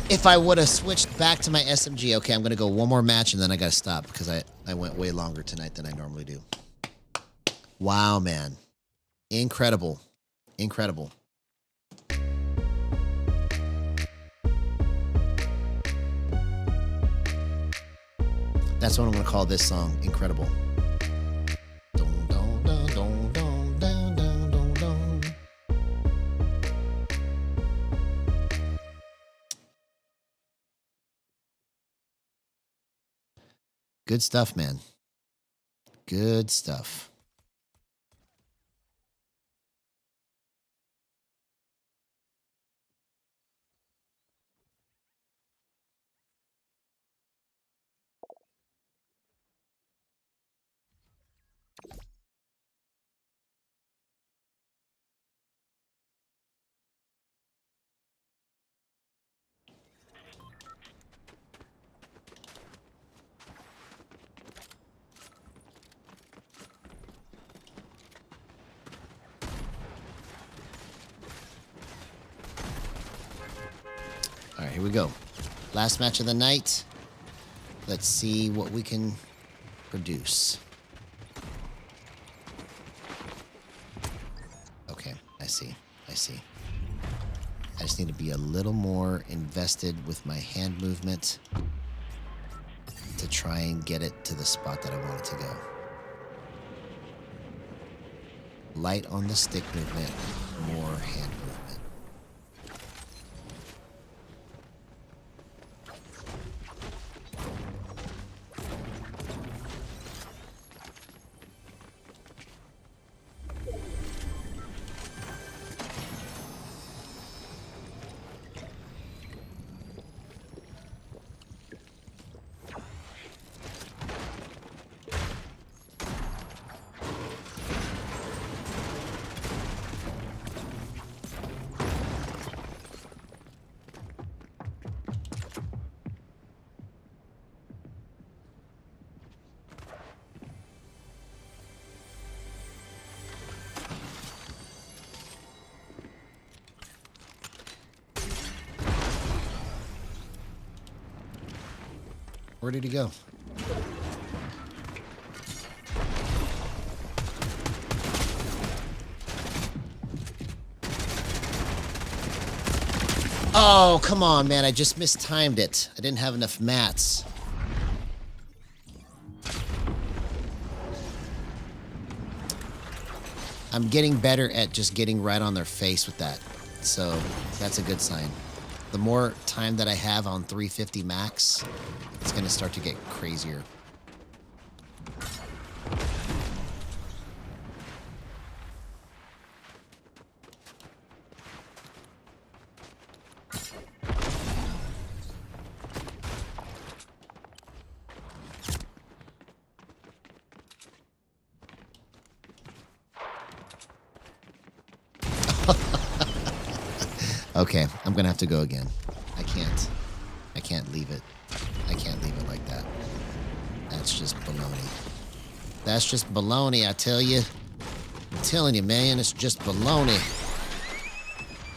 If I would have switched back to my SMG, okay, I'm going to go one more match and then I got to stop because I went way longer tonight than I normally do. Wow, man. Incredible. Incredible. That's what I'm going to call this song, Incredible. Good stuff, man. Good stuff. All right, here we go. Last match of the night. Let's see what we can produce. Okay, I see. I see. I just need to be a little more invested with my hand movement to try and get it to the spot that I want it to go. Light on the stick movement, more hand movement. Where did he go? Oh, come on, man. I just mistimed it. I didn't have enough mats. I'm getting better at just getting right on their face with that. So that's a good sign. The more time that I have on 350 max, it's going to start to get crazier. Okay, I'm gonna have to go again. I can't leave it. I can't leave it like that. That's just baloney. That's just baloney, I tell you. I'm telling you, man, it's just baloney.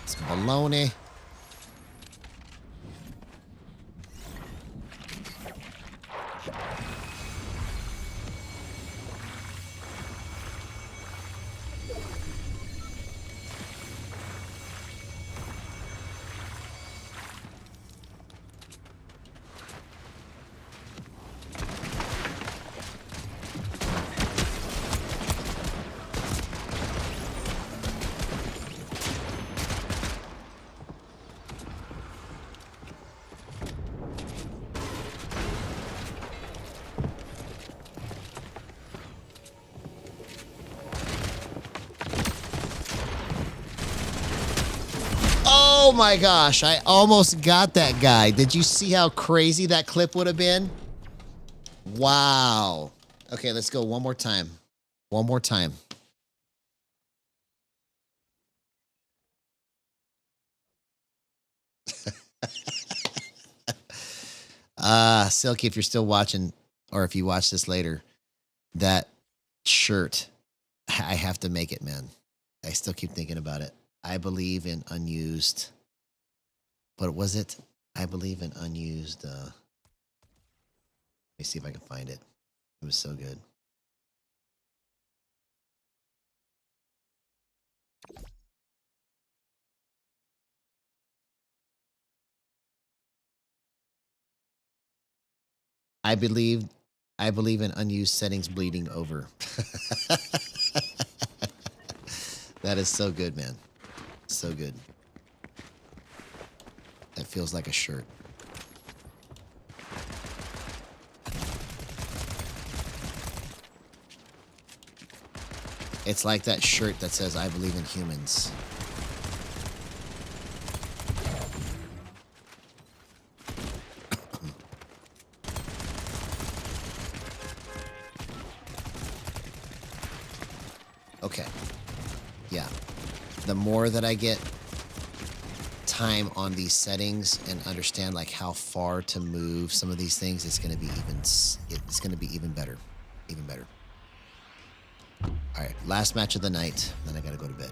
It's baloney. Oh my gosh, I almost got that guy. Did you see how crazy that clip would have been? Wow. Okay, let's go one more time. One more time. Silky, if you're still watching, or if you watch this later, that shirt, I have to make it, man. I still keep thinking about it. I believe in unused. What was it? I believe in unused. Let me see if I can find it. It was so good. I believe in unused settings bleeding over. That is so good, man. So good. That feels like a shirt. It's like that shirt that says, I believe in humans. Okay. Yeah. The more that I get time on these settings and understand like how far to move some of these things, it's going to be even better. Even better. All right, last match of the night, then I got to go to bed.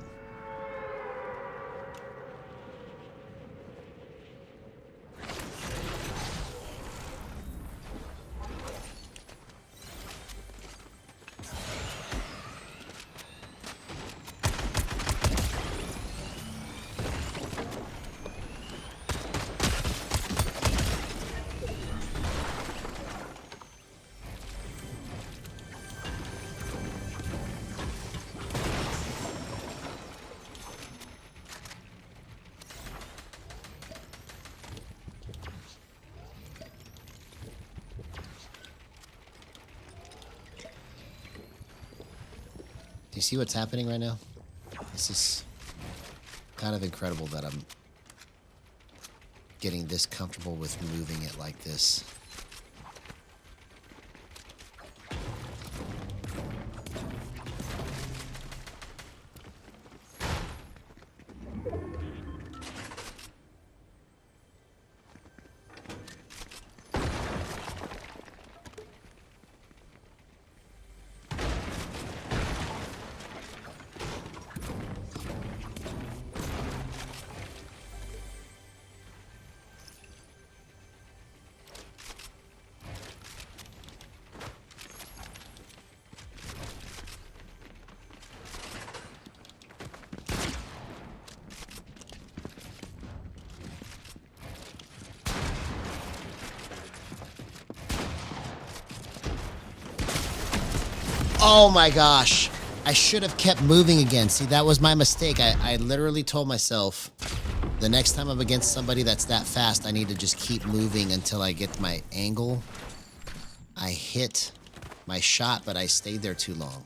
Do you see what's happening right now? This is kind of incredible that I'm getting this comfortable with moving it like this. Oh my gosh. I should have kept moving again. See, that was my mistake. I literally told myself the next time I'm against somebody that's that fast, I need to just keep moving until I get my angle. I hit my shot, but I stayed there too long.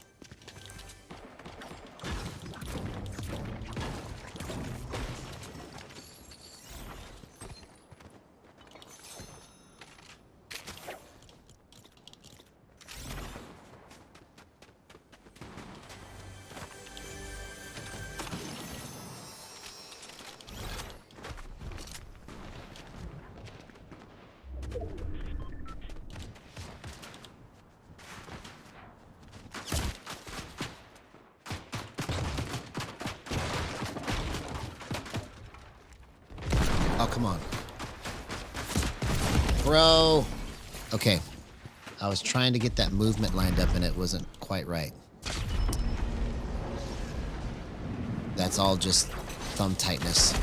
Oh, come on. Bro. Okay. I was trying to get that movement lined up and it wasn't quite right. That's all just thumb tightness.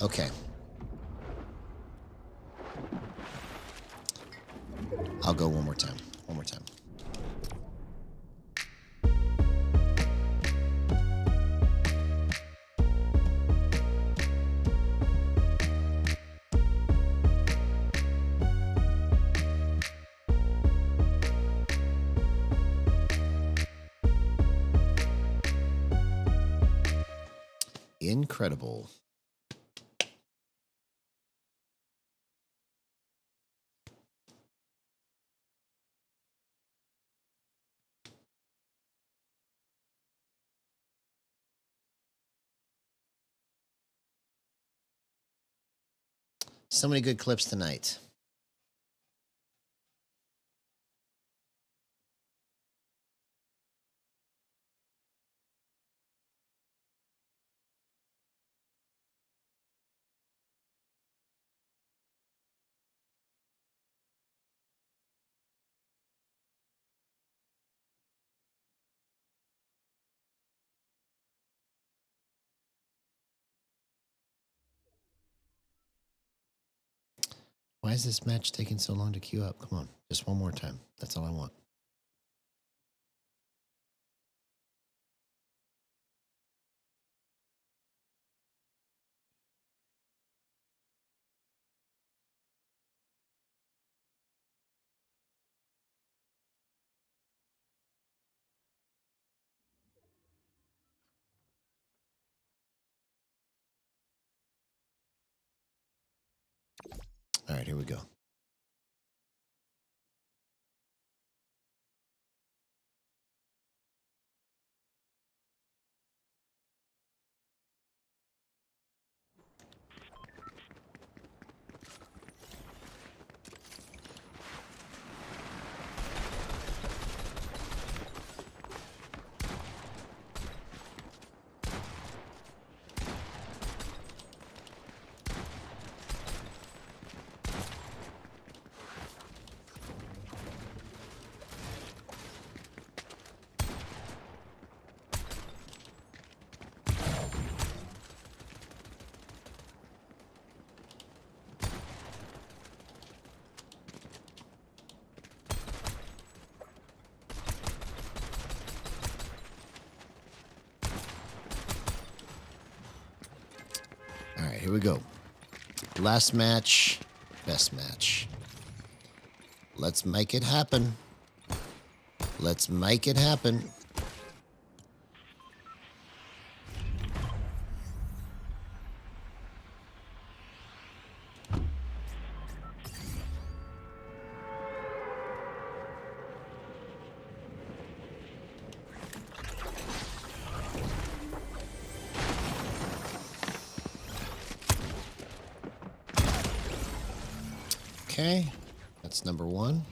Okay. I'll go one more time. One more time. Incredible. So many good clips tonight. Why is this match taking so long to queue up? Come on, just one more time. That's all I want. All right, here we go. All right, here we go. Last match, best match. Let's make it happen. Let's make it happen. Okay, that's number one.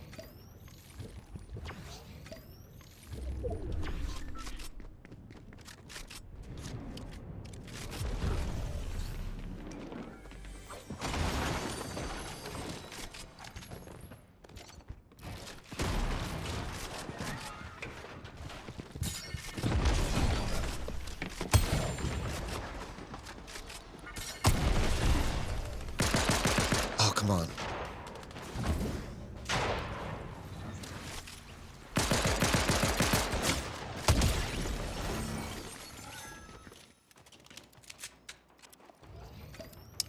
Oh, come on.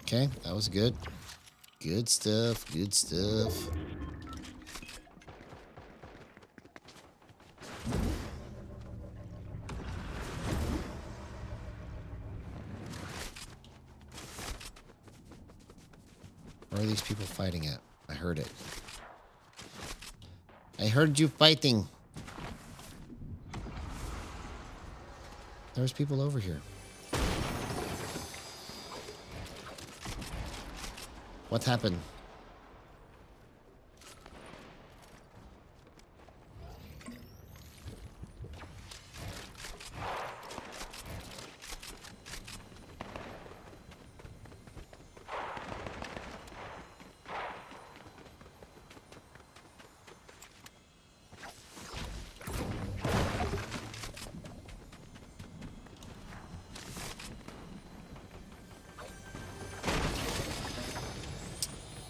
Okay, that was good. Good stuff, good stuff. Where are these people fighting at? I heard it. I heard you fighting. There's people over here. What happened?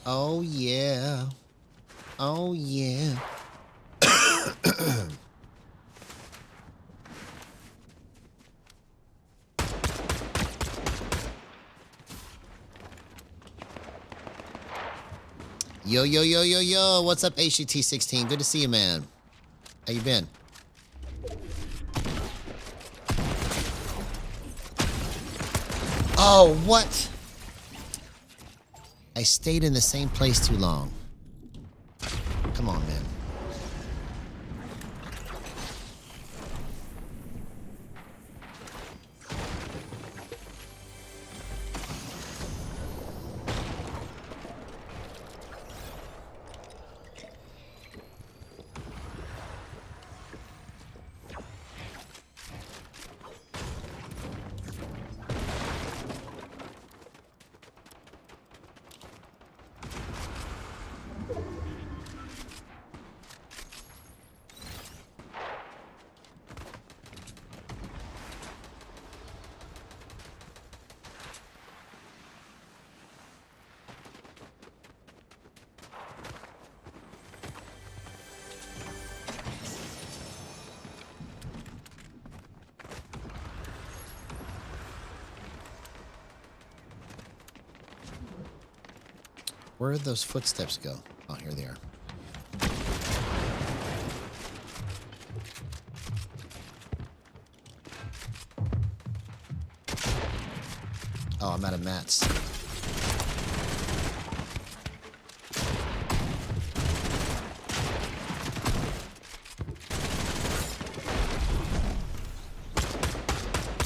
Oh, yeah. Oh, yeah. Yo, yo, yo, yo, yo. What's up, HGT16? Good to see you, man. How you been? Oh, what? I stayed in the same place too long. Come on, man. Where did those footsteps go? Oh, here they are. Oh, I'm out of mats.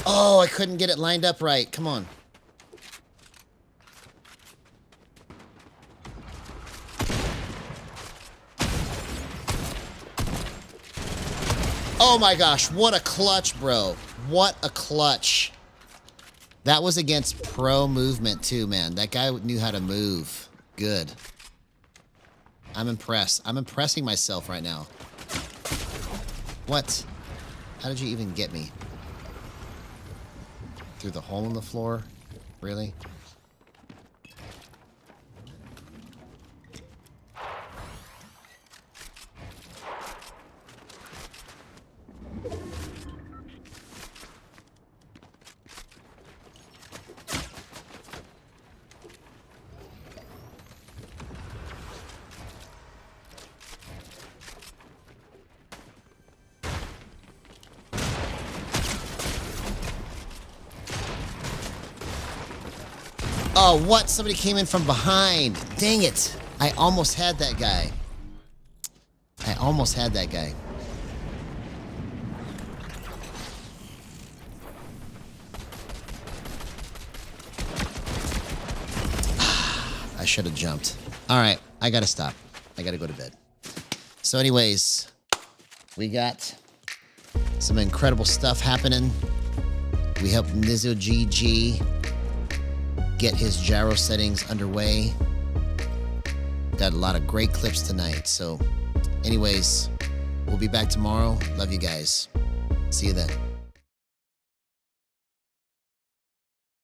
Oh, I couldn't get it lined up right. Come on. Oh my gosh, what a clutch, bro. What a clutch. That was against pro movement too, man. That guy knew how to move. Good. I'm impressed. I'm impressing myself right now. What? How did you even get me? Through the hole in the floor? Really? Oh, what? Somebody came in from behind. Dang it. I almost had that guy. I almost had that guy. I should have jumped. All right. I got to stop. I got to go to bed. So anyways, we got some incredible stuff happening. We helped Nizo GG get his gyro settings underway. Got a lot of great clips tonight. So anyways, we'll be back tomorrow. Love you guys. See you then.